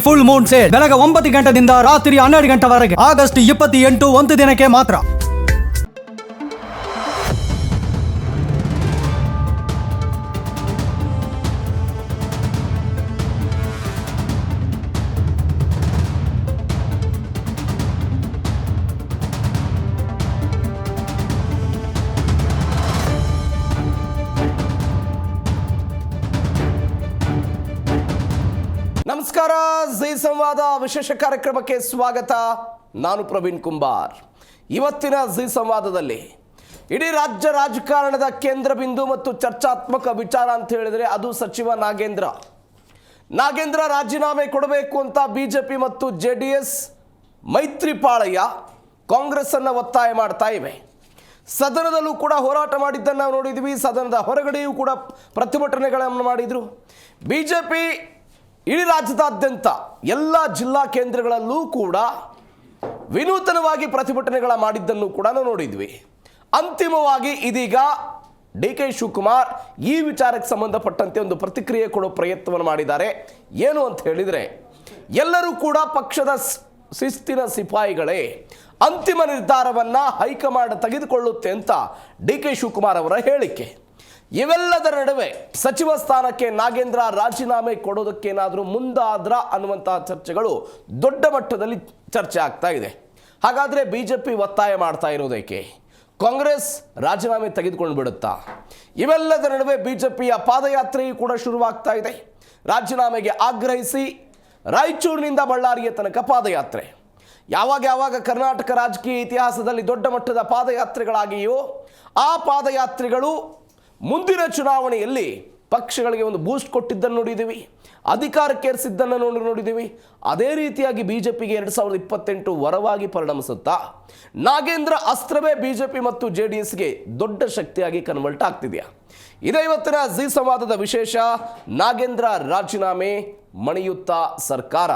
Full Moon sale ಬೆಳಗ್ಗೆ 9 ಗಂಟೆಯಿಂದ ರಾತ್ರಿ 12 ಗಂಟೆವರೆಗೆ ಆಗಸ್ಟ್ 28 ಒಂದು ದಿನಕ್ಕೆ ಮಾತ್ರ. ನಮಸ್ಕಾರ, ಜಿ ಸಂವಾದ ವಿಶೇಷ ಕಾರ್ಯಕ್ರಮಕ್ಕೆ ಸ್ವಾಗತ. ನಾನು ಪ್ರವೀಣ್ ಕುಂಬಾರ್. ಇವತ್ತಿನ ಜಿ ಸಂವಾದದಲ್ಲಿ ಇಡೀ ರಾಜ್ಯ ರಾಜಕಾರಣದ ಕೇಂದ್ರ ಬಿಂದು ಮತ್ತು ಚರ್ಚಾತ್ಮಕ ವಿಚಾರ ಅಂತ ಹೇಳಿದರೆ ಅದು ಸಚಿವ ನಾಗೇಂದ್ರ ರಾಜೀನಾಮೆ ಕೊಡಬೇಕು ಅಂತ ಬಿಜೆಪಿ ಮತ್ತು JDS ಮೈತ್ರಿಪಾಳಯ್ಯ ಕಾಂಗ್ರೆಸ್ ಅನ್ನು ಒತ್ತಾಯ ಮಾಡ್ತಾ ಇವೆ. ಸದನದಲ್ಲೂ ಕೂಡ ಹೋರಾಟ ಮಾಡಿದ್ದನ್ನು ನಾವು ನೋಡಿದ್ವಿ. ಸದನದ ಹೊರಗಡೆಯೂ ಕೂಡ ಪ್ರತಿಭಟನೆಗಳನ್ನು ಮಾಡಿದರು. ಬಿಜೆಪಿ ಇಡೀ ರಾಜ್ಯದಾದ್ಯಂತ ಎಲ್ಲ ಜಿಲ್ಲಾ ಕೇಂದ್ರಗಳಲ್ಲೂ ಕೂಡ ವಿನೂತನವಾಗಿ ಪ್ರತಿಭಟನೆಗಳ ಮಾಡಿದ್ದನ್ನು ಕೂಡ ನಾವು ನೋಡಿದ್ವಿ. ಅಂತಿಮವಾಗಿ ಇದೀಗ DK ಶಿವಕುಮಾರ್ ಈ ವಿಚಾರಕ್ಕೆ ಸಂಬಂಧಪಟ್ಟಂತೆ ಒಂದು ಪ್ರತಿಕ್ರಿಯೆ ಕೊಡೋ ಪ್ರಯತ್ನವನ್ನು ಮಾಡಿದ್ದಾರೆ. ಏನು ಅಂತ ಹೇಳಿದರೆ, ಎಲ್ಲರೂ ಕೂಡ ಪಕ್ಷದ ಶಿಸ್ತಿನ ಸಿಪಾಯಿಗಳೇ, ಅಂತಿಮ ನಿರ್ಧಾರವನ್ನು ಹೈಕಮಾಂಡ್ ತೆಗೆದುಕೊಳ್ಳುತ್ತೆ ಅಂತ DK ಶಿವಕುಮಾರ್ ಅವರ ಹೇಳಿಕೆ. ಇವೆಲ್ಲದರ ನಡುವೆ ಸಚಿವ ಸ್ಥಾನಕ್ಕೆ ನಾಗೇಂದ್ರ ರಾಜೀನಾಮೆ ಕೊಡೋದಕ್ಕೇನಾದರೂ ಮುಂದಾದ್ರ ಅನ್ನುವಂತಹ ಚರ್ಚೆಗಳು ದೊಡ್ಡ ಮಟ್ಟದಲ್ಲಿ ಚರ್ಚೆ ಆಗ್ತಾ ಇದೆ. ಹಾಗಾದರೆ ಬಿಜೆಪಿ ಒತ್ತಾಯ ಮಾಡ್ತಾ ಇರೋದಕ್ಕೆ ಕಾಂಗ್ರೆಸ್ ರಾಜೀನಾಮೆ ತೆಗೆದುಕೊಂಡು ಬಿಡುತ್ತಾ? ಇವೆಲ್ಲದರ ನಡುವೆ ಬಿಜೆಪಿಯ ಪಾದಯಾತ್ರೆಯೂ ಕೂಡ ಶುರುವಾಗ್ತಾ ಇದೆ. ರಾಜೀನಾಮೆಗೆ ಆಗ್ರಹಿಸಿ ರಾಯಚೂರಿನಿಂದ ಬಳ್ಳಾರಿಯ ತನಕ ಪಾದಯಾತ್ರೆ. ಯಾವಾಗ ಕರ್ನಾಟಕ ರಾಜಕೀಯ ಇತಿಹಾಸದಲ್ಲಿ ದೊಡ್ಡ ಮಟ್ಟದ ಪಾದಯಾತ್ರೆಗಳಾಗಿಯೋ ಆ ಪಾದಯಾತ್ರೆಗಳು ಮುಂದಿನ ಚುನಾವಣೆಯಲ್ಲಿ ಪಕ್ಷಗಳಿಗೆ ಒಂದು ಬೂಸ್ಟ್ ಕೊಟ್ಟಿದ್ದನ್ನು ನೋಡಿದ್ದೀವಿ, ಅಧಿಕಾರಕ್ಕೇರಿಸಿದ್ದನ್ನು ನೋಡಿದ್ದೀವಿ. ಅದೇ ರೀತಿಯಾಗಿ ಬಿಜೆಪಿಗೆ 2028 ವರವಾಗಿ ಪರಿಣಮಿಸುತ್ತಾ ನಾಗೇಂದ್ರ ಅಸ್ತ್ರವೇ ಬಿಜೆಪಿ ಮತ್ತು JDSಗೆ ದೊಡ್ಡ ಶಕ್ತಿಯಾಗಿ ಕನ್ವರ್ಟ್ ಆಗ್ತಿದೆಯಾ? ಇದೇ ಇವತ್ತಿನ ಜಿ ಸಂವಾದದ ವಿಶೇಷ. ನಾಗೇಂದ್ರ ರಾಜೀನಾಮೆ ಮಣಿಯುತ್ತಾ ಸರ್ಕಾರ?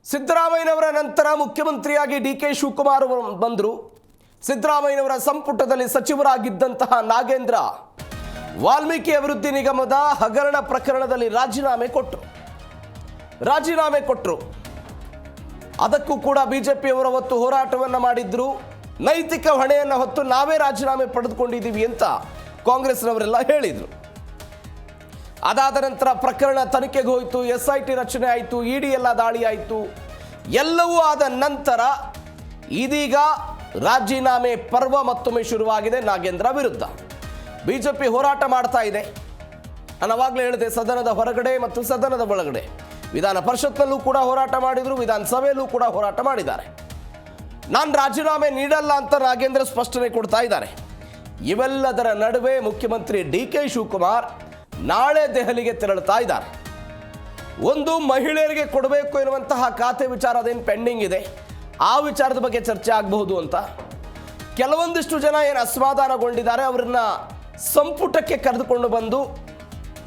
ಸಿದ್ದರಾಮಯ್ಯನವರ ನಂತರ ಮುಖ್ಯಮಂತ್ರಿಯಾಗಿ DK ಶಿವಕುಮಾರ್ ಅವರು ಬಂದರು. ಸಿದ್ದರಾಮಯ್ಯನವರ ಸಂಪುಟದಲ್ಲಿ ಸಚಿವರಾಗಿದ್ದಂತಹ ನಾಗೇಂದ್ರ ವಾಲ್ಮೀಕಿ ಅಭಿವೃದ್ಧಿ ನಿಗಮದ ಹಗರಣ ಪ್ರಕರಣದಲ್ಲಿ ರಾಜೀನಾಮೆ ಕೊಟ್ಟರು. ಅದಕ್ಕೂ ಕೂಡ ಬಿಜೆಪಿಯವರು ಅವತ್ತು ಹೋರಾಟವನ್ನು ಮಾಡಿದ್ರು. ನೈತಿಕ ಹೊಣೆಯನ್ನು ಹೊತ್ತು ನಾವೇ ರಾಜೀನಾಮೆ ಪಡೆದುಕೊಂಡಿದ್ದೀವಿ ಅಂತ ಕಾಂಗ್ರೆಸ್ನವರೆಲ್ಲ ಹೇಳಿದರು. ಅದಾದ ನಂತರ ಪ್ರಕರಣ ತನಿಖೆಗೆ ಹೋಯಿತು, SIT ರಚನೆ ಆಯಿತು, ED ಎಲ್ಲ ದಾಳಿ ಆಯಿತು. ಎಲ್ಲವೂ ಆದ ನಂತರ ಇದೀಗ ರಾಜೀನಾಮೆ ಪರ್ವ ಮತ್ತೊಮ್ಮೆ ಶುರುವಾಗಿದೆ ನಾಗೇಂದ್ರ ವಿರುದ್ಧ. ಬಿಜೆಪಿ ಹೋರಾಟ ಮಾಡ್ತಾ ಇದೆ. ನಾನು ಅವಾಗಲೇ ಹೇಳಿದೆ, ಸದನದ ಹೊರಗಡೆ ಮತ್ತು ಸದನದ ಒಳಗಡೆ. ವಿಧಾನ ಪರಿಷತ್ನಲ್ಲೂ ಕೂಡ ಹೋರಾಟ ಮಾಡಿದರು, ವಿಧಾನಸಭೆಯಲ್ಲೂ ಕೂಡ ಹೋರಾಟ ಮಾಡಿದ್ದಾರೆ. ನಾನು ರಾಜೀನಾಮೆ ನೀಡಲ್ಲ ಅಂತ ನಾಗೇಂದ್ರ ಸ್ಪಷ್ಟನೆ ಕೊಡ್ತಾ ಇದ್ದಾರೆ. ಇವೆಲ್ಲದರ ನಡುವೆ ಮುಖ್ಯಮಂತ್ರಿ DK ಶಿವಕುಮಾರ್ ನಾಳೆ ದೆಹಲಿಗೆ ತೆರಳುತ್ತಾ ಇದ್ದಾರೆ. ಒಂದು ಮಹಿಳೆಯರಿಗೆ ಕೊಡಬೇಕು ಎನ್ನುವಂತಹ ಖಾತೆ ವಿಚಾರ ಅದೇನು ಪೆಂಡಿಂಗ್ ಇದೆ, ಆ ವಿಚಾರದ ಬಗ್ಗೆ ಚರ್ಚೆ ಆಗಬಹುದು ಅಂತ ಕೆಲವೊಂದಿಷ್ಟು ಜನ ಏನು ಅಸಮಾಧಾನಗೊಂಡಿದ್ದಾರೆ ಅವರನ್ನ ಸಂಪುಟಕ್ಕೆ ಕರೆದುಕೊಂಡು ಬಂದು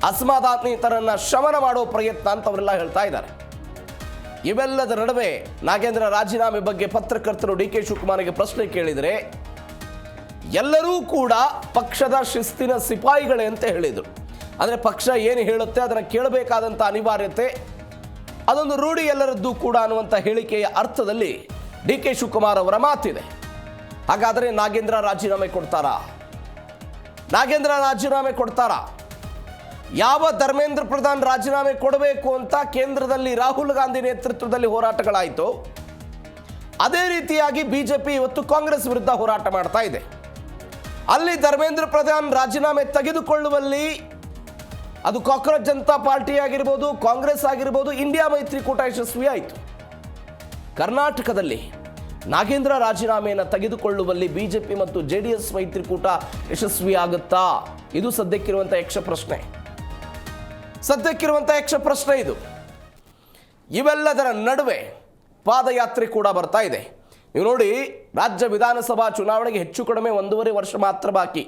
ಅಸಮಾಧಾನಿತರನ್ನ ಶಮನ ಮಾಡೋ ಪ್ರಯತ್ನ ಅಂತ ಅವರೆಲ್ಲ ಹೇಳ್ತಾ ಇದ್ದಾರೆ. ಇವೆಲ್ಲದರ ನಡುವೆ ನಾಗೇಂದ್ರ ರಾಜೀನಾಮೆ ಬಗ್ಗೆ ಪತ್ರಕರ್ತರು DK ಶಿವಕುಮಾರ್ಗೆ ಪ್ರಶ್ನೆ ಕೇಳಿದರೆ ಎಲ್ಲರೂ ಕೂಡ ಪಕ್ಷದ ಶಿಸ್ತಿನ ಸಿಪಾಯಿಗಳೇ ಅಂತ ಹೇಳಿದರು. ಅಂದರೆ ಪಕ್ಷ ಏನು ಹೇಳುತ್ತೆ ಅದನ್ನು ಕೇಳಬೇಕಾದಂಥ ಅನಿವಾರ್ಯತೆ, ಅದೊಂದು ರೂಢಿ ಎಲ್ಲರದ್ದು ಕೂಡ ಅನ್ನುವಂಥ ಹೇಳಿಕೆಯ ಅರ್ಥದಲ್ಲಿ DK ಶಿವಕುಮಾರ್ ಅವರ ಮಾತಿದೆ. ಹಾಗಾದರೆ ನಾಗೇಂದ್ರ ರಾಜೀನಾಮೆ ಕೊಡ್ತಾರಾ? ಯಾವ ಧರ್ಮೇಂದ್ರ ಪ್ರಧಾನ್ ರಾಜೀನಾಮೆ ಕೊಡಬೇಕು ಅಂತ ಕೇಂದ್ರದಲ್ಲಿ ರಾಹುಲ್ ಗಾಂಧಿ ನೇತೃತ್ವದಲ್ಲಿ ಹೋರಾಟಗಳಾಯಿತು, ಅದೇ ರೀತಿಯಾಗಿ ಬಿಜೆಪಿ ಇವತ್ತು ಕಾಂಗ್ರೆಸ್ ವಿರುದ್ಧ ಹೋರಾಟ ಮಾಡ್ತಾ ಇದೆ. ಅಲ್ಲಿ ಧರ್ಮೇಂದ್ರ ಪ್ರಧಾನ್ ರಾಜೀನಾಮೆ ತೆಗೆದುಕೊಳ್ಳುವಲ್ಲಿ ಅದು ಕಾಕ್ರೋಚ್ ಜನತಾ ಪಾರ್ಟಿ ಆಗಿರ್ಬೋದು, ಕಾಂಗ್ರೆಸ್ ಆಗಿರ್ಬೋದು, ಇಂಡಿಯಾ ಮೈತ್ರಿಕೂಟ ಯಶಸ್ವಿ ಆಯಿತು. ಕರ್ನಾಟಕದಲ್ಲಿ ನಾಗೇಂದ್ರ ರಾಜೀನಾಮೆಯನ್ನು ತೆಗೆದುಕೊಳ್ಳುವಲ್ಲಿ ಬಿಜೆಪಿ ಮತ್ತು JDS ಮೈತ್ರಿಕೂಟ ಯಶಸ್ವಿ ಆಗುತ್ತಾ? ಇದು ಸದ್ಯಕ್ಕಿರುವಂಥ ಯಕ್ಷ ಪ್ರಶ್ನೆ ಇದು. ಇವೆಲ್ಲದರ ನಡುವೆ ಪಾದಯಾತ್ರೆ ಕೂಡ ಬರ್ತಾ ಇದೆ. ನೀವು ನೋಡಿ, ರಾಜ್ಯ ವಿಧಾನಸಭಾ ಚುನಾವಣೆಗೆ ಹೆಚ್ಚು ಕಡಿಮೆ 1.5 ವರ್ಷ ಮಾತ್ರ ಬಾಕಿ.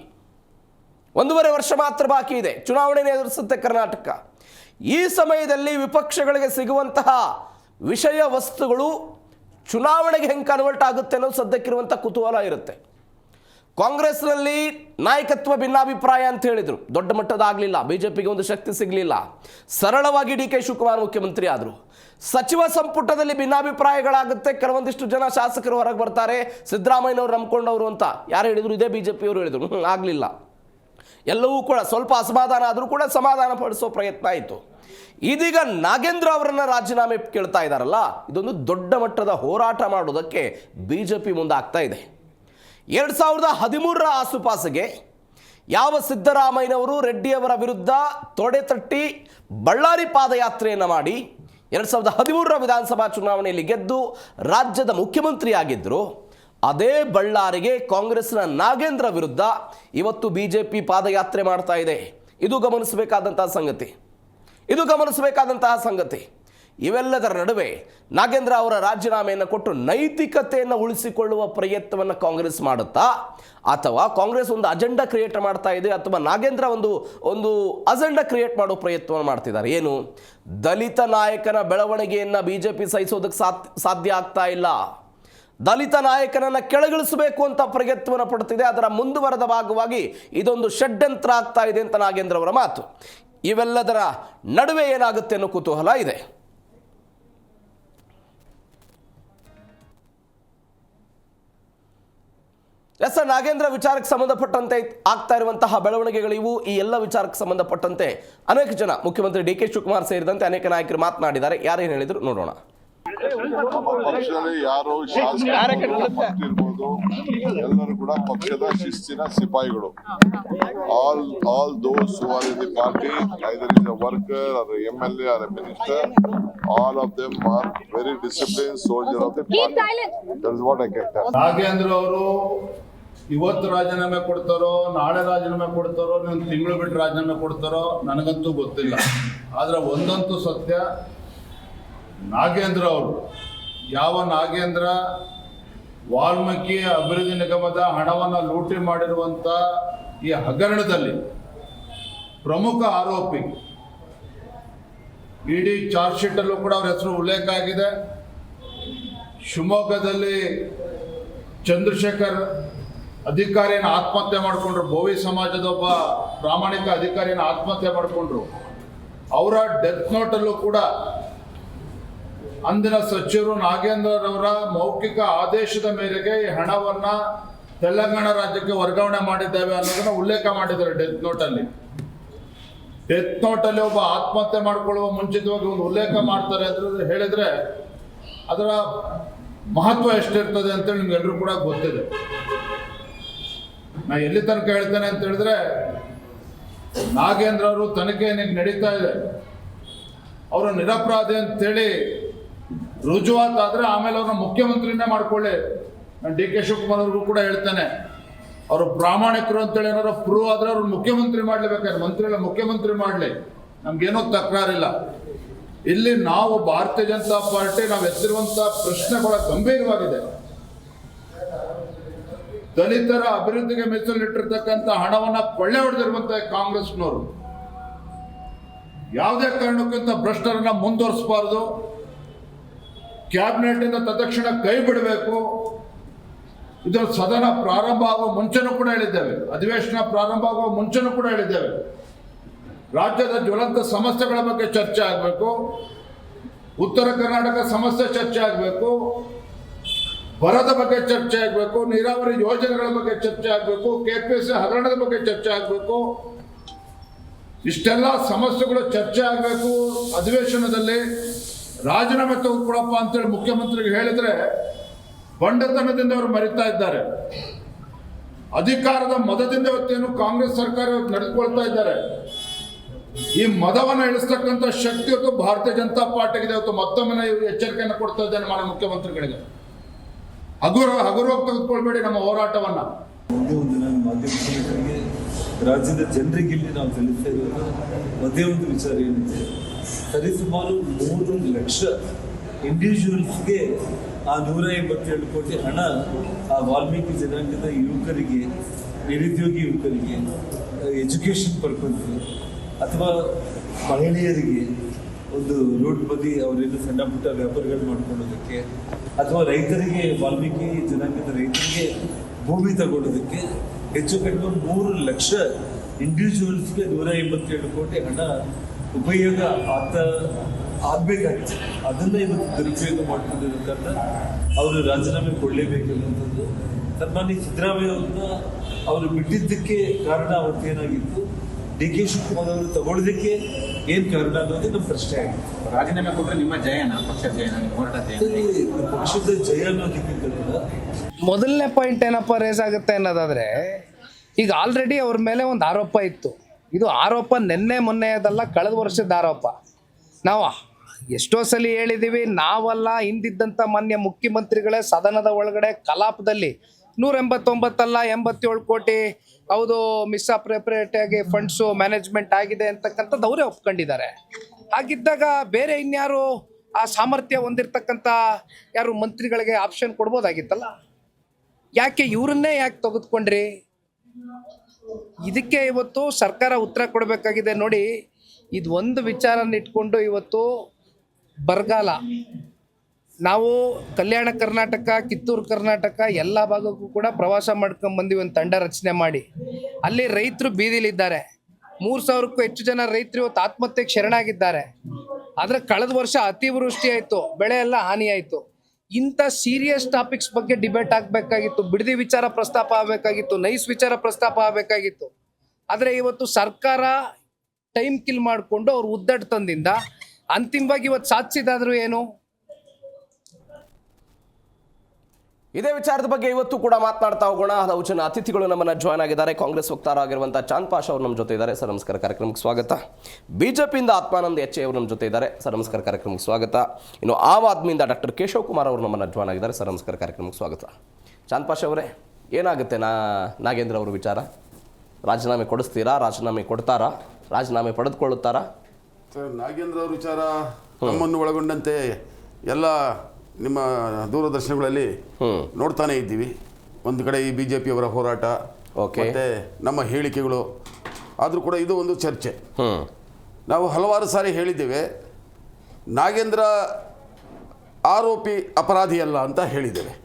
1.5 ವರ್ಷ ಮಾತ್ರ ಬಾಕಿ ಇದೆ. ಚುನಾವಣೆಯನ್ನು ಎದುರಿಸುತ್ತೆ ಕರ್ನಾಟಕ. ಈ ಸಮಯದಲ್ಲಿ ವಿಪಕ್ಷಗಳಿಗೆ ಸಿಗುವಂತಹ ವಿಷಯ ವಸ್ತುಗಳು ಚುನಾವಣೆಗೆ ಹೆಂಗೆ ಕನ್ವರ್ಟ್ ಆಗುತ್ತೆ ಅನ್ನೋದು ಸದ್ಯಕ್ಕಿರುವಂಥ ಕುತೂಹಲ ಇರುತ್ತೆ. ಕಾಂಗ್ರೆಸ್ನಲ್ಲಿ ನಾಯಕತ್ವ ಭಿನ್ನಾಭಿಪ್ರಾಯ ಅಂತ ಹೇಳಿದರು, ದೊಡ್ಡ ಮಟ್ಟದಾಗಲಿಲ್ಲ, ಬಿಜೆಪಿಗೆ ಒಂದು ಶಕ್ತಿ ಸಿಗಲಿಲ್ಲ. ಸರಳವಾಗಿ ಡಿ ಕೆ ಶಿವಕುಮಾರ್ ಮುಖ್ಯಮಂತ್ರಿ ಆದರು. ಸಚಿವ ಸಂಪುಟದಲ್ಲಿ ಭಿನ್ನಾಭಿಪ್ರಾಯಗಳಾಗುತ್ತೆ. ಕೆಲವೊಂದಿಷ್ಟು ಜನ ಶಾಸಕರು ಹೊರಗೆ ಬರ್ತಾರೆ, ಸಿದ್ದರಾಮಯ್ಯನವರು ನಂಬ್ಕೊಂಡವರು ಅಂತ ಯಾರು ಹೇಳಿದರು, ಇದೇ ಬಿಜೆಪಿಯವರು ಹೇಳಿದರು. ಆಗಲಿಲ್ಲ. ಎಲ್ಲವೂ ಕೂಡ ಸ್ವಲ್ಪ ಅಸಮಾಧಾನ ಆದರೂ ಕೂಡ ಸಮಾಧಾನ ಪಡಿಸೋ ಪ್ರಯತ್ನ ಆಯಿತು. ಇದೀಗ ನಾಗೇಂದ್ರ ಅವರನ್ನು ರಾಜೀನಾಮೆ ಕೇಳ್ತಾ ಇದ್ದಾರಲ್ಲ, ಇದೊಂದು ದೊಡ್ಡ ಮಟ್ಟದ ಹೋರಾಟ ಮಾಡೋದಕ್ಕೆ ಬಿಜೆಪಿ ಮುಂದಾಗ್ತಾ ಇದೆ. 2013ರ ಆಸುಪಾಸಿಗೆ ಯಾವ ಸಿದ್ದರಾಮಯ್ಯನವರು ರೆಡ್ಡಿಯವರ ವಿರುದ್ಧ ತೊಡೆ ತಟ್ಟಿ ಬಳ್ಳಾರಿ ಪಾದಯಾತ್ರೆಯನ್ನು ಮಾಡಿ 2013ರ ವಿಧಾನಸಭಾ ಚುನಾವಣೆಯಲ್ಲಿ ಗೆದ್ದು ರಾಜ್ಯದ ಮುಖ್ಯಮಂತ್ರಿಯಾಗಿದ್ದರು, ಅದೇ ಬಳ್ಳಾರಿಗೆ ಕಾಂಗ್ರೆಸ್ನ ನಾಗೇಂದ್ರ ವಿರುದ್ಧ ಇವತ್ತು ಬಿಜೆಪಿ ಪಾದಯಾತ್ರೆ ಮಾಡ್ತಾ ಇದೆ. ಇದು ಗಮನಿಸಬೇಕಾದಂತಹ ಸಂಗತಿ. ಇವೆಲ್ಲದರ ನಡುವೆ ನಾಗೇಂದ್ರ ಅವರ ರಾಜೀನಾಮೆಯನ್ನು ಕೊಟ್ಟು ನೈತಿಕತೆಯನ್ನು ಉಳಿಸಿಕೊಳ್ಳುವ ಪ್ರಯತ್ನವನ್ನು ಕಾಂಗ್ರೆಸ್ ಮಾಡುತ್ತಾ, ಅಥವಾ ಕಾಂಗ್ರೆಸ್ ಒಂದು ಅಜೆಂಡಾ ಕ್ರಿಯೇಟ್ ಮಾಡ್ತಾ ಇದೆ, ಅಥವಾ ನಾಗೇಂದ್ರ ಒಂದು ಅಜೆಂಡಾ ಕ್ರಿಯೇಟ್ ಮಾಡೋ ಪ್ರಯತ್ನವನ್ನು ಮಾಡ್ತಿದ್ದಾರೆ. ಏನು? ದಲಿತ ನಾಯಕನ ಬೆಳವಣಿಗೆಯನ್ನು ಬಿಜೆಪಿ ಸಹಿಸೋದಕ್ಕೆ ಸಾಧ್ಯ ಆಗ್ತಾ ಇಲ್ಲ. ದಲಿತ ನಾಯಕನನ್ನು ಕೆಳಗಿಳಿಸಬೇಕು ಅಂತ ಪ್ರಯತ್ನವನ್ನು ಪಡ್ತಿದೆ. ಅದರ ಮುಂದುವರೆದ ಭಾಗವಾಗಿ ಇದೊಂದು ಷಡ್ಯಂತ್ರ ಆಗ್ತಾ ಇದೆ ಅಂತ ನಾಗೇಂದ್ರ ಅವರ ಮಾತು. ಇವೆಲ್ಲದರ ನಡುವೆ ಏನಾಗುತ್ತೆ ಅನ್ನೋ ಕುತೂಹಲ ಇದೆ. ನಾಗೇಂದ್ರ ವಿಚಾರಕ್ಕೆ ಸಂಬಂಧಪಟ್ಟಂತೆ ಆಗ್ತಾ ಇರುವಂತಹ ಬೆಳವಣಿಗೆಗಳಿವು. ಈ ಎಲ್ಲ ವಿಚಾರಕ್ಕೆ ಸಂಬಂಧಪಟ್ಟಂತೆ ಅನೇಕ ಜನ, ಮುಖ್ಯಮಂತ್ರಿ ಡಿ ಕೆ ಶಿವಕುಮಾರ್ ಸೇರಿದಂತೆ ಅನೇಕ ನಾಯಕರು ಮಾತನಾಡಿದ್ದಾರೆ. ಯಾರೇನು ಹೇಳಿದ್ರು ನೋಡೋಣ. ಪಕ್ಷದಲ್ಲಿ ಯಾರು ಶಾಸಕರು ಎಲ್ಲರೂ ಕೂಡ ಪಕ್ಷದ ಶಿಸ್ತಿನ ಸಿಪಾಯಿಗಳು. All those who are in the party, either is a worker or MLA or a minister, all of them are very discipline soldier of the party. That is what I can tell. Nagendra ಅವರು ಇವತ್ತು ರಾಜೀನಾಮೆ ಕೊಡ್ತಾರೋ, ನಾಳೆ ರಾಜೀನಾಮೆ ಕೊಡ್ತಾರೋ, ಒಂದು ತಿಂಗಳು ಬಿಟ್ಟು ರಾಜೀನಾಮೆ ಕೊಡ್ತಾರೋ ನನಗಂತೂ ಗೊತ್ತಿಲ್ಲ. ಆದ್ರೆ ಒಂದಂತೂ ಸತ್ಯ, ನಾಗೇಂದ್ರ ಅವರು, ಯಾವ ನಾಗೇಂದ್ರ ವಾಲ್ಮೀಕಿ ಅಭಿವೃದ್ಧಿ ನಿಗಮದ ಹಣವನ್ನು ಲೂಟಿ ಮಾಡಿರುವಂಥ ಈ ಹಗರಣದಲ್ಲಿ ಪ್ರಮುಖ ಆರೋಪಿ, ಇಡೀ ಚಾರ್ಜ್ ಶೀಟಲ್ಲೂ ಕೂಡ ಅವ್ರ ಹೆಸರು ಉಲ್ಲೇಖ ಆಗಿದೆ. ಶಿವಮೊಗ್ಗದಲ್ಲಿ ಚಂದ್ರಶೇಖರ್ ಅಧಿಕಾರಿಯನ್ನು ಆತ್ಮಹತ್ಯೆ ಮಾಡಿಕೊಂಡ್ರು, ಬೋವಿ ಸಮಾಜದ ಒಬ್ಬ ಪ್ರಾಮಾಣಿಕ ಅಧಿಕಾರಿಯನ್ನು ಆತ್ಮಹತ್ಯೆ ಮಾಡಿಕೊಂಡ್ರು. ಅವರ ಡೆತ್ ನೋಟಲ್ಲೂ ಕೂಡ ಅಂದಿನ ಸಚಿವರು ನಾಗೇಂದ್ರರವರ ಮೌಖಿಕ ಆದೇಶದ ಮೇರೆಗೆ ಈ ಹಣವನ್ನ ತೆಲಂಗಾಣ ರಾಜ್ಯಕ್ಕೆ ವರ್ಗಾವಣೆ ಮಾಡಿದ್ದೇವೆ ಅನ್ನೋದನ್ನ ಉಲ್ಲೇಖ ಮಾಡಿದ್ದಾರೆ ಡೆತ್ ನೋಟಲ್ಲಿ. ಡೆತ್ ನೋಟಲ್ಲಿ ಒಬ್ಬ ಆತ್ಮಹತ್ಯೆ ಮಾಡಿಕೊಳ್ಳುವ ಮುಂಚಿತವಾಗಿ ಒಂದು ಉಲ್ಲೇಖ ಮಾಡ್ತಾರೆ ಅಂತ ಹೇಳಿದ್ರೆ ಅದರ ಮಹತ್ವ ಎಷ್ಟಿರ್ತದೆ ಅಂತೇಳಿ ನಿಮ್ಗೆಲ್ಲರೂ ಕೂಡ ಗೊತ್ತಿದೆ. ನಾ ಎಲ್ಲಿ ತನಕ ಹೇಳ್ತೇನೆ ಅಂತ ಹೇಳಿದ್ರೆ, ನಾಗೇಂದ್ರ ಅವರು ತನಿಖೆ ಏನಿಗೆ ನಡೀತಾ ಇದೆ, ಅವರು ನಿರಪರಾಧಿ ಅಂತೇಳಿ ರುಜುವಾತಾದ್ರೆ ಆಮೇಲೆ ಅವ್ರನ್ನ ಮುಖ್ಯಮಂತ್ರಿನೇ ಮಾಡ್ಕೊಳ್ಳಿ. ನಾನು ಡಿ ಕೆ ಶಿವಕುಮಾರ್ ಅವ್ರಿಗೂ ಕೂಡ ಹೇಳ್ತೇನೆ, ಅವರು ಪ್ರಾಮಾಣಿಕರು ಅಂತೇಳಿ ಏನಾದ್ರು ಪ್ರೂವ್ ಆದ್ರೆ ಅವ್ರು ಮುಖ್ಯಮಂತ್ರಿ ಮಾಡ್ಲೇಬೇಕಾದ್ರೆ, ಮಂತ್ರಿ ಎಲ್ಲ ಮುಖ್ಯಮಂತ್ರಿ ಮಾಡಲಿ, ನಮ್ಗೇನೋ ತಕರಾರಿಲ್ಲ. ಇಲ್ಲಿ ನಾವು ಭಾರತೀಯ ಜನತಾ ಪಾರ್ಟಿ ನಾವು ಎತ್ತಿರುವಂತ ಪ್ರಶ್ನೆಗಳ ಗಂಭೀರವಾಗಿದೆ. ದಲಿತರ ಅಭಿವೃದ್ಧಿಗೆ ಮೀಸಲಿಟ್ಟಿರ್ತಕ್ಕಂಥ ಹಣವನ್ನ ಕೊಳ್ಳೆ ಹೊಡೆದಿರುವಂತ ಕಾಂಗ್ರೆಸ್ನವರು ಯಾವುದೇ ಕಾರಣಕ್ಕಿಂತ ಭ್ರಷ್ಟರನ್ನ ಮುಂದುವರಿಸಬಾರದು. ಕ್ಯಾಬಿನೆಟ್ ಇಂದ ತತ್ಕ್ಷಣ ಕೈ ಬಿಡಬೇಕು. ಇದು ಸದನ ಪ್ರಾರಂಭ ಆಗುವ ಮುಂಚೆನೂ ಕೂಡ ಹೇಳಿದ್ದೇವೆ, ಅಧಿವೇಶನ ಪ್ರಾರಂಭ ಆಗುವ ಮುಂಚೆನೂ ಕೂಡ ಹೇಳಿದ್ದೇವೆ. ರಾಜ್ಯದ ಜ್ವಲಂತ ಸಮಸ್ಯೆಗಳ ಬಗ್ಗೆ ಚರ್ಚೆ ಆಗಬೇಕು, ಉತ್ತರ ಕರ್ನಾಟಕ ಸಮಸ್ಯೆ ಚರ್ಚೆ ಆಗಬೇಕು, ಬರದ ಬಗ್ಗೆ ಚರ್ಚೆ ಆಗಬೇಕು, ನೀರಾವರಿ ಯೋಜನೆಗಳ ಬಗ್ಗೆ ಚರ್ಚೆ ಆಗಬೇಕು, KPSC ಹಗರಣದ ಬಗ್ಗೆ ಚರ್ಚೆ ಆಗಬೇಕು. ಇಷ್ಟೆಲ್ಲ ಸಮಸ್ಯೆಗಳು ಚರ್ಚೆ ಆಗಬೇಕು. ಅಧಿವೇಶನದಲ್ಲಿ ರಾಜೀನಾಮೆ ತೆಗೆದುಕೊಳಪ್ಪ ಅಂತೇಳಿ ಮುಖ್ಯಮಂತ್ರಿಗೆ ಹೇಳಿದ್ರೆ ಬಂಡತನದಿಂದ ಅವರು ಮರಿತಾ ಇದ್ದಾರೆ. ಅಧಿಕಾರದ ಮದದಿಂದ ಇವತ್ತೇನು ಕಾಂಗ್ರೆಸ್ ಸರ್ಕಾರ ನಡೆದುಕೊಳ್ತಾ ಇದ್ದಾರೆ. ಈ ಮದವನ್ನು ಇಳಿಸ್ತಕ್ಕಂಥ ಶಕ್ತಿ ಇವತ್ತು ಭಾರತೀಯ ಜನತಾ ಪಾರ್ಟಿಗಿದೆ. ಇವತ್ತು ಮತ್ತೊಮ್ಮೆ ಎಚ್ಚರಿಕೆಯನ್ನು ಕೊಡ್ತಾ ಇದ್ದೇನೆ ಮಾನ್ಯ ಮುಖ್ಯಮಂತ್ರಿಗಳಿಗೆ. ಹಗುರವಾಗಿ ತೆಗೆದುಕೊಳ್ಬೇಡಿ ನಮ್ಮ ಹೋರಾಟವನ್ನ. ಒಂದೇ ಒಂದು ನಾನು ಮಾಧ್ಯಮಗಳಿಗೆ ರಾಜ್ಯದ ಜನರಿಗೆ ಇಲ್ಲಿ ನಾವು ತಿಳಿಸ್ತಾ ಇರೋದು ಒಂದೇ ಒಂದು ವಿಚಾರ ಏನಿದೆ, ಸರಿಸುಮಾರು 3 ಲಕ್ಷ ಇಂಡಿವಿಜುವಲ್ಸ್ಗೆ ಆ 157 ಕೋಟಿ ಹಣ ಆ ವಾಲ್ಮೀಕಿ ಜನಾಂಗದ ಯುವಕರಿಗೆ, ನಿರುದ್ಯೋಗಿ ಯುವಕರಿಗೆ, ಎಜುಕೇಷನ್ ಪರ್ಪಸ್ ಅಥವಾ ಮಹಿಳೆಯರಿಗೆ ಒಂದು ರೋಡ್ ಬದಿ ಅವರೇನು ಸಣ್ಣ ಪುಟ್ಟ ವ್ಯಾಪಾರಗಳು ಮಾಡ್ಕೊಳ್ಳೋದಕ್ಕೆ ಅಥವಾ ರೈತರಿಗೆ, ವಾಲ್ಮೀಕಿ ಜನಾಂಗದ ರೈತರಿಗೆ ಭೂಮಿ ತಗೊಳ್ಳೋದಕ್ಕೆ ಹೆಚ್ಚು ಕಡಿಮೆ 3 ಲಕ್ಷ ಇಂಡಿವಿಜುವಲ್ಸ್ಗೆ 157 ಕೋಟಿ ಹಣ ಉಪಯೋಗ ಆಗಬೇಕಾಗಿತ್ತು. ಅದನ್ನ ಇವತ್ತು ದುರುಪಯೋಗ ಮಾಡ್ಕೊಂಡಿರೋ ಕಾರಣ ಅವರು ರಾಜೀನಾಮೆ ಕೊಡಲೇಬೇಕೆನ್ನುವಂಥದ್ದು. ಸನ್ಮಾನ್ಯ ಸಿದ್ದರಾಮಯ್ಯ ಅವ್ರನ್ನ ಅವರು ಬಿಟ್ಟಿದ್ದಕ್ಕೆ ಕಾರಣ ಅವತ್ತೇನಾಗಿತ್ತು, DK ಶಿವಕುಮಾರ್ ಅವರು ತಗೊಳ್ಳೋದಕ್ಕೆ ಏನ್ ಕಾರಣ ಅನ್ನೋದೇ ನಮ್ಮ ಪ್ರಶ್ನೆ ಆಗಿತ್ತು. ರಾಜೀನಾಮೆ ಕೊಟ್ಟರೆ ನಿಮ್ಮ ಜಯನ, ಪಕ್ಷದ ಜಯನ, ಹೋರಾಟ ಜಯನ? ಪಕ್ಷದ ಜಯ ಅನ್ನೋದಕ್ಕಿಂತ ಕೂಡ ಮೊದಲನೇ ಪಾಯಿಂಟ್ ಏನಪ್ಪ ರೇಸ್ ಆಗುತ್ತೆ ಅನ್ನೋದಾದರೆ, ಈಗ ಆಲ್ರೆಡಿ ಅವ್ರ ಮೇಲೆ ಒಂದು ಆರೋಪ ಇತ್ತು. ಇದು ಆರೋಪ ನಿನ್ನೆ ಮೊನ್ನೆಯದಲ್ಲ, ಕಳೆದ ವರ್ಷದ ಆರೋಪ. ನಾವು ಎಷ್ಟೋ ಸಲ ಹೇಳಿದ್ದೀವಿ, ನಾವಲ್ಲ, ಹಿಂದಿದ್ದಂಥ ಮಾನ್ಯ ಮುಖ್ಯಮಂತ್ರಿಗಳೇ ಸದನದ ಒಳಗಡೆ ಕಲಾಪದಲ್ಲಿ 189 ಅಲ್ಲ 87 ಕೋಟಿ ಹೌದು ಮಿಸ್ಅಪ್ರೋಪ್ರಿಯೇಟ್ ಆಗಿ ಫಂಡ್ಸು ಮ್ಯಾನೇಜ್ಮೆಂಟ್ ಆಗಿದೆ ಅಂತಕ್ಕಂಥದ್ದು ಅವರೇ ಒಪ್ಕೊಂಡಿದ್ದಾರೆ. ಹಾಗಿದ್ದಾಗ ಬೇರೆ ಇನ್ಯಾರು ಆ ಸಾಮರ್ಥ್ಯ ಹೊಂದಿರತಕ್ಕಂಥ ಯಾರು ಮಂತ್ರಿಗಳಿಗೆ ಆಪ್ಷನ್ ಕೊಡ್ಬೋದಾಗಿತ್ತಲ್ಲ, ಯಾಕೆ ಇವ್ರನ್ನೇ ಯಾಕೆ ತೆಗೆದುಕೊಂಡ್ರಿ? ಇದಕ್ಕೆ ಇವತ್ತು ಸರ್ಕಾರ ಉತ್ತರ ಕೊಡಬೇಕಾಗಿದೆ. ನೋಡಿ, ಇದು ಒಂದು ವಿಚಾರನ ಇಟ್ಕೊಂಡು ಇವತ್ತು ಬರಗಾಲ, ನಾವು ಕಲ್ಯಾಣ ಕರ್ನಾಟಕ, ಕಿತ್ತೂರು ಕರ್ನಾಟಕ ಎಲ್ಲ ಭಾಗಕ್ಕೂ ಕೂಡ ಪ್ರವಾಸ ಮಾಡ್ಕೊಂಡು ಬಂದಿವಿ, ಒಂದು ತಂಡ ರಚನೆ ಮಾಡಿ. ಅಲ್ಲಿ ರೈತರು ಬೀದಿಲಿದ್ದಾರೆ. 3000ಕ್ಕೂ ಹೆಚ್ಚು ಜನ ರೈತರು ಇವತ್ತು ಆತ್ಮಹತ್ಯೆಗೆ ಶರಣಾಗಿದ್ದಾರೆ. ಆದರೆ ಕಳೆದ ವರ್ಷ ಅತಿವೃಷ್ಟಿ ಆಯಿತು, ಬೆಳೆ ಎಲ್ಲ ಹಾನಿ ಆಯಿತು. ಇಂಥ ಸೀರಿಯಸ್ ಟಾಪಿಕ್ಸ್ ಬಗ್ಗೆ ಡಿಬೇಟ್ ಆಗಬೇಕಾಗಿತ್ತು, ಬಿಡದಿ ವಿಚಾರ ಪ್ರಸ್ತಾಪ ಆಗಬೇಕಾಗಿತ್ತು, ನೈಸ್ ವಿಚಾರ ಪ್ರಸ್ತಾಪ ಆಗಬೇಕಾಗಿತ್ತು. ಆದರೆ ಇವತ್ತು ಸರ್ಕಾರ ಟೈಮ್ ಕಿಲ್ ಮಾಡಿಕೊಂಡು ಅವ್ರು ಉದ್ದಟತನದಿಂದ ಅಂತಿಮವಾಗಿ ಇವತ್ತು ಸಾಧಿಸಿದಾದ್ರೂ ಏನು? ಇದೇ ವಿಚಾರದ ಬಗ್ಗೆ ಇವತ್ತು ಕೂಡ ಮಾತನಾಡ್ತಾ ಹೋಗೋಣ. ಹಲವು ಜನ ಅತಿಥಿಗಳು ನಮ್ಮನ್ನು ಜಾಯ್ನ್ ಆಗಿದ್ದಾರೆ. ಕಾಂಗ್ರೆಸ್ ವಕ್ತಾರ ಆಗಿರುವಂಥ ಚಾಂದ್ ಪಾಷಾ ಅವರು ನಮ್ಮ ಜೊತೆ ಇದ್ದಾರೆ. ಸರ್ ನಮಸ್ಕಾರ, ಕಾರ್ಯಕ್ರಮಕ್ಕೆ ಸ್ವಾಗತ. ಬಿಜೆಪಿಯಿಂದ ಆತ್ಮಾನಂದ್ ಎಚ್ ಅವರು ನಮ್ಮ ಜೊತೆ ಇದ್ದಾರೆ. ಸರ್ ನಮಸ್ಕಾರ, ಕಾರ್ಯಕ್ರಮಕ್ಕೆ ಸ್ವಾಗತ. ಇನ್ನು ಆಮ್ ಆದ್ಮಿಯಿಂದ ಡಾಕ್ಟರ್ ಕೇಶವ್ ಕುಮಾರ್ ಅವರು ನಮ್ಮನ್ನು ಜಾಯ್ನ್ ಆಗಿದ್ದಾರೆ. ಸರ್ ನಮಸ್ಕಾರ, ಕಾರ್ಯಕ್ರಮಕ್ಕೆ ಸ್ವಾಗತ. ಚಾಂದ್ ಪಾಷಾ ಅವರೇ, ಏನಾಗುತ್ತೆ ನಾಗೇಂದ್ರ ಅವರು ವಿಚಾರ? ರಾಜೀನಾಮೆ ಕೊಡಿಸ್ತೀರಾ? ರಾಜೀನಾಮೆ ಕೊಡ್ತಾರಾ? ರಾಜೀನಾಮೆ ಪಡೆದುಕೊಳ್ಳುತ್ತಾರಾ? ಸರ್, ನಾಗೇಂದ್ರ ಅವ್ರ ವಿಚಾರ ನಮ್ಮನ್ನು ಒಳಗೊಂಡಂತೆ ಎಲ್ಲ ನಿಮ್ಮ ದೂರದರ್ಶನಗಳಲ್ಲಿ ನೋಡ್ತಾನೆ ಇದ್ದೀವಿ. ಒಂದು ಕಡೆ ಈ BJP ಅವರ ಹೋರಾಟ, ಮತ್ತೆ ನಮ್ಮ ಹೇಳಿಕೆಗಳು, ಆದರೂ ಕೂಡ ಇದು ಒಂದು ಚರ್ಚೆ. ನಾವು ಹಲವಾರು ಸಾರಿ ಹೇಳಿದ್ದೇವೆ, ನಾಗೇಂದ್ರ ಆರೋಪಿ ಅಪರಾಧಿ ಅಲ್ಲ ಅಂತ ಹೇಳಿದ್ದೇವೆ.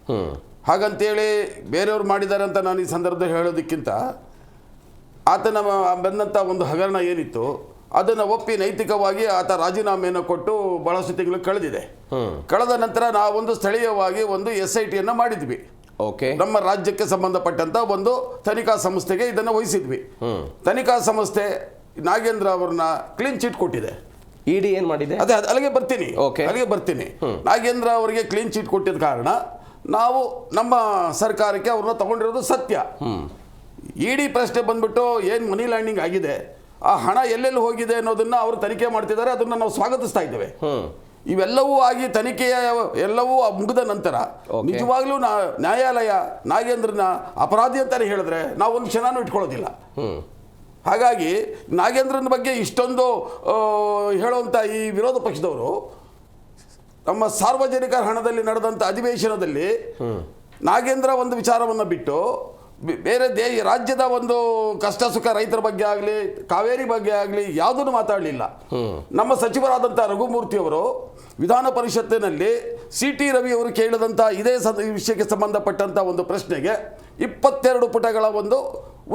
ಹಾಗಂತೇಳಿ ಬೇರೆಯವರು ಮಾಡಿದ್ದಾರೆ ಅಂತ ನಾನು ಈ ಸಂದರ್ಭದಲ್ಲಿ ಹೇಳೋದಕ್ಕಿಂತ, ಆತನ ಬಂದಂಥ ಒಂದು ಹಗರಣ ಏನಿತ್ತು ಅದನ್ನು ಒಪ್ಪಿ ನೈತಿಕವಾಗಿ ಆತ ರಾಜೀನಾಮೆಯನ್ನು ಕೊಟ್ಟು ಬಹಳಷ್ಟು ತಿಂಗಳು ಕಳೆದಿದೆ. ಕಳೆದ ನಂತರ ನಾವೊಂದು ಸ್ಥಳೀಯವಾಗಿ ಒಂದು SIT ಮಾಡಿದ್ವಿ. ನಮ್ಮ ರಾಜ್ಯಕ್ಕೆ ಸಂಬಂಧಪಟ್ಟಂತ ಒಂದು ತನಿಖಾ ಸಂಸ್ಥೆಗೆ ಇದನ್ನು ವಹಿಸಿದ್ವಿ. ತನಿಖಾ ಸಂಸ್ಥೆ ನಾಗೇಂದ್ರ ಅವರನ್ನ ಕ್ಲೀನ್ ಚಿಟ್ ಕೊಟ್ಟಿದೆ. ED ಏನ್ ಮಾಡಿದೆ? ಅದೇ ಅಲ್ಲಿಗೆ ಬರ್ತೀನಿ. ನಾಗೇಂದ್ರ ಅವರಿಗೆ ಕ್ಲೀನ್ ಚಿಟ್ ಕೊಟ್ಟಿದ ಕಾರಣ ನಾವು ನಮ್ಮ ಸರ್ಕಾರಕ್ಕೆ ಅವ್ರನ್ನ ತಗೊಂಡಿರೋದು ಸತ್ಯ. ED ಪ್ರಶ್ನೆ ಬಂದ್ಬಿಟ್ಟು ಏನು ಮನಿ ಲ್ಯಾಂಡಿಂಗ್ ಆಗಿದೆ, ಆ ಹಣ ಎಲ್ಲೆಲ್ಲಿ ಹೋಗಿದೆ ಅನ್ನೋದನ್ನ ಅವರು ತನಿಖೆ ಮಾಡ್ತಿದ್ದಾರೆ. ಅದನ್ನ ನಾವು ಸ್ವಾಗತಿಸ್ತಾ ಇದ್ದೇವೆ. ಇವೆಲ್ಲವೂ ಆಗಿ ತನಿಖೆಯ ಎಲ್ಲವೂ ಮುಗಿದ ನಂತರ ನಿಜವಾಗ್ಲೂ ನ್ಯಾಯಾಲಯ ನಾಗೇಂದ್ರನ ಅಪರಾಧಿ ಅಂತಾನೆ ಹೇಳಿದ್ರೆ ನಾವು ಒಂದು ಕ್ಷಣನೂ ಇಟ್ಕೊಳ್ಳೋದಿಲ್ಲ. ಹಾಗಾಗಿ ನಾಗೇಂದ್ರನ ಬಗ್ಗೆ ಇಷ್ಟೊಂದು ಹೇಳುವಂಥ ಈ ವಿರೋಧ ಪಕ್ಷದವರು ನಮ್ಮ ಸಾರ್ವಜನಿಕ ಹಣದಲ್ಲಿ ನಡೆದಂಥ ಅಧಿವೇಶನದಲ್ಲಿ ನಾಗೇಂದ್ರ ಒಂದು ವಿಚಾರವನ್ನು ಬಿಟ್ಟು ಬೇರೆ ರಾಜ್ಯದ ಒಂದು ಕಷ್ಟ ಸುಖ ರೈತರ ಬಗ್ಗೆ ಆಗಲಿ, ಕಾವೇರಿ ಬಗ್ಗೆ ಆಗಲಿ ಯಾವುದನ್ನು ಮಾತಾಡಲಿಲ್ಲ. ನಮ್ಮ ಸಚಿವರಾದಂಥ ರಘುಮೂರ್ತಿ ಅವರು ವಿಧಾನ ಪರಿಷತ್ತಿನಲ್ಲಿ CT ರವಿ ಅವರು ಕೇಳಿದಂಥ ಇದೇ ವಿಷಯಕ್ಕೆ ಸಂಬಂಧಪಟ್ಟಂಥ ಒಂದು ಪ್ರಶ್ನೆಗೆ 22 ಪುಟಗಳ ಒಂದು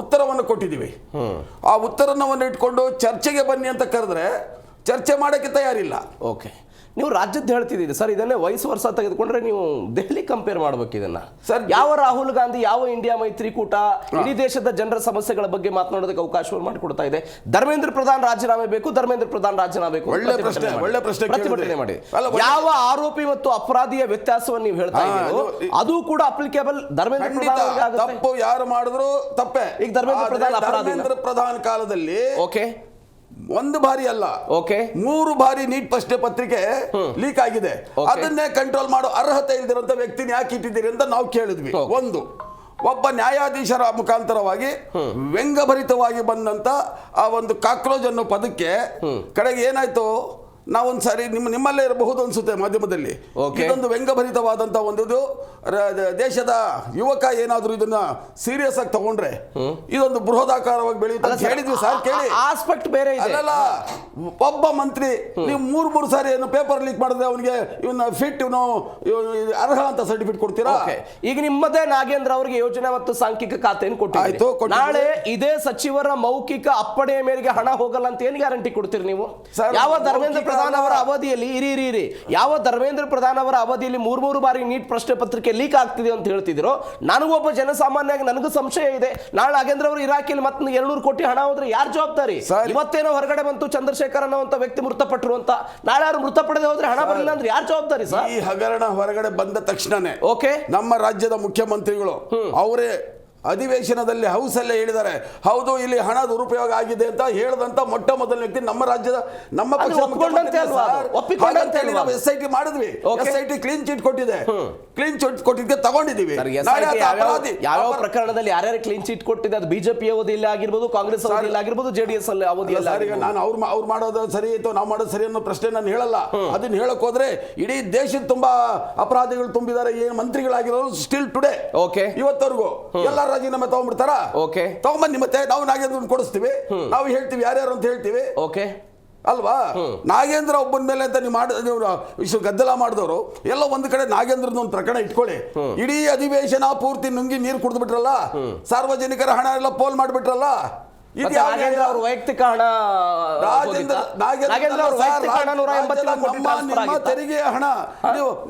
ಉತ್ತರವನ್ನು ಕೊಟ್ಟಿದ್ದೀವಿ. ಆ ಉತ್ತರವನ್ನು ಇಟ್ಕೊಂಡು ಚರ್ಚೆಗೆ ಬನ್ನಿ ಅಂತ ಕರೆದ್ರೆ ಚರ್ಚೆ ಮಾಡೋಕ್ಕೆ ತಯಾರಿಲ್ಲ. ನೀವು ರಾಜ್ಯದ ಹೇಳ್ತಿದ್ದೀರಿ ಸರ್, ಇದನ್ನೇ ವಯಸ್ಸು ವರ್ಷ ತೆಗೆದುಕೊಂಡ್ರೆ ನೀವು ದೆಹಲಿ ಕಂಪೇರ್ ಮಾಡ್ಬೇಕು ಇದನ್ನ ಸರ್. ಯಾವ ರಾಹುಲ್ ಗಾಂಧಿ, ಯಾವ ಇಂಡಿಯಾ ಮೈತ್ರಿಕೂಟ ಇಡೀ ದೇಶದ ಜನರ ಸಮಸ್ಯೆಗಳ ಬಗ್ಗೆ ಮಾತನಾಡೋದಕ್ಕೆ ಅವಕಾಶವನ್ನು ಮಾಡಿಕೊಡ್ತಾ ಇದೆ. ಧರ್ಮೇಂದ್ರ ಪ್ರಧಾನ್ ರಾಜೀನಾಮೆ ಬೇಕು, ಒಳ್ಳೆ ಪ್ರಶ್ನೆ ಪ್ರತಿಭಟನೆ ಮಾಡಿ. ಯಾವ ಆರೋಪಿ ಮತ್ತು ಅಪರಾಧಿಯ ವ್ಯತ್ಯಾಸವನ್ನು ನೀವು ಹೇಳ್ತಾ ಇದ್ದೀರಿ, ಅದು ಕೂಡ ಅಪ್ಲಿಕೇಬಲ್ ಧರ್ಮೇಂದ್ರ ಪ್ರಧಾನ್. ತಪ್ಪು ಯಾರು ಮಾಡಿದ್ರು ತಪ್ಪೇ. ಈಗ ಧರ್ಮೇಂದ್ರ ಪ್ರಧಾನ್ ಕಾಲದಲ್ಲಿ ಒಂದು ಬಾರಿ ಅಲ್ಲ, 3 ಬಾರಿ ನೀಟ್ ಪ್ರಶ್ನೆ ಪತ್ರಿಕೆ ಲೀಕ್ ಆಗಿದೆ. ಅದನ್ನೇ ಕಂಟ್ರೋಲ್ ಮಾಡೋ ಅರ್ಹತೆ ಇಲ್ದಿರಂತ ವ್ಯಕ್ತಿನ ಯಾಕೆ ಇಟ್ಟಿದ್ದೀರಿ ಅಂತ ನಾವು ಕೇಳಿದ್ವಿ. ಒಬ್ಬ ನ್ಯಾಯಾಧೀಶರ ಮುಖಾಂತರವಾಗಿ ವ್ಯಂಗ್ಯಭರಿತವಾಗಿ ಬಂದಂತ ಆ ಒಂದು ಕಾಕ್ರೋಚ್ ಅನ್ನೋ ಪದಕ್ಕೆ ಕಡೆಗೆ ಏನಾಯ್ತು, ನಾವೊಂದು ಸಾರಿ ನಿಮ್ಮಲ್ಲೇ ಇರಬಹುದು ಅನ್ಸುತ್ತೆ ಮಾಧ್ಯಮದಲ್ಲಿ. Okay. ಇದೊಂದು ವ್ಯಂಗ್ಯಭರಿತವಾದಂತ ಒಂದು ದೇಶದ ಯುವಕ ಏನಾದರೂ ಇದನ್ನ ಸೀರಿಯಸ್ ಆಗಿ ತಗೊಂಡ್ರೆ ಇದೊಂದು ಬೃಹದಾಕಾರವಾಗಿ ಬೆಳೆಯುತ್ತೆ ಅಂತ ಹೇಳಿದ್ವಿ ಸರ್. ಕೇಳಿ, ಆಸ್ಪೆಕ್ಟ್ ಬೇರೆ ಇದೆ. ಅಲ್ಲಲ್ಲ, ಒಬ್ಬ ಮಂತ್ರಿ ನೀವು ಮೂರು ಸಾರಿ ಏನು ಪೇಪರ್ ಲೀಕ್ ಮಾಡಿದ್ರೆ ಅವನಿಗೆ ಇವನ್ನ ಫಿಟ್ ಇವನು ಅರ್ಹ ಅಂತ ಸರ್ಟಿಫಿಕೇಟ್ ಕೊಡ್ತೀರಾ? ಈಗ ನಿಮ್ಮದೇ ನಾಗೇಂದ್ರ ಅವರಿಗೆ ಯೋಜನೆ ಮತ್ತು ಸಾಂಖ್ಯಿಕ ಖಾತೆಯನ್ನು ಕೊಟ್ಟಿದ್ದೀರಿ. ನಾಳೆ ಇದೇ ಸಚಿವರ ಮೌಖಿಕ ಅಪ್ಪಣೆಯ ಮೇರೆಗೆ ಹಣ ಹೋಗಲ್ಲ ಅಂತ ಏನು ಗ್ಯಾರಂಟಿ ಕೊಡ್ತೀರಿ ನೀವು? ಯಾವ ಧರ್ಮೇಂದ್ರ ಪ್ರಧಾನ್ ಅವರ ಅವಧಿಯಲ್ಲಿ ಇರಿ ಯಾವ ಧರ್ಮೇಂದ್ರ ಪ್ರಧಾನ್ ಅವರ ಅವಧಿಯಲ್ಲಿ ಮೂರು ಬಾರಿ ನೀಟ್ ಪ್ರಶ್ನೆ ಪತ್ರಿಕೆ ಲೀಕ್ ಆಗ್ತಿದೆ ಅಂತ ಹೇಳ್ತಿದ್ರು. ನನಗೊಬ್ಬ ಜನಸಾಮಾನ್ಯವಾಗಿ ನನಗೂ ಸಂಶಯ ಇದೆ. ನಾಳೆ ನಾಗೇಂದ್ರ ಅವರು ಇಲಾಖೆಯಲ್ಲಿ ಮತ್ತೆ 200 ಕೋಟಿ ಹಣ ಹೋದ್ರೆ ಯಾರು ಜವಾಬ್ದಾರಿ? ಇವತ್ತೇನೋ ಹೊರಗಡೆ ಬಂತು ಚಂದ್ರಶೇಖರ್ ಅನ್ನುವಂತ ವ್ಯಕ್ತಿ ಮೃತಪಟ್ಟರು ಅಂತ, ನಾಳೆ ಯಾರು ಮೃತಪಡದೆ ಹೋದ್ರೆ ಹಣ ಬರಲಿಲ್ಲ ಅಂದ್ರೆ ಯಾರು ಜವಾಬ್ದಾರಿ ಸರ್? ಈ ಹಗರಣ ಹೊರಗಡೆ ಬಂದ ತಕ್ಷಣನೇ ಓಕೆ ನಮ್ಮ ರಾಜ್ಯದ ಮುಖ್ಯಮಂತ್ರಿಗಳು ಅವರೇ ಅಧಿವೇಶನದಲ್ಲಿ ಹೌಸಲ್ಲೇ ಹೇಳಿದ್ದಾರೆ, ಹೌದು ಇಲ್ಲಿ ಹಣ ದುರುಪಯೋಗ ಆಗಿದೆ ಅಂತ ಹೇಳಿದಂತ ಮೊಟ್ಟ ಮೊದಲ ವ್ಯಕ್ತಿ ನಮ್ಮ ರಾಜ್ಯದ ನಮ್ಮ SIT ಮಾಡಿದ್ವಿ. SIT ಕ್ಲೀನ್ ಚಿಟ್ ಕೊಟ್ಟಿದೆ, ಕ್ಲೀನ್ ಚಿಟ್ ಕೊಟ್ಟಿದ್ದೆ ತಗೊಂಡಿದ್ದೀವಿ. ಯಾವ ಪ್ರಕರಣದಲ್ಲಿ ಯಾರ್ಯಾರು ಕ್ಲೀನ್ ಚಿಟ್ ಕೊಟ್ಟಿದೆ ಅದು ಬಿಜೆಪಿ ಅವಧಿಯಲ್ಲಿ ಆಗಿರ್ಬೋದು, ಕಾಂಗ್ರೆಸ್ ಅವಧಿಯಲ್ಲಿ ಆಗಿರ್ಬೋದು, JDS ಅಲ್ಲಿ ಅವಧಿಯಲ್ಲಿ. ನಾನು ಅವ್ರು ಮಾಡೋದು ಸರಿ ಇತ್ತು, ನಾವು ಮಾಡೋದು ಸರಿ ಅನ್ನೋ ಪ್ರಶ್ನೆ ನಾನು ಹೇಳಲ್ಲ. ಅದನ್ನ ಹೇಳಕ್ ಹೋದ್ರೆ ಇಡೀ ದೇಶದ ತುಂಬಾ ಅಪರಾಧಿಗಳು ತುಂಬಿದ್ದಾರೆ. ಏನು ಮಂತ್ರಿಗಳಾಗಿರೋರು ಸ್ಟಿಲ್ ಟುಡೇ ಇವತ್ತವರೆಗೂ ಎಲ್ಲ ರಾಜೀನಾಮೆ ತಗೊಂಡ್ಬಿಡ್ತಾರ. ತಗೊಂಬನ್ನಿ, ಮತ್ತೆ ನಾವು ನಾಗೇಂದ್ರ ಕೊಡಿಸ್ತೀವಿ, ನಾವು ಹೇಳ್ತೀವಿ ಯಾರ್ಯಾರು ಅಂತ ಹೇಳ್ತೀವಿ. ಅಲ್ವಾ? ನಾಗೇಂದ್ರ ಒಬ್ಬನ ಮೇಲೆ ಅಂತ ನೀವು ಗದ್ದಲ ಮಾಡಿದವರು ಎಲ್ಲ ಒಂದ್ ಕಡೆ ನಾಗೇಂದ್ರದ ಒಂದು ಪ್ರಕರಣ ಇಟ್ಕೊಳ್ಳಿ. ಇಡೀ ಅಧಿವೇಶನ ಪೂರ್ತಿ ನುಂಗಿ ನೀರು ಕುಡಿದು ಬಿಟ್ರಲ್ಲ, ಸಾರ್ವಜನಿಕರ ಹಣ ಎಲ್ಲ ಪೋಲ್ ಮಾಡಿಬಿಟ್ರಲ್ಲ. ವೈಯಕ್ತಿಕ ಹಣ, ನಿಮ್ಮ ತೆರಿಗೆಯ ಹಣ.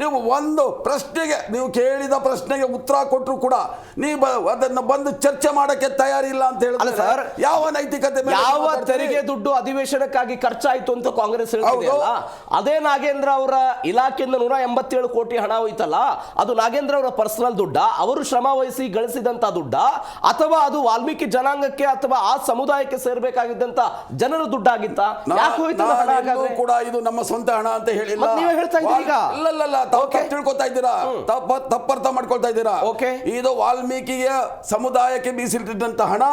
ನೀವು ಒಂದು ಪ್ರಶ್ನೆಗೆ, ನೀವು ಕೇಳಿದ ಪ್ರಶ್ನೆಗೆ ಉತ್ತರ ಕೊಟ್ಟರು ಕೂಡ ನೀವು ಅದನ್ನ ಬಂದು ಚರ್ಚೆ ಮಾಡಕ್ಕೆ ತಯಾರಿಲ್ಲ ಅಂತ ಹೇಳಿದ್ರೆ ಸರ್, ಯಾವ ನೈತಿಕತೆ, ಯಾವ ತೆರಿಗೆ ದುಡ್ಡು ಅಧಿವೇಶನಕ್ಕಾಗಿ ಖರ್ಚಾಯ್ತು ಅಂತ ಕಾಂಗ್ರೆಸ್ ಹೇಳ್ತಿದೆಯಲ್ಲ, ಅದೇ ನಾಗೇಂದ್ರ ಅವರ ಇಲಾಖೆಯಿಂದ 187 ಕೋಟಿ ಹಣ ಹೋಯ್ತಲ್ಲ, ಅದು ನಾಗೇಂದ್ರ ಅವರ ಪರ್ಸನಲ್ ದುಡ್ಡ, ಅವರು ಶ್ರಮ ವಹಿಸಿ ಗಳಿಸಿದಂತ ದುಡ್ಡ, ಅಥವಾ ಅದು ವಾಲ್ಮೀಕಿ ಜನಾಂಗಕ್ಕೆ ಅಥವಾ ಆ ಸಮುದಾಯಕ್ಕೆ ಸೇರ್ಬೇಕಾಗಿದ್ದಂತ ಜನರ ದುಡ್ಡಾಗಿತ್ತ? ಯಾಕೆ ಹೋಯ್ತು ಕೂಡ? ಇದು ನಮ್ಮ ಸ್ವಂತ ಹಣ ಅಂತ ಹೇಳಿಲ್ಲ. ನೀವೇ ಹೇಳ್ತಾ ಇದ್ದೀರಿ ಈಗ. ತಿಳ್ಕೊತಾ ಇದ್ದೀರಾ, ತಪ್ಪರ್ಥ ಮಾಡ್ಕೊಳ್ತಾ ಇದ್ದೀರಾ. ಇದು ವಾಲ್ಮೀಕಿಯ ಸಮುದಾಯಕ್ಕೆ ಮೀಸಲಿಟ್ಟಂತ ಹಣ.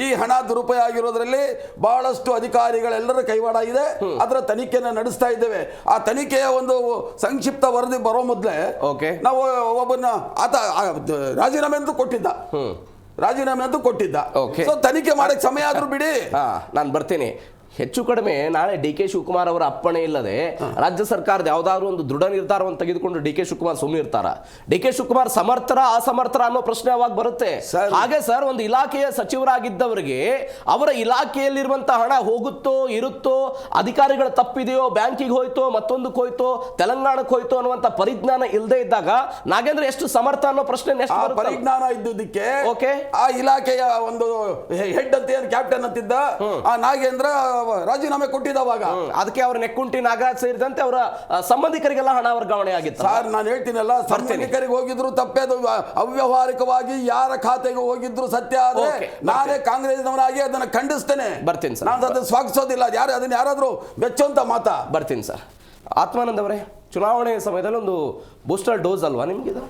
ಈ ಹಣ ದುರುಪಯೋಗ ಆಗಿರೋದ್ರಲ್ಲಿ ಬಹಳಷ್ಟು ಅಧಿಕಾರಿಗಳೆಲ್ಲರ ಕೈವಾಡ ಇದೆ. ಅದರ ತನಿಖೆಯನ್ನು ನಡೆಸ್ತಾ ಇದ್ದೇವೆ. ಆ ತನಿಖೆಯ ಒಂದು ಸಂಕ್ಷಿಪ್ತ ವರದಿ ಬರೋ ಮೊದಲೇ ನಾವು ಒಬ್ಬನ ಆತ ರಾಜೀನಾಮೆ ಅಂತೂ ಕೊಟ್ಟಿದ್ದ. ಸೊ ತನಿಖೆ ಮಾಡಕ್ಕೆ ಸಮಯ ಆದ್ರೂ ಬಿಡಿ. ನಾನು ಬರ್ತೀನಿ. ಹೆಚ್ಚು ಕಡಿಮೆ ನಾಳೆ DK ಶಿವಕುಮಾರ್ ಅವರ ಅಪ್ಪಣೆ ಇಲ್ಲದೆ ರಾಜ್ಯ ಸರ್ಕಾರದ ಯಾವ್ದಾದ್ರು ಒಂದು ದೃಢ ನಿರ್ಧಾರವನ್ನು ತೆಗೆದುಕೊಂಡು DK ಶಿವಕುಮಾರ್ ಸುಮ್ಮನೆ ಇರ್ತಾರ? DK ಶಿವಕುಮಾರ್ ಸಮರ್ಥರ ಅಸಮರ್ಥರ ಅನ್ನೋ ಪ್ರಶ್ನೆ ಅವಾಗ ಬರುತ್ತೆ. ಹಾಗೆ ಸರ್, ಒಂದು ಇಲಾಖೆಯ ಸಚಿವರಾಗಿದ್ದವರಿಗೆ ಅವರ ಇಲಾಖೆಯಲ್ಲಿರುವಂತಹ ಹಣ ಹೋಗುತ್ತೋ ಇರುತ್ತೋ, ಅಧಿಕಾರಿಗಳ ತಪ್ಪಿದೆಯೋ, ಬ್ಯಾಂಕಿಗೆ ಹೋಯ್ತೋ, ಮತ್ತೊಂದಕ್ಕೆ ಹೋಯ್ತೋ, ತೆಲಂಗಾಣಕ್ಕೆ ಹೋಯ್ತೋ ಅನ್ನುವಂತ ಪರಿಜ್ಞಾನ ಇಲ್ಲದೆ ಇದ್ದಾಗ ನಾಗೇಂದ್ರ ಎಷ್ಟು ಸಮರ್ಥ ಅನ್ನೋ ಪ್ರಶ್ನೆ ಪರಿಜ್ಞಾನ ಇದ್ದುದಕ್ಕೆ ಆ ಇಲಾಖೆಯ ಒಂದು ಹೆಡ್ ಅಂತ ಏನು ಕ್ಯಾಪ್ಟನ್ ಅಂತಿದ್ದ ಆ ನಾಗೇಂದ್ರ ರಾಜೀನಾಮೆ ಕೊಟ್ಟಿದ್ದವಾಗ ಅದಕ್ಕೆ ಅವರ ನೆಕ್ಕುಂಟಿ ನಾಗರಾಜ್ ಸೇರಿದಂತೆ ಅವರ ಸಂಬಂಧಿಕರಿಗೆಲ್ಲ ಹಣ ವರ್ಗಾವಣೆ ಆಗಿತ್ತು. ಸರ್, ನಾನು ಹೇಳ್ತೀನಲ್ಲ, ಸಂಬಂಧಿಕರಿಗೆ ಹೋಗಿದ್ರು ತಪ್ಪೇ, ಅವ್ಯವಹಾರಿಕವಾಗಿ ಯಾರ ಖಾತೆಗೆ ಹೋಗಿದ್ರು ಸತ್ಯ ಆದ್ರೆ ನಾನೇ ಕಾಂಗ್ರೆಸ್ನವನಾಗಿ ಅದನ್ನ ಖಂಡಿಸ್ತೇನೆ. ಬರ್ತೀನಿ ಸರ್, ನಾನು ಅದನ್ನ ಸ್ವಾಗತಿಸೋದಿಲ್ಲ. ಅದನ್ನ ಯಾರಾದ್ರೂ ಬೆಚ್ಚುವಂತ ಮಾತಾ. ಬರ್ತೀನಿ ಸರ್. ಆತ್ಮಾನಂದ್ ಅವರೇ, ಚುನಾವಣೆ ಸಮಯದಲ್ಲಿ ಒಂದು ಬೂಸ್ಟರ್ ಡೋಸ್ ಅಲ್ವಾ ನಿಮ್ಗಿದು?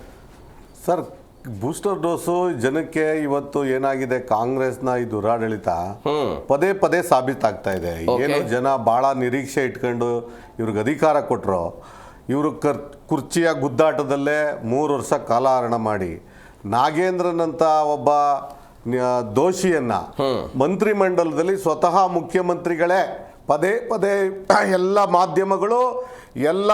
ಸರ್, ಬೂಸ್ಟರ್ ಡೋಸು ಜನಕ್ಕೆ ಇವತ್ತು ಏನಾಗಿದೆ, ಕಾಂಗ್ರೆಸ್ನ ಈ ದುರಾಡಳಿತ ಪದೇ ಪದೇ ಸಾಬೀತಾಗ್ತಾ ಇದೆ. ಏನು ಜನ ಭಾಳ ನಿರೀಕ್ಷೆ ಇಟ್ಕೊಂಡು ಇವ್ರಿಗೆ ಅಧಿಕಾರ ಕೊಟ್ಟರು, ಇವರು ಕುರ್ಚಿಯ ಗುದ್ದಾಟದಲ್ಲೇ 3 ವರ್ಷ ಕಾಲಹರಣ ಮಾಡಿ ನಾಗೇಂದ್ರನಂತ ಒಬ್ಬ ದೋಷಿಯನ್ನ ಮಂತ್ರಿಮಂಡಲದಲ್ಲಿ ಸ್ವತಃ ಮುಖ್ಯಮಂತ್ರಿಗಳೇ ಪದೇ ಪದೇ ಎಲ್ಲ ಮಾಧ್ಯಮಗಳು ಎಲ್ಲ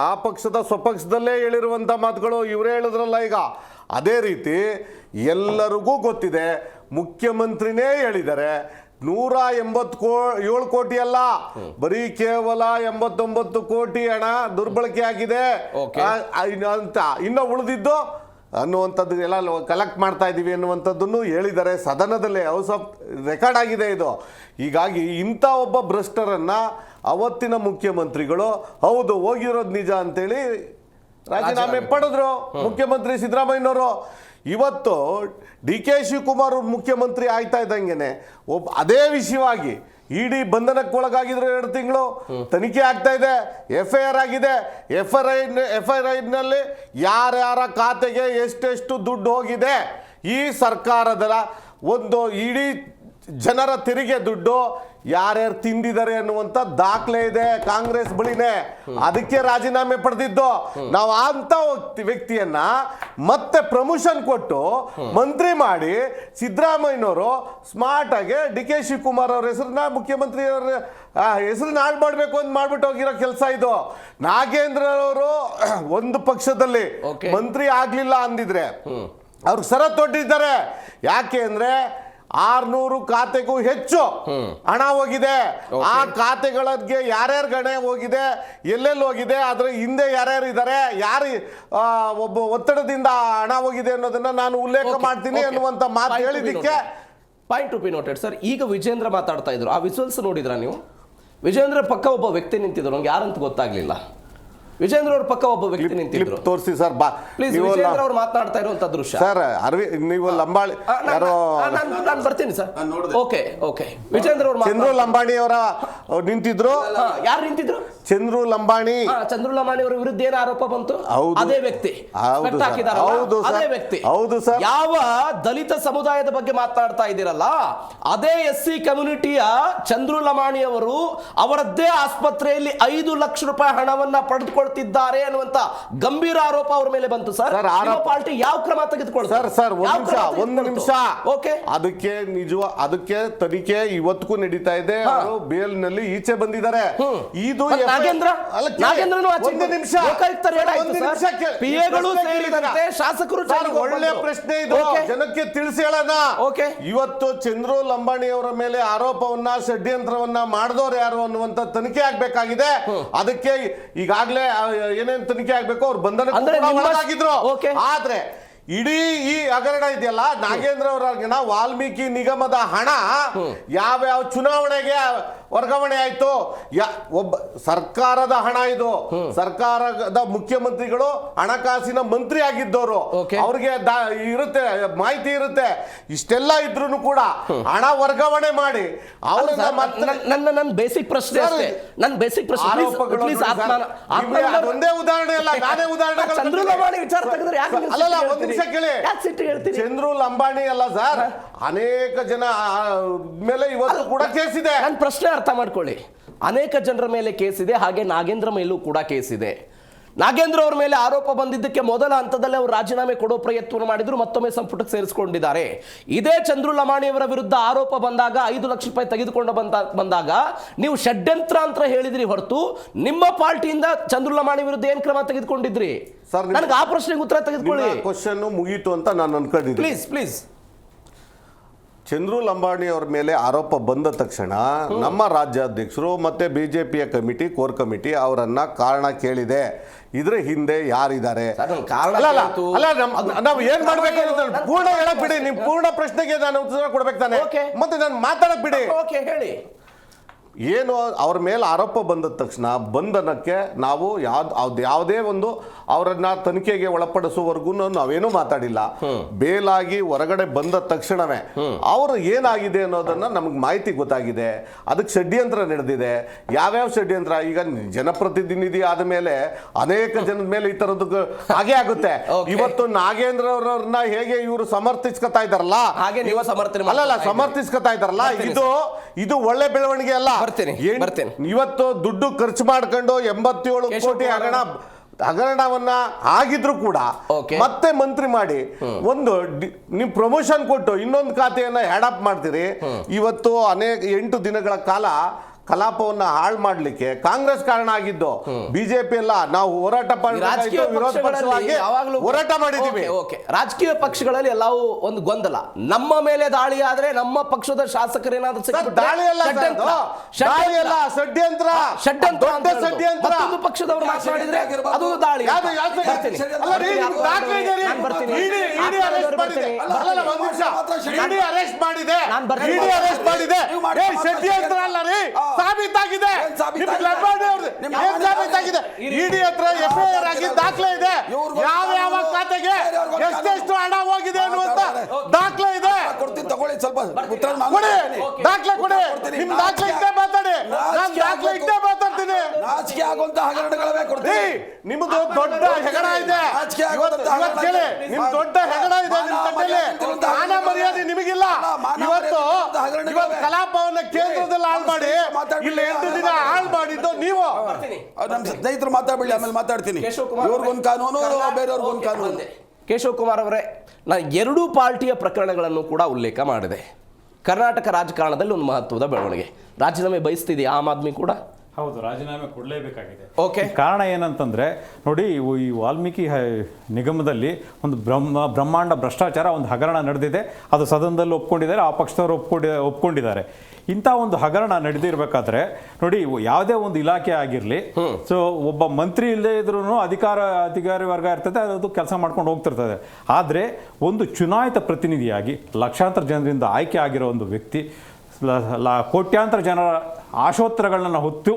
ಆ ಪಕ್ಷದ ಸ್ವಪಕ್ಷದಲ್ಲೇ ಹೇಳಿರುವಂಥ ಮಾತುಗಳು ಇವರೇ ಹೇಳಿದ್ರಲ್ಲ ಈಗ. ಅದೇ ರೀತಿ ಎಲ್ಲರಿಗೂ ಗೊತ್ತಿದೆ, ಮುಖ್ಯಮಂತ್ರಿನೇ ಹೇಳಿದ್ದಾರೆ 187 ಕೋಟಿ ಅಲ್ಲ, ಬರೀ ಕೇವಲ 89 ಕೋಟಿ ಹಣ ದುರ್ಬಳಕೆ ಆಗಿದೆ ಅಂತ, ಇನ್ನು ಉಳಿದಿದ್ದು ಅನ್ನುವಂಥದ್ದು ಎಲ್ಲ ಕಲೆಕ್ಟ್ ಮಾಡ್ತಾ ಇದ್ದೀವಿ ಅನ್ನುವಂಥದ್ದನ್ನು ಹೇಳಿದ್ದಾರೆ ಸದನದಲ್ಲೇ. ಹೌಸ್ ಆಫ್ ರೆಕಾರ್ಡ್ ಆಗಿದೆ ಇದು. ಹೀಗಾಗಿ ಇಂಥ ಒಬ್ಬ ಭ್ರಷ್ಟರನ್ನು ಅವತ್ತಿನ ಮುಖ್ಯಮಂತ್ರಿಗಳು ಹೌದು ಹೋಗಿರೋದು ನಿಜ ಅಂತೇಳಿ ರಾಜೀನಾಮೆ ಪಡೆದ್ರು ಮುಖ್ಯಮಂತ್ರಿ ಸಿದ್ದರಾಮಯ್ಯನವರು. ಇವತ್ತು DK ಶಿವಕುಮಾರ್ ಮುಖ್ಯಮಂತ್ರಿ ಆಯ್ತಾ ಇದ್ದಂಗೆನೆ ಅದೇ ವಿಷಯವಾಗಿ ಇಡಿ ಬಂಧನಕ್ಕೆ ಒಳಗಾಗಿದ್ರು 2 ತಿಂಗಳು, ತನಿಖೆ ಆಗ್ತಾ ಇದೆ, FIR ಆಗಿದೆ. FIR ಯಾರ್ಯಾರ ಖಾತೆಗೆ ಎಷ್ಟೆಷ್ಟು ದುಡ್ಡು ಹೋಗಿದೆ, ಈ ಸರ್ಕಾರದ ಒಂದು ಇಡೀ ಜನರ ತೆರಿಗೆ ದುಡ್ಡು ಯಾರ್ಯಾರು ತಿಂದಿದ್ದಾರೆ ಅನ್ನುವಂತ ದಾಖಲೆ ಇದೆ ಕಾಂಗ್ರೆಸ್ ಬಳಿನೇ. ಅದಕ್ಕೆ ರಾಜೀನಾಮೆ ಪಡೆದಿದ್ದು ನಾವು. ಅಂತ ವ್ಯಕ್ತಿಯನ್ನ ಮತ್ತೆ ಪ್ರಮೋಷನ್ ಕೊಟ್ಟು ಮಂತ್ರಿ ಮಾಡಿ ಸಿದ್ದರಾಮಯ್ಯನವರು ಸ್ಮಾರ್ಟ್ ಆಗಿ ಡಿ.ಕೆ. ಶಿವಕುಮಾರ್ ಅವ್ರ ಹೆಸರನ್ನ ಮುಖ್ಯಮಂತ್ರಿ ಅವರ ಹೆಸರನ್ನ ಹಾಳು ಮಾಡ್ಬೇಕು ಅಂತ ಮಾಡ್ಬಿಟ್ಟು ಹೋಗಿರೋ ಕೆಲಸ ಇದು. ನಾಗೇಂದ್ರ ಅವರು ಒಂದು ಪಕ್ಷದಲ್ಲಿ ಮಂತ್ರಿ ಆಗ್ಲಿಲ್ಲ ಅಂದಿದ್ರೆ ಅವ್ರಿಗೆ ಸರತ್ತೊಡ್ಡಿದ್ದಾರೆ. ಯಾಕೆ ಅಂದ್ರೆ 600 ಖಾತೆಗೂ ಹೆಚ್ಚು ಹಣ ಹೋಗಿದೆ. ಆ ಖಾತೆಗಳಿಗೆ ಯಾರ್ಯಾರ ಗಣೆ ಹೋಗಿದೆ, ಎಲ್ಲೆಲ್ಲಿ ಹೋಗಿದೆ, ಅದ್ರ ಹಿಂದೆ ಯಾರ್ಯಾರು ಇದ್ದಾರೆ, ಯಾರು ಒಬ್ಬ ಒತ್ತಡದಿಂದ ಹಣ ಹೋಗಿದೆ ಅನ್ನೋದನ್ನ ನಾನು ಉಲ್ಲೇಖ ಮಾಡ್ತೀನಿ ಅನ್ನುವಂತ ಮಾತು ಹೇಳಿದಕ್ಕೆ point to be noted sir. ಈಗ ವಿಜೇಂದ್ರ ಮಾತಾಡ್ತಾ ಇದ್ರು, ಆ ವಿಜುವಲ್ಸ್ ನೋಡಿದ್ರಾ ನೀವು? ವಿಜೇಂದ್ರ ಪಕ್ಕ ಒಬ್ಬ ವ್ಯಕ್ತಿ ನಿಂತಿದ್ರು, ನಂಗೆ ಯಾರಂತ ಗೊತ್ತಾಗ್ಲಿಲ್ಲ. ವಿಜೇಂದ್ರ ಅವ್ರ ಪಕ್ಕ ಒಬ್ಬ ವ್ಯಕ್ತಿ ನಿಂತಿದ್ರು. ತೋರಿಸಿ ಸರ್. ಪ್ಲೀಸ್, ವಿಜೇಂದ್ರ ಅವ್ರು ಮಾತಾಡ್ತಾ ಇರುವಂತ ದೃಶ್ಯ ಸರ್. ನೀವು ಲಂಬಾಣಿ ನಾನು ಬರ್ತೀನಿ ಸರ್. Okay okay. ವಿಜೇಂದ್ರ ಅವರು ಚಂದ್ರು ಲಂಬಾಣಿ ಅವರ ನಿಂತಿದ್ರು. ಯಾರು ನಿಂತಿದ್ರು? ಚಂದ್ರು ಲಂಬಾಣಿ. ಚಂದ್ರು ಲಂಬಾಣಿ ಅವರ ವಿರುದ್ಧ ಏನು ಆರೋಪ ಬಂತು? ಅದೇ ವ್ಯಕ್ತಿ ಅದೇ ವ್ಯಕ್ತಿ. ಹೌದು ಸರ್. ಯಾವ ದಲಿತ ಸಮುದಾಯದ ಬಗ್ಗೆ ಮಾತನಾಡ್ತಾ ಇದ್ದೀರಲ್ಲ, ಅದೇ SC ಕಮ್ಯುನಿಟಿಯ ಚಂದ್ರು ಲಂಬಾಣಿ ಅವರು ಅವರದ್ದೇ ಆಸ್ಪತ್ರೆಯಲ್ಲಿ 5 ಲಕ್ಷ ರೂಪಾಯಿ ಹಣವನ್ನ ಪಡೆದುಕೊಳ್ತಿದ್ದಾರೆ ಅನ್ನುವಂತ ಗಂಭೀರ ಆರೋಪ ಅವರ ಮೇಲೆ ಬಂತು ಸರ್. ಪಾರ್ಟಿ ಯಾವ ಕ್ರಮ ತೆಗೆದುಕೊಳ್ಳುತ್ತೆ ಸರ್? ಒಂದು ನಿಮಿಷ. ಓಕೆ. ಅದಕ್ಕೆ ತನಿಖೆ ಇವತ್ತಿಗೂ ನಡೀತಾ ಇದೆ. ಅವರು ಬೇಲ್ನಲ್ಲಿ ಈಚೆ ಬಂದಿದ್ದಾರೆ. ಇದು ಶಾಸಕರು ಒಳ್ಳೆ ಪ್ರಶ್ನೆ ಇದು, ಜನಕ್ಕೆ ತಿಳಿಸಿ ಹೇಳೋಣ. ಇವತ್ತು ಚಂದ್ರು ಲಂಬಾಣಿ ಅವರ ಮೇಲೆ ಆರೋಪವನ್ನ ಷಡ್ಯಂತ್ರವನ್ನ ಮಾಡಿದವರು ಯಾರು ಅನ್ನುವಂತ ತನಿಖೆ ಆಗ್ಬೇಕಾಗಿದೆ. ಅದಕ್ಕೆ ಈಗಾಗಲೇ ಏನೇನು ತನಿಖೆ ಆಗ್ಬೇಕು ಅವ್ರು ಬಂಧನಕ್ಕಾಗಿದ್ರು. ಆದ್ರೆ ಇಡೀ ಈ ಹಗರಣ ಇದೆಯಲ್ಲ, ನಾಗೇಂದ್ರ ಅವರ ವಾಲ್ಮೀಕಿ ನಿಗಮದ ಹಣ ಯಾವ್ಯಾವ ಚುನಾವಣೆಗೆ ವರ್ಗಾವಣೆ ಆಯ್ತು, ಒಬ್ಬ ಸರ್ಕಾರದ ಹಣ ಇದು. ಸರ್ಕಾರದ ಮುಖ್ಯಮಂತ್ರಿಗಳು ಹಣಕಾಸಿನ ಮಂತ್ರಿ ಆಗಿದ್ದವರು, ಅವ್ರಿಗೆ ಇರುತ್ತೆ, ಮಾಹಿತಿ ಇರುತ್ತೆ. ಇಷ್ಟೆಲ್ಲ ಇದ್ರೂ ಕೂಡ ಹಣ ವರ್ಗಾವಣೆ ಮಾಡಿ ಅವ್ರನ್ನ ನನ್ನ ಬೇಸಿಕ್ ಪ್ರಶ್ನೆ ಒಂದೇ ಉದಾಹರಣೆ ಅಲ್ಲ, ನಾನೇ ಉದಾಹರಣೆ. ಚಂದ್ರು ಲಂಬಾಣಿ ಅಲ್ಲ ಸರ್, ಅನೇಕ ಜನ ಮೇಲೆ ಇವತ್ತು ಕೂಡ ಕೇಸಿದೆ. ನನ್ನ ಪ್ರಶ್ನೆ ಅರ್ಥ ಮಾಡ್ಕೊಳ್ಳಿ. ಅನೇಕ ಜನರ ಮೇಲೆ ಕೇಸಿದೆ, ಹಾಗೆ ನಾಗೇಂದ್ರ ಮೇಲೂ ಕೂಡ ಕೇಸಿದೆ. ನಾಗೇಂದ್ರ ಅವ್ರ ಮೇಲೆ ಆರೋಪ ಬಂದಿದ್ದಕ್ಕೆ ಮೊದಲ ಹಂತದಲ್ಲೇ ಅವರು ರಾಜೀನಾಮೆ ಕೊಡೋ ಪ್ರಯತ್ನ ಮಾಡಿದ್ರು, ಮತ್ತೊಮ್ಮೆ ಸಂಪುಟಕ್ಕೆ ಸೇರಿಸಿಕೊಂಡಿದ್ದಾರೆ. ಇದೇ ಚಂದ್ರು ಲಂಬಾಣಿಯವರ ವಿರುದ್ಧ ಆರೋಪ ಬಂದಾಗ 5 ಲಕ್ಷ ರೂಪಾಯಿ ತೆಗೆದುಕೊಂಡು ಬಂದಾಗ ನೀವು ಷಡ್ಯಂತ್ರ ಅಂತ ಹೇಳಿದ್ರಿ ಹೊರತು ನಿಮ್ಮ ಪಾರ್ಟಿಯಿಂದ ಚಂದ್ರು ಲಂಬಾಣಿ ವಿರುದ್ಧ ಏನ್ ಕ್ರಮ ತೆಗೆದುಕೊಂಡಿದ್ರಿ? ನನಗೆ ಆ ಪ್ರಶ್ನೆಗೆ ಉತ್ತರ ತೆಗೆದುಕೊಳ್ಳಿ. ಕ್ವಶನ್ ಮುಗೀತು ಅಂತ ನಾನು ಅನ್ಕೊಂಡಿದ್ದೀನಿ. ಪ್ಲೀಸ್. ಚಂದ್ರು ಲಂಬಾಣಿ ಅವ್ರ ಮೇಲೆ ಆರೋಪ ಬಂದ ತಕ್ಷಣ ನಮ್ಮ ರಾಜ್ಯಾಧ್ಯಕ್ಷರು ಮತ್ತೆ ಬಿಜೆಪಿಯ ಕಮಿಟಿ, ಕೋರ್ ಕಮಿಟಿ ಅವರನ್ನ ಕಾರಣ ಕೇಳಿದೆ. ಇದ್ರ ಹಿಂದೆ ಯಾರಿದ್ದಾರೆ? ನಾವು ಏನ್ ಮಾಡ್ಬೇಕು ಪೂರ್ಣ ಹೇಳಕ್ ಬಿಡಿ. ನಿಮ್ ಪೂರ್ಣ ಪ್ರಶ್ನೆಗೆ ನಾನು ಉತ್ತರ ಕೊಡ್ಬೇಕು ತಾನೆ, ಮತ್ತೆ ನಾನು ಮಾತಾಡಕ್ ಬಿಡಿ. ಹೇಳಿ. ಏನು ಅವ್ರ ಮೇಲೆ ಆರೋಪ ಬಂದ ತಕ್ಷಣ ಬಂಧನಕ್ಕೆ ನಾವು ಯಾವುದೇ ಒಂದು ಅವರನ್ನ ತನಿಖೆಗೆ ಒಳಪಡಿಸುವವರೆಗೂ ನಾವೇನು ಮಾತಾಡಿಲ್ಲ. ಬೇಲಾಗಿ ಹೊರಗಡೆ ಬಂದ ತಕ್ಷಣವೇ ಅವರು ಏನಾಗಿದೆ ಅನ್ನೋದನ್ನ ನಮಗೆ ಮಾಹಿತಿ ಗೊತ್ತಾಗಿದೆ. ಅದಕ್ಕೆ ಷಡ್ಯಂತ್ರ ನಡೆದಿದೆ. ಯಾವ್ಯಾವ ಷಡ್ಯಂತ್ರ? ಈಗ ಜನಪ್ರತಿನಿಧಿ ಆದ ಮೇಲೆ ಅನೇಕ ಜನದ ಮೇಲೆ ಈ ತರದ್ದು ಹಾಗೆ ಆಗುತ್ತೆ. ಇವತ್ತು ನಾಗೇಂದ್ರ ಅವರನ್ನ ಹೇಗೆ ಇವರು ಸಮರ್ಥಿಸ್ಕೊತಾ ಇದಾರಲ್ಲ, ಸಮರ್ಥಿಸ್ಕೊತಾ ಇದಾರಲ್ಲ, ಇದು ಒಳ್ಳೆ ಬೆಳವಣಿಗೆ ಅಲ್ಲ. ಇವತ್ತು ದುಡ್ಡು ಖರ್ಚು ಮಾಡ್ಕೊಂಡು 87 ಕೋಟಿ ಹಗರಣವನ್ನ ಆಗಿದ್ರು ಕೂಡ ಮತ್ತೆ ಮಂತ್ರಿ ಮಾಡಿ ಒಂದು ನೀವು ಪ್ರಮೋಷನ್ ಕೊಟ್ಟು ಇನ್ನೊಂದು ಖಾತೆಯನ್ನ ಹ್ಯಾಡ್ ಅಪ್ ಮಾಡ್ತೀರಿ. ಇವತ್ತು 8 ದಿನಗಳ ಕಾಲ ಕಲಾಪವನ್ನ ಹಾಳು ಮಾಡ್ಲಿಕ್ಕೆ ಕಾಂಗ್ರೆಸ್ ಕಾರಣ ಆಗಿದ್ದು. ಬಿಜೆಪಿ ಎಲ್ಲ ನಾವು ಹೋರಾಟ ವಿರೋಧ ಪಕ್ಷವಾಗಿ ಹೋರಾಟ ಮಾಡಿದೀವಿ. ರಾಜಕೀಯ ಪಕ್ಷಗಳಲ್ಲಿ ಎಲ್ಲವೂ ಒಂದು ಗೊಂದಲ. ನಮ್ಮ ಮೇಲೆ ದಾಳಿ ಆದ್ರೆ ನಮ್ಮ ಪಕ್ಷದ ಶಾಸಕರೇನಾದ್ರೂ ದಾಳಿ ಅಲ್ಲ, ಷಡ್ಯಂತ್ರ. ಮತ್ತೊಂದು ಪಕ್ಷದವರು ಮಾತನಾಡಿದ್ರೆ ಅದು ದಾಳಿ. ಅರೆಸ್ಟ್ ಮಾಡಿದೆ ಷಡ್ಯಂತ್ರ ಅಲ್ಲ ರೀ, ಸಾಬೀತಾಗಿದೆ. ಇಡಿ ಹತ್ರ FIR ಆಗಿ ದಾಖಲೆ ಇದೆ. ಯಾವ ಖಾತೆಗೆ ಎಷ್ಟೆಷ್ಟು ಹಣ ಹೋಗಿದೆ ಅನ್ನುವಂತ ದಾಖಲೆ ಇದೆ. ದಾಖಲೆ ಕೊಡಿ. ನಿಮ್ ದಾಖಲೆ ಇಟ್ಟೇ ಮಾತಾಡಿ. ನಾನು ದಾಖಲೆ ಇಟ್ಟೇ ಮಾತಾಡ್ತೀನಿ. ನಾಚಿಕೆ ಆಗುವಂತ ಹಗರಣಗಳವೇ ಕೊಡ್ತೀವಿ. ನಿಮ್ದು ದೊಡ್ಡ ಹೆಗಡ ಇದೆ. ಕೇಳಿ, ನಿಮ್ ದೊಡ್ಡ ಹೆಗಡ ಇದೆ. ನಿಮ್ ತಟ್ಟೆಯಲ್ಲಿ ಮಾನ ಮರ್ಯಾದೆ ನಿಮಗಿಲ್ಲ. ಇವತ್ತು ಕಲಾಪವನ್ನ ಕೇಂದ್ರದಲ್ಲಿ ಹಾಳು ಮಾಡಿ ಇಲ್ಲಿ 8 ದಿನ ಹಾಳು ಮಾಡಿದ್ದು ನೀವು. ನಮ್ಮ ಸ್ನೇಹಿತರು ಮಾತಾಡಬೇಡಿ, ಆಮೇಲೆ ಮಾತಾಡ್ತೀನಿ. ಇವ್ರಿಗೊಂದು ಕಾನೂನು, ಬೇರೆಯವ್ರಿಗೊಂದು ಕಾನೂನು. ಕೇಶವ್ ಕುಮಾರ್ ಅವರೇ, ನಾನು ಎರಡೂ ಪಾರ್ಟಿಯ ಪ್ರಕರಣಗಳನ್ನು ಕೂಡ ಉಲ್ಲೇಖ ಮಾಡಿದೆ. ಕರ್ನಾಟಕ ರಾಜಕಾರಣದಲ್ಲಿ ಒಂದು ಮಹತ್ವದ ಬೆಳವಣಿಗೆ, ರಾಜೀನಾಮೆ ಬಯಸ್ತಿದೆಯಾ ಆಮ್ ಆದ್ಮಿ ಕೂಡ? ಹೌದು, ರಾಜೀನಾಮೆ ಕೊಡಲೇಬೇಕಾಗಿದೆ. ಓಕೆ, ಕಾರಣ ಏನಂತಂದರೆ ನೋಡಿ, ಈ ವಾಲ್ಮೀಕಿ ನಿಗಮದಲ್ಲಿ ಒಂದು ಬ್ರಹ್ಮಾಂಡ ಭ್ರಷ್ಟಾಚಾರ, ಒಂದು ಹಗರಣ ನಡೆದಿದೆ. ಅದು ಸದನದಲ್ಲಿ ಒಪ್ಕೊಂಡಿದ್ದಾರೆ, ಆ ಪಕ್ಷದವರು ಒಪ್ಕೊಂಡಿದ್ದಾರೆ. ಇಂಥ ಒಂದು ಹಗರಣ ನಡೆದಿರಬೇಕಾದ್ರೆ ನೋಡಿ, ಯಾವುದೇ ಒಂದು ಇಲಾಖೆ ಆಗಿರಲಿ, ಸೊ ಒಬ್ಬ ಮಂತ್ರಿ ಇಲ್ಲದೆ ಇದ್ರೂ ಅಧಿಕಾರಿ ವರ್ಗ ಇರ್ತದೆ, ಅದು ಕೆಲಸ ಮಾಡ್ಕೊಂಡು ಹೋಗ್ತಿರ್ತದೆ. ಆದರೆ ಒಂದು ಚುನಾಯಿತ ಪ್ರತಿನಿಧಿಯಾಗಿ ಲಕ್ಷಾಂತರ ಜನರಿಂದ ಆಯ್ಕೆ ಆಗಿರೋ ಒಂದು ವ್ಯಕ್ತಿ ಕೋಟ್ಯಾಂತರ ಜನರ ಆಶೋತ್ತರಗಳನ್ನು ಹೊತ್ತು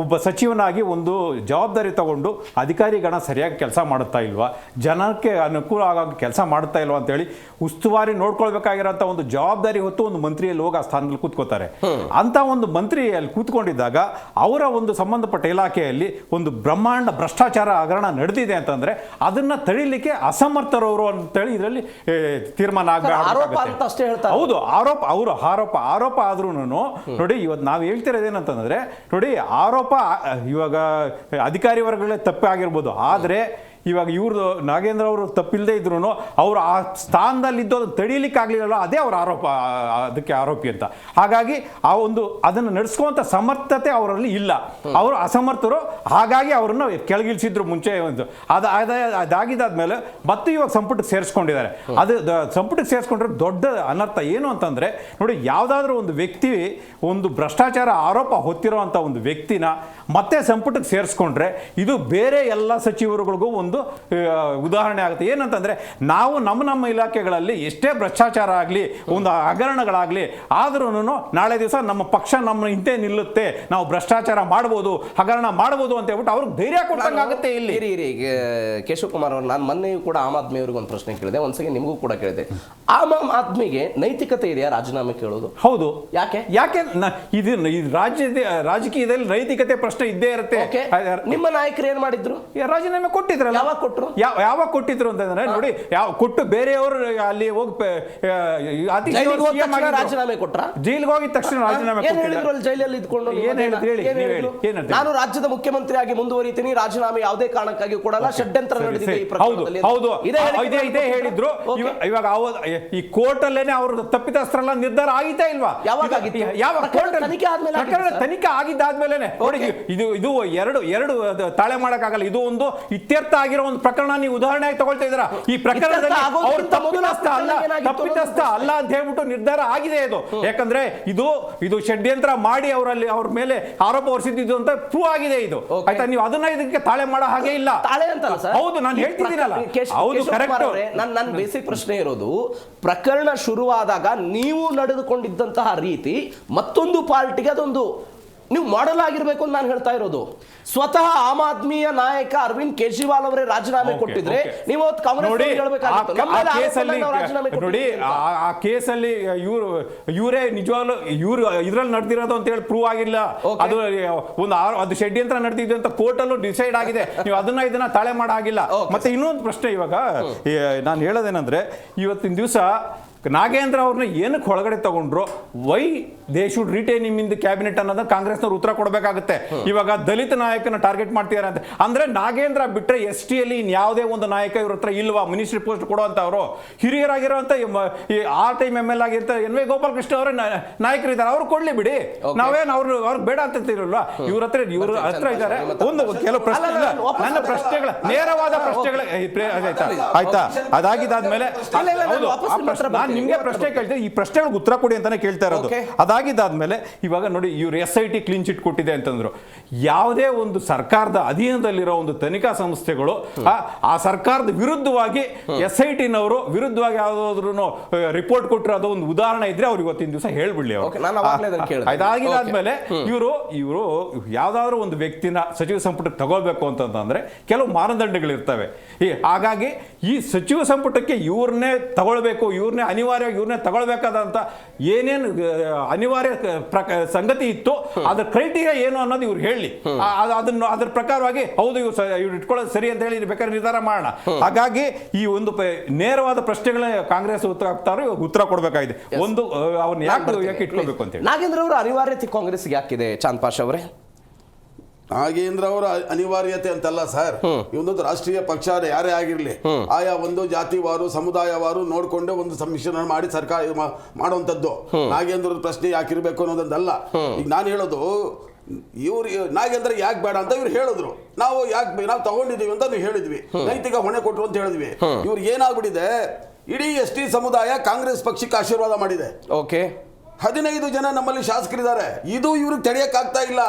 ಒಬ್ಬ ಸಚಿವನಾಗಿ ಒಂದು ಜವಾಬ್ದಾರಿ ತಗೊಂಡು ಅಧಿಕಾರಿಗಣ ಸರಿಯಾಗಿ ಕೆಲಸ ಮಾಡುತ್ತಾ ಇಲ್ವಾ, ಜನಕ್ಕೆ ಅನುಕೂಲ ಆಗೋಕ್ಕೆ ಕೆಲಸ ಮಾಡುತ್ತಾ ಇಲ್ವಾ ಅಂತೇಳಿ ಉಸ್ತುವಾರಿ ನೋಡ್ಕೊಳ್ಬೇಕಾಗಿರೋಂಥ ಒಂದು ಜವಾಬ್ದಾರಿ ಹೊತ್ತು ಒಂದು ಮಂತ್ರಿಯಲ್ಲಿ ಹೋಗಿ ಆ ಸ್ಥಾನದಲ್ಲಿ ಕೂತ್ಕೋತಾರೆ. ಅಂತ ಒಂದು ಮಂತ್ರಿಯಲ್ಲಿ ಕೂತ್ಕೊಂಡಿದ್ದಾಗ ಅವರ ಒಂದು ಸಂಬಂಧಪಟ್ಟ ಇಲಾಖೆಯಲ್ಲಿ ಒಂದು ಬ್ರಹ್ಮಾಂಡ ಭ್ರಷ್ಟಾಚಾರ ಹಗರಣ ನಡೆದಿದೆ ಅಂತಂದ್ರೆ ಅದನ್ನ ತಡಿಲಿಕ್ಕೆ ಅಸಮರ್ಥರವರು ಅಂತೇಳಿ ಇದರಲ್ಲಿ ತೀರ್ಮಾನ ಆಗಬೇಕು. ಹೌದು, ಆರೋಪ ಆದ್ರೂ ನೋಡಿ, ಇವತ್ತು ನಾವು ಹೇಳ್ತಿರೋದೇನಂತಂದ್ರೆ ನೋಡಿ, ಆರೋಪ ಇವಾಗ ಅಧಿಕಾರಿ ವರ್ಗಗಳೇ ತಪ್ಪಾಗಿರ್ಬೋದು, ಆದರೆ ಇವಾಗ ಇವ್ರದ್ದು ನಾಗೇಂದ್ರ ಅವರು ತಪ್ಪಿಲ್ಲದೆ ಇದ್ರು ಅವರು ಆ ಸ್ಥಾನದಲ್ಲಿದ್ದು ಅದನ್ನು ತಡೀಲಿಕ್ಕಾಗಲಿಲ್ಲ, ಅದೇ ಅವರ ಆರೋಪ, ಅದಕ್ಕೆ ಆರೋಪಿ ಅಂತ. ಹಾಗಾಗಿ ಆ ಒಂದು ಅದನ್ನು ನಡೆಸ್ಕೊಂತ ಸಮರ್ಥತೆ ಅವರಲ್ಲಿ ಇಲ್ಲ, ಅವರು ಅಸಮರ್ಥರು. ಹಾಗಾಗಿ ಅವರನ್ನು ಕೆಳಗಿಳಿಸಿದ್ರು ಮುಂಚೆ. ಒಂದು ಅದಾಗಿದ್ದಾದ್ಮೇಲೆ ಮತ್ತೆ ಇವಾಗ ಸಂಪುಟಕ್ಕೆ ಸೇರಿಸ್ಕೊಂಡಿದ್ದಾರೆ. ಅದು ಸಂಪುಟಕ್ಕೆ ಸೇರಿಸ್ಕೊಂಡ್ರೆ ದೊಡ್ಡ ಅನರ್ಥ ಏನು ಅಂತಂದ್ರೆ ನೋಡಿ, ಯಾವುದಾದ್ರೂ ಒಂದು ವ್ಯಕ್ತಿ ಒಂದು ಭ್ರಷ್ಟಾಚಾರ ಆರೋಪ ಹೊತ್ತಿರುವಂಥ ಒಂದು ವ್ಯಕ್ತಿನ ಮತ್ತೆ ಸಂಪುಟಕ್ಕೆ ಸೇರಿಸ್ಕೊಂಡ್ರೆ ಇದು ಬೇರೆ ಎಲ್ಲ ಸಚಿವರುಗಳಿಗೂ ಒಂದು ಉದಾಹರಣೆ ಆಗುತ್ತೆ. ಏನಂತಂದ್ರೆ ನಾವು ನಮ್ಮ ಇಲಾಖೆಗಳಲ್ಲಿ ಎಷ್ಟೇ ಭ್ರಷ್ಟಾಚಾರ ಆಗಲಿ, ಒಂದು ಹಗರಣಗಳಾಗಲಿ ಆದ್ರೂ ನಾಳೆ ದಿವಸ ನಮ್ಮ ಪಕ್ಷ ನಮ್ಮ ಹಿಂದೆ ನಿಲ್ಲುತ್ತೆ, ನಾವು ಭ್ರಷ್ಟಾಚಾರ ಮಾಡ್ಬೋದು, ಹಗರಣ ಮಾಡ್ಬೋದು ಅಂತ ಹೇಳ್ಬಿಟ್ಟು ಅವ್ರಿಗೆ ಧೈರ್ಯ ಕೊಡ್ತಂಗಾಗುತ್ತೆ. ಇಲ್ಲಿ ಕೇಶವ್ ಕುಮಾರ್ ಅವರು, ನಾನು ಮೊನ್ನೆಯೂ ಕೂಡ ಆಮ್ ಆದ್ಮಿ ಅವ್ರಿಗೆ ಒಂದು ಪ್ರಶ್ನೆ ಕೇಳಿದೆ, ಒಂದ್ಸಲ ನಿಮಗೂ ಕೂಡ ಕೇಳಿದೆ. ಆಮ್ ಆದ್ಮಿಗೆ ನೈತಿಕತೆ ಇದೆಯಾ ರಾಜೀನಾಮೆ ಕೇಳೋದು? ಹೌದು. ಯಾಕೆ ಇದು ರಾಜಕೀಯದಲ್ಲಿ ನೈತಿಕತೆ ಪ್ರಶ್ನೆ ಇದ್ದೇ ಇರುತ್ತೆ. ನಿಮ್ಮ ನಾಯಕರು ಏನ್ ಮಾಡಿದ್ರು? ರಾಜೀನಾಮೆ ಕೊಟ್ಟಿದ್ರಲ್ಲ. ಯಾವಾಗ ಕೊಟ್ಟಿದ್ರು ಅಂತಂದ್ರೆ ನೋಡಿ, ಕೊಟ್ಟು ಬೇರೆಯವರು ಅಲ್ಲಿ ಹೋಗಿ ರಾಜೀನಾಮೆ ಕೊಟ್ರ, ಜೈಲಿಗೆ ಹೋಗಿದ ತಕ್ಷಣ ರಾಜೀನಾಮೆ ಜೈಲಲ್ಲಿ ಇದ್ಕೊಂಡು ನಾನು ರಾಜ್ಯದ ಮುಖ್ಯಮಂತ್ರಿ ಆಗಿ ಮುಂದುವರಿತೀನಿ, ರಾಜೀನಾಮೆ ಯಾವುದೇ ಕಾರಣಕ್ಕಾಗಿ ಕೊಡಲ್ಲ, ಷಡ್ಯಂತ್ರ ನಡೆದಿದೆ ಈ ಪ್ರಕರಣದಲ್ಲಿ. ಹೌದು, ಇದೇ ಹೇಳಿದ್ರು. ಇವಾಗ ಈ ಕೋರ್ಟ್ ಅಲ್ಲೇನೆ ಅವ್ರ ತಪ್ಪಿತಸ್ಥರಲ್ಲ ನಿರ್ಧಾರ ಆಗಿತ್ತಾ ಇಲ್ವಾ? ತನಿಖೆ ಆಗಿದ್ದಾದ್ಮೇಲೆ ನೋಡಿ, ಇದು ಎರಡು ತಾಳೆ ಮಾಡಕ್ಕಾಗಲ್ಲ. ಇದು ಒಂದು ಇತ್ಯರ್ಥ ಆಗಿರೋ ಒಂದು ಪ್ರಕರಣ ನೀವು ಉದಾಹರಣೆಯಾಗಿ ತಗೊಳ್ತಾ ಇದ್ದೀರಾ. ಈ ಪ್ರಕರಣದಲ್ಲಿ ಅವರು ತಪ್ಪಿತಸ್ಥ ಅಲ್ಲ ಅಂತ ಹೇಳ್ಬಿಟ್ಟು ನಿರ್ಧಾರ ಆಗಿದೆ ಇದು. ಯಾಕಂದ್ರೆ ಇದು ಷಡ್ಯಂತ್ರ ಮಾಡಿ ಅವರಲ್ಲಿ ಅವ್ರ ಮೇಲೆ ಆರೋಪ ಹೊರಿಸಿದ್ದು ಅಂತ ಪ್ರೂವ್ ಆಗಿದೆ ಇದು. ಆಯ್ತಾ? ನೀವು ಅದನ್ನ ಇದಕ್ಕೆ ತಾಳೆ ಮಾಡೋ ಹಾಗೆ ಇಲ್ಲ. ತಾಳೆ ಅಂತಲ್ಲ ಸರ್. ಹೌದು, ನಾನು ಹೇಳ್ತಿದ್ದೀನಲ್ಲ. ಹೌದು, ಕರೆಕ್ಟ್. ನನ್ನ ಬೇಸಿಕ್ ಪ್ರಶ್ನೆ ಇರೋದು, ಪ್ರಕರಣ ಶುರುವಾದಾಗ ನೀವು ನಡೆದುಕೊಂಡಿದ್ದಂತಹ ರೀತಿ ಮತ್ತೊಂದು ಪಾರ್ಟಿಗೆ ಅದೊಂದು ನೀವು ಮಾಡೆಲ್ ಆಗಿರ್ಬೇಕು ಅಂತ ನಾನು ಹೇಳ್ತಾ ಇರೋದು. ಸ್ವತಃ ಆಮ್ ಆದ್ಮಿಯ ನಾಯಕ ಅರವಿಂದ್ ಕೇಜ್ರಿವಾಲ್ ಅವರೇ ರಾಜೀನಾಮೆ ಕೊಟ್ಟಿದ್ರೆ ನೀವು ಕಾಂಗ್ರೆಸ್ ನೋಡಿ, ಆ ಕೇಸಲ್ಲಿ ಇವರೇ ನಿಜವಾಗ್ಲೂ ಇದ್ರಲ್ಲಿ ನಡೆದಿರೋದು ಅಂತ ಹೇಳಿ ಪ್ರೂವ್ ಆಗಿಲ್ಲ. ಅದು ಷಡ್ಯಂತ್ರ ನಡೆದಿದೆ ಅಂತ ಕೋರ್ಟ್ ಅಲ್ಲೂ ಡಿಸೈಡ್ ಆಗಿದೆ. ನೀವು ಇದನ್ನ ತಾಳೆ ಮಾಡಾಗಿಲ್ಲ. ಮತ್ತೆ ಇನ್ನೊಂದು ಪ್ರಶ್ನೆ ಇವಾಗ ನಾನು ಹೇಳೋದೇನಂದ್ರೆ, ಇವತ್ತಿನ ದಿವಸ ನಾಗೇಂದ್ರ ಅವ್ರನ್ನ ಏನಕ್ಕೆ ಒಳಗಡೆ ತಗೊಂಡ್ರು, why they should retain him in the cabinet ಅನ್ನೋದನ್ನ ಕಾಂಗ್ರೆಸ್ನವ್ರು ಉತ್ತರ ಕೊಡಬೇಕಾಗುತ್ತೆ. ಇವಾಗ ದಲಿತ ನಾಯಕನ ಟಾರ್ಗೆಟ್ ಮಾಡ್ತಿದ್ದಾರೆ ಅಂತ ಅಂದ್ರೆ ನಾಗೇಂದ್ರ ಬಿಟ್ರೆ ST ಅಲ್ಲಿ ಯಾವುದೇ ಒಂದು ನಾಯಕ ಇವ್ರ ಹತ್ರ ಇಲ್ವಾ ಮಿನಿಸ್ಟ್ರಿ ಪೋಸ್ಟ್ ಕೊಡುವಂತವ್ರು? ಹಿರಿಯರಾಗಿರುವಂತ ಆರ್ ಟೈಮ್ ML ಆಗಿರ್ತ NV ಗೋಪಾಲಕೃಷ್ಣ ಅವರೇ ನಾಯಕರಿದ್ದಾರೆ, ಅವ್ರು ಕೊಡ್ಲಿ ಬಿಡಿ, ನಾವೇನು ಅವ್ರಿಗೆ ಬೇಡ ಅಂತಿರಲ್ವಾ? ಇವ್ರ ಹತ್ರ ಇದ್ದಾರೆ. ಒಂದು ಕೆಲವು ಪ್ರಶ್ನೆಗಳ, ನನ್ನ ಪ್ರಶ್ನೆಗಳ ನೇರವಾದ ಪ್ರಶ್ನೆಗಳ ಆಯ್ತಾ? ಅದಾಗಿದ್ದಾದ್ಮೇಲೆ ನಾನು ನಿಮ್ಗೆ ಪ್ರಶ್ನೆ ಕೇಳ್ತೀನಿ, ಈ ಪ್ರಶ್ನೆಗಳಿಗೆ ಉತ್ತರ ಕೊಡಿ ಅಂತಾನೆ ಕೇಳ್ತಾ ಇರೋದು. ಅದಾಗಿದ್ದಾದ್ಮೇಲೆ ಇವಾಗ ನೋಡಿ, ಇವ್ರು SIT ಕ್ಲೀನ್ ಚಿಟ್ ಕೊಟ್ಟಿದೆ ಅಂತಂದ್ರು. ಯಾವುದೇ ಒಂದು ಸರ್ಕಾರದ ಅಧೀನದಲ್ಲಿರೋ ಒಂದು ತನಿಖಾ ಸಂಸ್ಥೆಗಳು ಆ ಸರ್ಕಾರದ ವಿರುದ್ಧವಾಗಿ SIT-ನವರು ವಿರುದ್ಧವಾಗಿ ಯಾವುದಾದ್ರೂ ರಿಪೋರ್ಟ್ ಕೊಟ್ಟರೆ ಅದು ಒಂದು ಉದಾಹರಣೆ ಇದ್ರೆ ಅವ್ರು ಇವತ್ತಿನ ದಿವಸ ಹೇಳ್ಬಿಡ್ಲಿ. ಅದಾಗಿದ್ದಾದ್ಮೇಲೆ ಇವರು ಯಾವ್ದಾದ್ರು ಒಂದು ವ್ಯಕ್ತಿನ ಸಚಿವ ಸಂಪುಟಕ್ಕೆ ತಗೋಬೇಕು ಅಂತಂದ್ರೆ ಕೆಲವು ಮಾನದಂಡಗಳಿರ್ತವೆ. ಹಾಗಾಗಿ ಈ ಸಚಿವ ಸಂಪುಟಕ್ಕೆ ಇವ್ರನ್ನೇ ತಗೊಳ್ಬೇಕು, ಇವ್ರನ್ನೇ ಅನಿವಾರ್ಯವಾಗಿ ಇವ್ರನ್ನೇ ತಗೊಳ್ಬೇಕಾದಂತ ಏನೇನು ಅನಿವಾರ್ಯ ಸಂಗತಿ ಇತ್ತು ಅದ್ರ ಕ್ರೈಟೀರಿಯಾ ಏನು ಅನ್ನೋದು ಇವ್ರು ಹೇಳಿ, ಅದನ್ನು ಅದ್ರ ಪ್ರಕಾರವಾಗಿ ಹೌದು ಇವ್ರು ಇಟ್ಕೊಳ್ಳೋದು ಸರಿ ಅಂತ ಹೇಳಿ ಬೇಕಾದ್ರೆ ನಿರ್ಧಾರ ಮಾಡೋಣ. ಹಾಗಾಗಿ ಈ ಒಂದು ನೇರವಾದ ಪ್ರಶ್ನೆಗಳೇ ಕಾಂಗ್ರೆಸ್ ಉತ್ತರ ಕೊಡಬೇಕಾಗಿದೆ. ಒಂದು ಅವ್ರನ್ನ ಯಾಕೆ ಇಟ್ಕೊಳ್ಬೇಕು ಅಂತ ಹೇಳಿ. ನಾಗೇಂದ್ರ ಅವರ ಅನಿವಾರ್ಯತೆ ಕಾಂಗ್ರೆಸ್ಗೆ ಯಾಕಿದೆ ಚಾಂದ್ ಪಾಷಾ ಅವರೇ? ನಾಗೇಂದ್ರ ಅವರ ಅನಿವಾರ್ಯತೆ ಅಂತಲ್ಲ ಸರ್, ಇವೊಂದು ರಾಷ್ಟ್ರೀಯ ಪಕ್ಷ ಯಾರೇ ಆಗಿರ್ಲಿ ಆಯಾ ಒಂದು ಜಾತಿವಾರು ಸಮುದಾಯವಾರು ನೋಡ್ಕೊಂಡು ಒಂದು ಸಮ್ಮಿಶ್ರಣ ಮಾಡಿ ಸರ್ಕಾರ ಮಾಡುವಂತದ್ದು. ನಾಗೇಂದ್ರ ಪ್ರಶ್ನೆ ಯಾಕಿರ್ಬೇಕು ಅನ್ನೋದೊಂದಲ್ಲ. ಈಗ ನಾನು ಹೇಳೋದು ಇವ್ರು ನಾಗೇಂದ್ರ ಯಾಕೆ ಬೇಡ ಅಂತ ಇವ್ರು ಹೇಳಿದ್ರು, ನಾವು ನಾವು ತಗೊಂಡಿದೀವಿ ಅಂತ ನೀವು ಹೇಳಿದ್ವಿ, ನೈತಿಕ ಹೊಣೆ ಕೊಟ್ರು ಅಂತ ಹೇಳಿದ್ವಿ. ಇವ್ರಿಗೆ ಏನಾಗ್ಬಿಟ್ಟಿದೆ, ಇಡೀ ಎಸ್ ಟಿ ಸಮುದಾಯ ಕಾಂಗ್ರೆಸ್ ಪಕ್ಷಕ್ಕೆ ಆಶೀರ್ವಾದ ಮಾಡಿದೆ. ಓಕೆ, 15 ಜನ ನಮ್ಮಲ್ಲಿ ಶಾಸಕರಿದ್ದಾರೆ, ಇದು ಇವ್ರಿಗೆ ತಡೆಯಕ್ಕಾಗ್ತಾ ಇಲ್ಲ.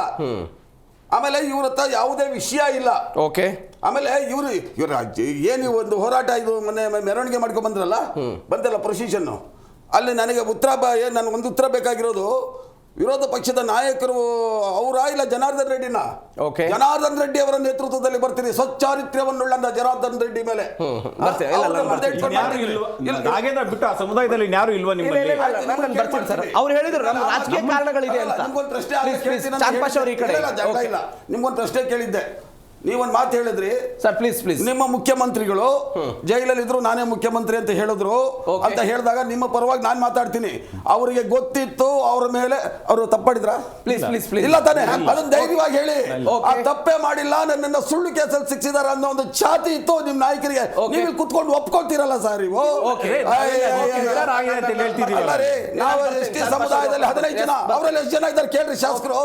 ಆಮೇಲೆ ಇವ್ರ ಹತ್ರ ಯಾವುದೇ ವಿಷಯ ಇಲ್ಲ. ಓಕೆ, ಆಮೇಲೆ ಇವ್ರ ಏನು ಒಂದು ಹೋರಾಟ, ಇದು ಮೊನ್ನೆ ಮೆರವಣಿಗೆ ಮಾಡ್ಕೊಂಡ್ ಬಂದಲ್ಲ ಪ್ರೊಸೀಷನ್, ಅಲ್ಲಿ ನನಗೆ ನನಗೆ ಒಂದು ಉತ್ತರ ಬೇಕಾಗಿರೋದು, ವಿರೋಧ ಪಕ್ಷದ ನಾಯಕರು ಅವರ ಇಲ್ಲ ಜನಾರ್ದನ್ ರೆಡ್ಡಿನ, ಜನಾರ್ದನ್ ರೆಡ್ಡಿ ಅವರ ನೇತೃತ್ವದಲ್ಲಿ ಬರ್ತೀರಿ, ಸ್ವಚ್ಚಾರಿತ್ರ್ಯವನ್ನುಳ್ಳ ಜನಾರ್ದನ್ ರೆಡ್ಡಿ ಮೇಲೆ ನಾಗೇಂದ್ರ ಬಿಟ್ಟು ಆ ಸಮುದಾಯದಲ್ಲಿ ಯಾರು ಇಲ್ವಾ ನಿಮ್ಮಲ್ಲಿ? ಅವ್ರು ಹೇಳಿದ್ರು ರಾಜಕೀಯ ಕಾರಣಗಳಿದೆ ಅಂತ. ನಿಮ್ಗೊಂದು ಪ್ರಶ್ನೆ ಕೇಳಿದ್ದೆ, ನೀವೊಂದು ಮಾತು ಹೇಳಿದ್ರಿ ಸರ್, ಪ್ಲೀಸ್ ನಿಮ್ಮ ಮುಖ್ಯಮಂತ್ರಿಗಳು ಜೈಲಲ್ಲಿ ಇದ್ರು ನಾನೇ ಮುಖ್ಯಮಂತ್ರಿ ಅಂತ ಹೇಳಿದ್ರು ಅಂತ ಹೇಳಿದಾಗ ನಿಮ್ಮ ಪರವಾಗಿ ನಾನು ಮಾತಾಡ್ತೀನಿ. ಅವರಿಗೆ ಗೊತ್ತಿತ್ತು ಅವ್ರ ಮೇಲೆ ಅವರು ತಪ್ಪಾಡಿದ್ರ? ಪ್ಲೀಸ್ ಇಲ್ಲ ತಾನೆ? ಅದನ್ನ ಧೈರ್ಯವಾಗಿ ಹೇಳಿ, ಆ ತಪ್ಪೇ ಮಾಡಿಲ್ಲ, ನನ್ನನ್ನು ಸುಳ್ಳು ಕೇಸಲ್ಲಿ ಶಿಕ್ಷಿದಾರ ಅನ್ನೋ ಒಂದು ಛಾತಿ ಇತ್ತು ನಿಮ್ ನಾಯಕರಿಗೆ. ನೀವು ಕುತ್ಕೊಂಡು ಒಪ್ಕೊಳ್ತೀರಲ್ಲ ಸರ್ ನೀವು? ನಾವು ಎಸ್ ಟಿ ಸಮುದಾಯದಲ್ಲಿ 15 ಜನ, ಅವರಲ್ಲಿ ಎಷ್ಟು ಜನ ಇದ್ದಾರೆ ಕೇಳ್ರಿ ಶಾಸಕರು.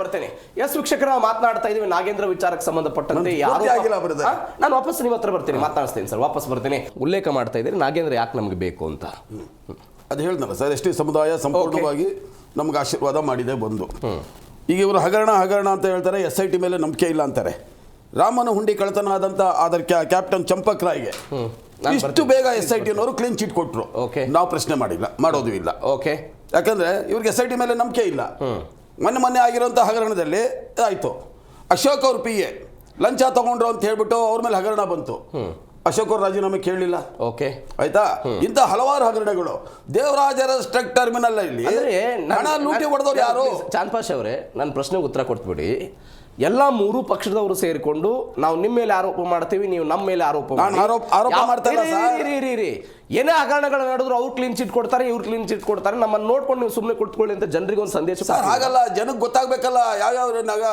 ಬರ್ತೇನೆ. ಎಸ್ ವೀಕ್ಷಕರ, ಮಾತನಾಡ್ತಾ ಇದೀವಿ ನಾಗೇಂದ್ರ ವಿಚಾರಕ್ಕೆ ಸಂಬಂಧಪಟ್ಟಂತೆ. ನಾನು ವಾಪಸ್ ನಿಮ್ಮ ಹತ್ರ ಬರ್ತೀನಿ, ಮಾತಾಡ್ತೇನೆ ಸರ್, ವಾಪಸ್ ಬರ್ತೀನಿ. ಉಲ್ಲೇಖ ಮಾಡ್ತಾ ಇದ್ದೀರಿ ನಾಗೇಂದ್ರ ಯಾಕೆ ನಮ್ಗೆ ಬೇಕು ಅಂತ. ಅದು ಹೇಳ್ದಲ್ಲ ಸರ್, ಎಸ್ ಟಿ ಸಮುದಾಯ ಸಂಪೂರ್ಣವಾಗಿ ನಮ್ಗೆ ಆಶೀರ್ವಾದ ಮಾಡಿದೆ ಬಂದು. ಈಗ ಇವರು ಹಗರಣ ಅಂತ ಹೇಳ್ತಾರೆ, SIT ಮೇಲೆ ನಂಬಿಕೆ ಇಲ್ಲ ಅಂತಾರೆ. ರಾಮನ ಹುಂಡಿ ಕಳ್ಳತನ ಆದಂತ ಕ್ಯಾಪ್ಟನ್ ಚಂಪಕ್ ರಾಯ್ಗೆ ಇಷ್ಟು ಬೇಗ SIT ನವರು ಕ್ಲೀನ್ ಚಿಟ್ ಕೊಟ್ರು. ನಾವು ಪ್ರಶ್ನೆ ಮಾಡೋದು ಇಲ್ಲ. ಓಕೆ, ಯಾಕಂದ್ರೆ ಇವ್ರಿಗೆ SIT ಮೇಲೆ ನಂಬಿಕೆ ಇಲ್ಲ. ಮೊನ್ನೆ ಆಗಿರುವಂತ ಹಗರಣದಲ್ಲಿ ಆಯ್ತು, ಅಶೋಕ್ ಅವ್ರ PA ಲಂಚ ತಗೊಂಡ್ರು ಅಂತ ಹೇಳ್ಬಿಟ್ಟು ಅವ್ರ ಮೇಲೆ ಹಗರಣ ಬಂತು. ಅಶೋಕ್ ಅವ್ರ ರಾಜೀನಾಮೆ ಕೇಳಲಿಲ್ಲ. ಓಕೆ, ಆಯ್ತಾ? ಇಂಥ ಹಲವಾರು ಹಗರಣಗಳು. ದೇವರಾಜರ ಸ್ಟ್ರಕ್ ಟರ್ಮಿನಲ್ ಅಲ್ಲಿ ಹಣ ಲೂಟಿ ಹೊಡೆದವ್ರು ಯಾರು? ಚಾಂದ್ ಪಾಷಾ ಅವರೇ, ನನ್ನ ಪ್ರಶ್ನೆಗೆ ಉತ್ತರ ಕೊಟ್ಬಿಡಿ. ಎಲ್ಲ 3 ಪಕ್ಷದವರು ಸೇರಿಕೊಂಡು ನಾವು ನಿಮ್ಮ ಮೇಲೆ ಆರೋಪ ಮಾಡ್ತೀವಿ, ನೀವು ನಮ್ಮ ಮೇಲೆ ಆರೋಪ ಮಾಡ್ತೀರಿ. ಏನೇ ಹಗರಣಗಳು ನಡೆದ್ರು ಅವ್ರು ಕ್ಲೀನ್ ಚಿಟ್ ಕೊಡ್ತಾರೆ, ಇವ್ರು ಕ್ಲೀನ್ ಚಿಟ್ ಕೊಡ್ತಾರೆ, ನಮ್ಮನ್ನು ನೋಡ್ಕೊಂಡು ನೀವು ಸುಮ್ಮನೆ ಕೊಟ್ಕೊಳ್ಳಿ ಅಂತ ಜನರಿಗೆ ಒಂದು ಸಂದೇಶ. ಹಾಗಲ್ಲ, ಜನಕ್ಕೆ ಗೊತ್ತಾಗ್ಬೇಕಲ್ಲ ಯಾವ್ಯಾವ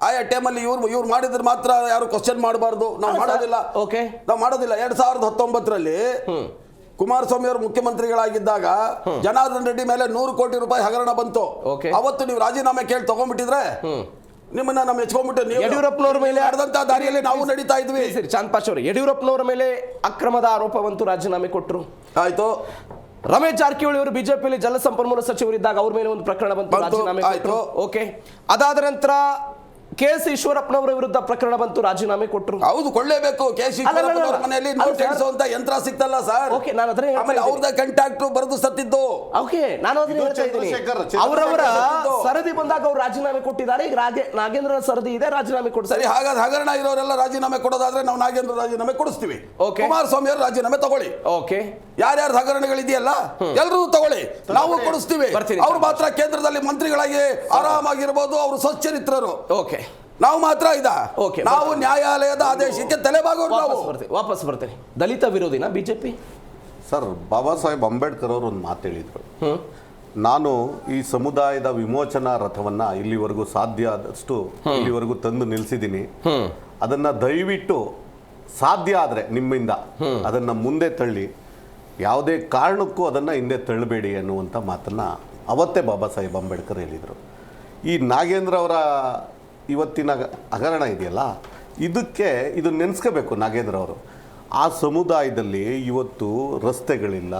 ಆಯಾ ಟೈಮಲ್ಲಿ ಇವ್ರು ಮಾಡಿದ್ರೆ ಮಾತ್ರ ಯಾರು ಕ್ವಶನ್ ಮಾಡಬಾರ್ದು. ನಾವು ಮಾಡೋದಿಲ್ಲ. ಓಕೆ, ನಾವು ಮಾಡೋದಿಲ್ಲ. 2019ರಲ್ಲಿ ಕುಮಾರಸ್ವಾಮಿ ಅವರು ಮುಖ್ಯಮಂತ್ರಿಗಳಾಗಿದ್ದಾಗ ಜನಾರ್ದನ್ ರೆಡ್ಡಿ ಮೇಲೆ 100 ಕೋಟಿ ರೂಪಾಯಿ ಹಗರಣ ಬಂತು. ಅವತ್ತು ನೀವು ರಾಜೀನಾಮೆ ಕೇಳಿ ತಗೊಂಡ್ಬಿಟ್ಟಿದ್ರೆ ನಿಮ್ಮನ್ನ ನಾವು ಮೆಚ್ಕೊಂಡ್ಬಿಟ್ಟು ಯಡಿಯೂರಪ್ಪನವರ ಮೇಲೆ ಆಡದಂತ ದಾರಿಯಲ್ಲಿ ನಾವು ನಡೀತಾ ಇದ್ವಿ. ಸರಿ, ಚಾಂದ್ ಪಾಷಾ ಅವರು ಯಡಿಯೂರಪ್ಪನವರ ಮೇಲೆ ಅಕ್ರಮದ ಆರೋಪವಂತೂ ರಾಜೀನಾಮೆ ಕೊಟ್ಟರು. ಆಯ್ತು. ರಮೇಶ್ ಜಾರಕಿಹೊಳಿ ಅವರು ಬಿಜೆಪಿಯಲ್ಲಿ ಜಲಸಂಪನ್ಮೂಲ ಸಚಿವರಿದ್ದಾಗ ಅವ್ರ ಮೇಲೆ ಒಂದು ಪ್ರಕರಣ ಬಂತು, ರಾಜೀನಾಮೆ ಕೊಟ್ಟರು. ಓಕೆ, ಅದಾದ ನಂತರ KS ಈಶ್ವರಪ್ಪನವರ ವಿರುದ್ಧ ಪ್ರಕರಣ ಬಂತು, ರಾಜೀನಾಮೆ ಕೊಟ್ಟರು. ಹೌದು, ಕೊಳ್ಳೇಬೇಕು. KS ಈಶ್ವರಪ್ಪನವರ ಮನೆಯಲ್ಲಿ ನೋಟ್ ಎಣಿಸುವಂತ ಯಂತ್ರ ಸಿಕ್ತಲ್ಲ ಸರ್. ಓಕೆ, ನಾನು ಅದನ್ನೇ ಆಮೇಲೆ ಅವ್ರದ ಕಾಂಟ್ಯಾಕ್ಟ್ ಬರೆದು ಸತ್ತಿದ್ದು. ಓಕೆ, ನಾನು ಅದನ್ನ ಹೇಳ್ತಾ ಇದ್ದೀನಿ. ಅವರವರ ಸರದಿ ಬಂದಾಗ ಅವ್ರು ರಾಜೀನಾಮೆ ಕೊಟ್ಟಿದ್ದಾರೆ. ಈಗ ನಾಗೇಂದ್ರ ಸರದಿ ಇದೆ, ರಾಜೀನಾಮೆ ಕೊಡ್ತಾರೆ. ಸರಿ, ಹಾಗಾದ್ರೆ ಹಗರಣ ಇರೋರೆಲ್ಲ ರಾಜೀನಾಮೆ ಕೊಡೋದಾದ್ರೆ ನಾವು ನಾಗೇಂದ್ರ ರಾಜೀನಾಮೆ ಕೊಡಿಸ್ತೀವಿ. ಕುಮಾರಸ್ವಾಮಿ ಅವರು ರಾಜೀನಾಮೆ ತಗೊಳ್ಳಿ. ಓಕೆ, ಯಾರ್ಯಾರ ಹಗರಣಗಳಿದೆಯಲ್ಲ ಎಲ್ಲರೂ ತಗೊಳ್ಳಿ, ನಾವು ಕೊಡಿಸ್ತೀವಿ. ಅವ್ರು ಮಾತ್ರ ಕೇಂದ್ರದಲ್ಲಿ ಮಂತ್ರಿಗಳಾಗಿ ಆರಾಮಾಗಿರ್ಬೋದು, ಅವರು ಸ್ವಚ್ಛರಿತ್ರರು. ಓಕೆ, ನಾವು ಮಾತ್ರ ನಾವು ನ್ಯಾಯಾಲಯದ ಆದೇಶಕ್ಕೆ ತಲೆಬಾಗೋರು. ವಾಪಸ್ ಬರ್ತೇನೆ. ದಲಿತ ವಿರೋಧಿನ ಬಿಜೆಪಿ? ಸರ್, ಬಾಬಾ ಸಾಹೇಬ್ ಅಂಬೇಡ್ಕರ್ ಅವರು ಒಂದು ಮಾತು ಹೇಳಿದ್ರು, ನಾನು ಈ ಸಮುದಾಯದ ವಿಮೋಚನಾ ರಥವನ್ನ ಇಲ್ಲಿವರೆಗೂ ಸಾಧ್ಯ ಆದಷ್ಟು ಇಲ್ಲಿವರೆಗೂ ತಂದು ನಿಲ್ಲಿಸಿದ್ದೀನಿ. ಅದನ್ನ ದಯವಿಟ್ಟು ಸಾಧ್ಯ ಆದ್ರೆ ನಿಮ್ಮಿಂದ ಅದನ್ನ ಮುಂದೆ ತಳ್ಳಿ, ಯಾವುದೇ ಕಾರಣಕ್ಕೂ ಅದನ್ನ ಹಿಂದೆ ತಳ್ಳಬೇಡಿ ಅನ್ನುವಂಥ ಮಾತನ್ನ ಅವತ್ತೇ ಬಾಬಾ ಸಾಹೇಬ್ ಅಂಬೇಡ್ಕರ್ ಹೇಳಿದರು. ಈ ನಾಗೇಂದ್ರ ಅವರ ಇವತ್ತಿನ ಹಗರಣ ಇದೆಯಲ್ಲ, ಇದು ನೆನೆಸ್ಕೋಬೇಕು ನಾಗೇಂದ್ರ ಅವರು. ಆ ಸಮುದಾಯದಲ್ಲಿ ಇವತ್ತು ರಸ್ತೆಗಳಿಲ್ಲ,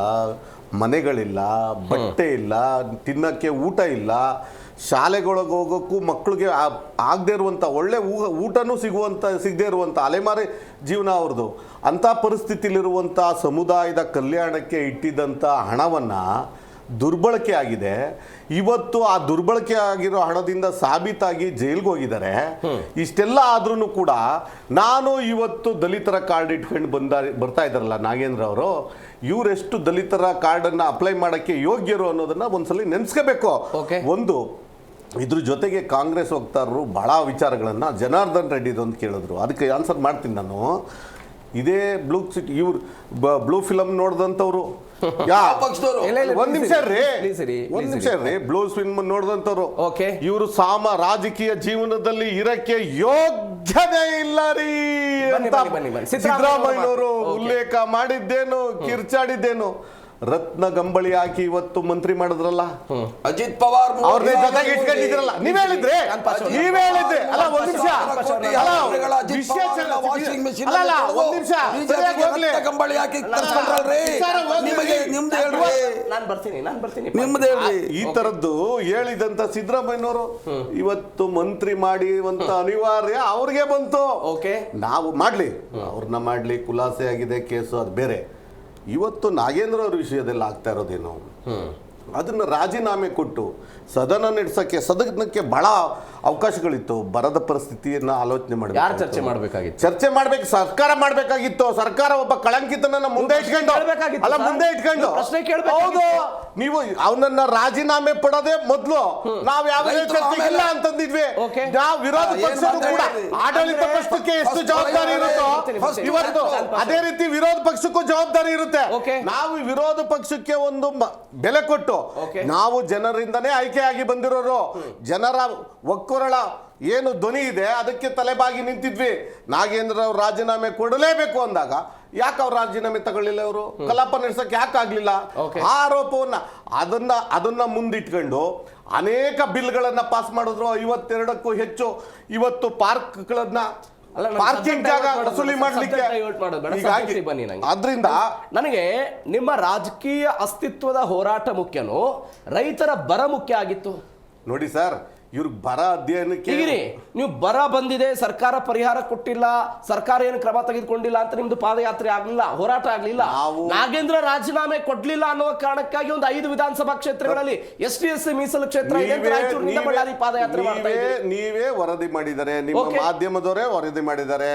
ಮನೆಗಳಿಲ್ಲ, ಬಟ್ಟೆ ಇಲ್ಲ, ತಿನ್ನಕ್ಕೆ ಊಟ ಇಲ್ಲ, ಶಾಲೆಗಳಿಗೆ ಹೋಗೋಕ್ಕೂ ಮಕ್ಕಳಿಗೆ ಆಗದೆ ಇರುವಂಥ ಒಳ್ಳೆ ಊಟನೂ ಸಿಗದೇ ಇರುವಂಥ ಅಲೆಮಾರಿ ಜೀವನ ಅವ್ರದ್ದು. ಅಂಥ ಪರಿಸ್ಥಿತಿಲಿರುವಂಥ ಸಮುದಾಯದ ಕಲ್ಯಾಣಕ್ಕೆ ಇಟ್ಟಿದ್ದಂಥ ಹಣವನ್ನು ದುರ್ಬಳಕೆ ಆಗಿದೆ. ಇವತ್ತು ಆ ದುರ್ಬಳಕೆ ಆಗಿರೋ ಹಣದಿಂದ ಸಾಬೀತಾಗಿ ಜೈಲ್ಗೆ ಹೋಗಿದ್ದಾರೆ. ಇಷ್ಟೆಲ್ಲ ಆದ್ರೂ ಕೂಡ ನಾನು ಇವತ್ತು ದಲಿತರ ಕಾರ್ಡ್ ಇಟ್ಕೊಂಡು ಬರ್ತಾ ಇದ್ದಾರಲ್ಲ ನಾಗೇಂದ್ರ ಅವರು, ಇವರೆಷ್ಟು ದಲಿತರ ಕಾರ್ಡನ್ನು ಅಪ್ಲೈ ಮಾಡೋಕ್ಕೆ ಯೋಗ್ಯರು ಅನ್ನೋದನ್ನ ಒಂದ್ಸಲ ನೆನೆಸ್ಕೋಬೇಕು. ಒಂದು ಇದ್ರ ಜೊತೆಗೆ ಕಾಂಗ್ರೆಸ್ ವಕ್ತಾರರು ಬಹಳ ವಿಚಾರಗಳನ್ನು ಜನಾರ್ದನ್ ರೆಡ್ಡಿದೊಂದು ಕೇಳಿದ್ರು, ಅದಕ್ಕೆ ಆನ್ಸರ್ ಮಾಡ್ತೀನಿ ನಾನು. ಇದೇ ಬ್ಲೂ ಫಿಲಮ್ ನೋಡಿದಂಥವ್ರು ಒಂದ್ ನಿಮಿಷ ರೀ, ಬ್ಲೂ ಫಿಲ್ಮ್ ನೋಡಿದಂಥವ್ರು ಇವರು ರಾಜಕೀಯ ಜೀವನದಲ್ಲಿ ಇರಕ್ಕೆ ಯೋಗ್ಯತೆ ಇಲ್ಲ ರೀ ಅಂತ ಸಿದ್ದರಾಮಯ್ಯನವರು ಉಲ್ಲೇಖ ಮಾಡಿದ್ದೇನು, ಕಿರ್ಚಾಡಿದ್ದೇನು. ರತ್ನ ಗಂಬಳಿ ಹಾಕಿ ಇವತ್ತು ಮಂತ್ರಿ ಮಾಡಿದ್ರಲ್ಲ, ಅಜಿತ್ ಪವಾರ್ ಅವ್ರನ್ನೇ ಜೊತೆಗೆ ಇಟ್ಕೊಂಡಿದ್ರಲ್ಲ. ನೀವ್ ಹೇಳಿದ್ರೆ ಅಲ್ಲ, ಒಂದ್ ನಿಮಿಷ ಈ ತರದ್ದು ಹೇಳಿದಂತ ಸಿದ್ದರಾಮಯ್ಯನವರು ಇವತ್ತು ಮಂತ್ರಿ ಮಾಡಿ ಅಂತ ಅನಿವಾರ್ಯ ಅವ್ರಿಗೆ ಬಂತು. ನಾವು ಮಾಡ್ಲಿ, ಅವ್ರನ್ನ ಮಾಡ್ಲಿ, ಖುಲಾಸೆ ಆಗಿದೆ ಕೇಸು, ಅದು ಬೇರೆ. ಇವತ್ತು ನಾಗೇಂದ್ರ ಅವ್ರ ವಿಷಯದಲ್ಲಿ ಆಗ್ತಾ ಇರೋದೇನು, ಅದನ್ನ ರಾಜೀನಾಮೆ ಕೊಟ್ಟು ಸದನ ನಡೆಸಕ್ಕೆ, ಸದನಕ್ಕೆ ಬಹಳ ಅವಕಾಶಗಳಿತ್ತು. ಬರದ ಪರಿಸ್ಥಿತಿಯನ್ನ ಆಲೋಚನೆ ಮಾಡಬೇಕು, ಯಾರು ಚರ್ಚೆ ಮಾಡಬೇಕಾಗಿತ್ತು? ಚರ್ಚೆ ಮಾಡ್ಬೇಕು, ಸರ್ಕಾರ ಮಾಡಬೇಕಾಗಿತ್ತು. ಸರ್ಕಾರ ಒಬ್ಬ ಕಳಂಕಿತನನ್ನ ಮುಂದೆ ಇಟ್ಕೊಂಡು ಹೌದು, ನೀವು ಅವನನ್ನ ರಾಜೀನಾಮೆ ಪಡೋದೇ ಮೊದಲು ನಾವು ಯಾವುದೇ ಚರ್ಚೆಗಿಲ್ಲ ಅಂತಂದಿದ್ವಿ. ನಾವು ವಿರೋಧ ಪಕ್ಷಕ್ಕೂ ಕೂಡ ಆಡಳಿತ ಪಕ್ಷಕ್ಕೆ ಎಷ್ಟು ಜವಾಬ್ದಾರಿ ಇರುತ್ತೋ ಇವತ್ತು ಅದೇ ರೀತಿ ವಿರೋಧ ಪಕ್ಷಕ್ಕೂ ಜವಾಬ್ದಾರಿ ಇರುತ್ತೆ. ನಾವು ವಿರೋಧ ಪಕ್ಷಕ್ಕೆ ಒಂದು ಬೆಲೆ ಕೊಟ್ಟು ನಾವು ಜನರಿಂದನೇ ಆಯ್ಕೆಯಾಗಿ ಬಂದಿರೋರು, ಜನರ ಒಕ್ಕೊರಳ ಏನು ಧ್ವನಿ ಇದೆ ಅದಕ್ಕೆ ತಲೆಬಾಗಿ ನಿಂತಿದ್ವಿ. ನಾಗೇಂದ್ರ ಅವ್ರು ರಾಜೀನಾಮೆ ಕೊಡಲೇಬೇಕು ಅಂದಾಗ ಯಾಕೆ ಅವ್ರು ರಾಜೀನಾಮೆ ತಗೊಳ್ಳಿಲ್ಲ? ಅವರು ಕಲಾಪ ನಡೆಸಕ್ಕೆ ಯಾಕೆ ಆಗ್ಲಿಲ್ಲ? ಆ ಆರೋಪವನ್ನ ಅದನ್ನ ಮುಂದಿಟ್ಕೊಂಡು ಅನೇಕ ಬಿಲ್ಗಳನ್ನ ಪಾಸ್ ಮಾಡಿದ್ರು. 52ಕ್ಕೂ ಹೆಚ್ಚು ಇವತ್ತು ಪಾರ್ಕ್ಗಳನ್ನ, ಪಾರ್ಕಿಂಗ್ ಜಾಗ ವಸೂಲಿ ಮಾಡ್ಲಿಕ್ಕೆ. ಆದ್ರಿಂದ ನನಗೆ ನಿಮ್ಮ ರಾಜಕೀಯ ಅಸ್ತಿತ್ವದ ಹೋರಾಟ ಮುಖ್ಯನೋ ರೈತರ ಬರ ಮುಖ್ಯ ಆಗಿತ್ತು? ನೋಡಿ ಸರ್, ಇವ್ರಿಗೆ ಬರ ಅಧ್ಯಯನಕ್ಕೆ ನೀವು ಬರ ಬಂದಿದೆ, ಸರ್ಕಾರ ಪರಿಹಾರ ಕೊಟ್ಟಿಲ್ಲ, ಸರ್ಕಾರ ಏನು ಕ್ರಮ ತೆಗೆದುಕೊಂಡಿಲ್ಲ ಅಂತ ನಿಮ್ದು ಪಾದಯಾತ್ರೆ ಆಗ್ಲಿಲ್ಲ, ಹೋರಾಟ ಆಗ್ಲಿಲ್ಲ. ನಾಗೇಂದ್ರ ರಾಜೀನಾಮೆ ಕೊಡ್ಲಿಲ್ಲ ಅನ್ನೋ ಕಾರಣಕ್ಕಾಗಿ ಒಂದು 5 ವಿಧಾನಸಭಾ ಕ್ಷೇತ್ರಗಳಲ್ಲಿ ST/SC ಮೀಸಲು ಕ್ಷೇತ್ರ ಪಾದಯಾತ್ರೆ ಮಾಡ್ತಾ ಇದ್ದೀರಿ. ನೀವೇ ವರದಿ ಮಾಡಿದ್ದಾರೆ, ನಿಮ್ಮ ಮಾಧ್ಯಮದವರೇ ವರದಿ ಮಾಡಿದ್ದಾರೆ.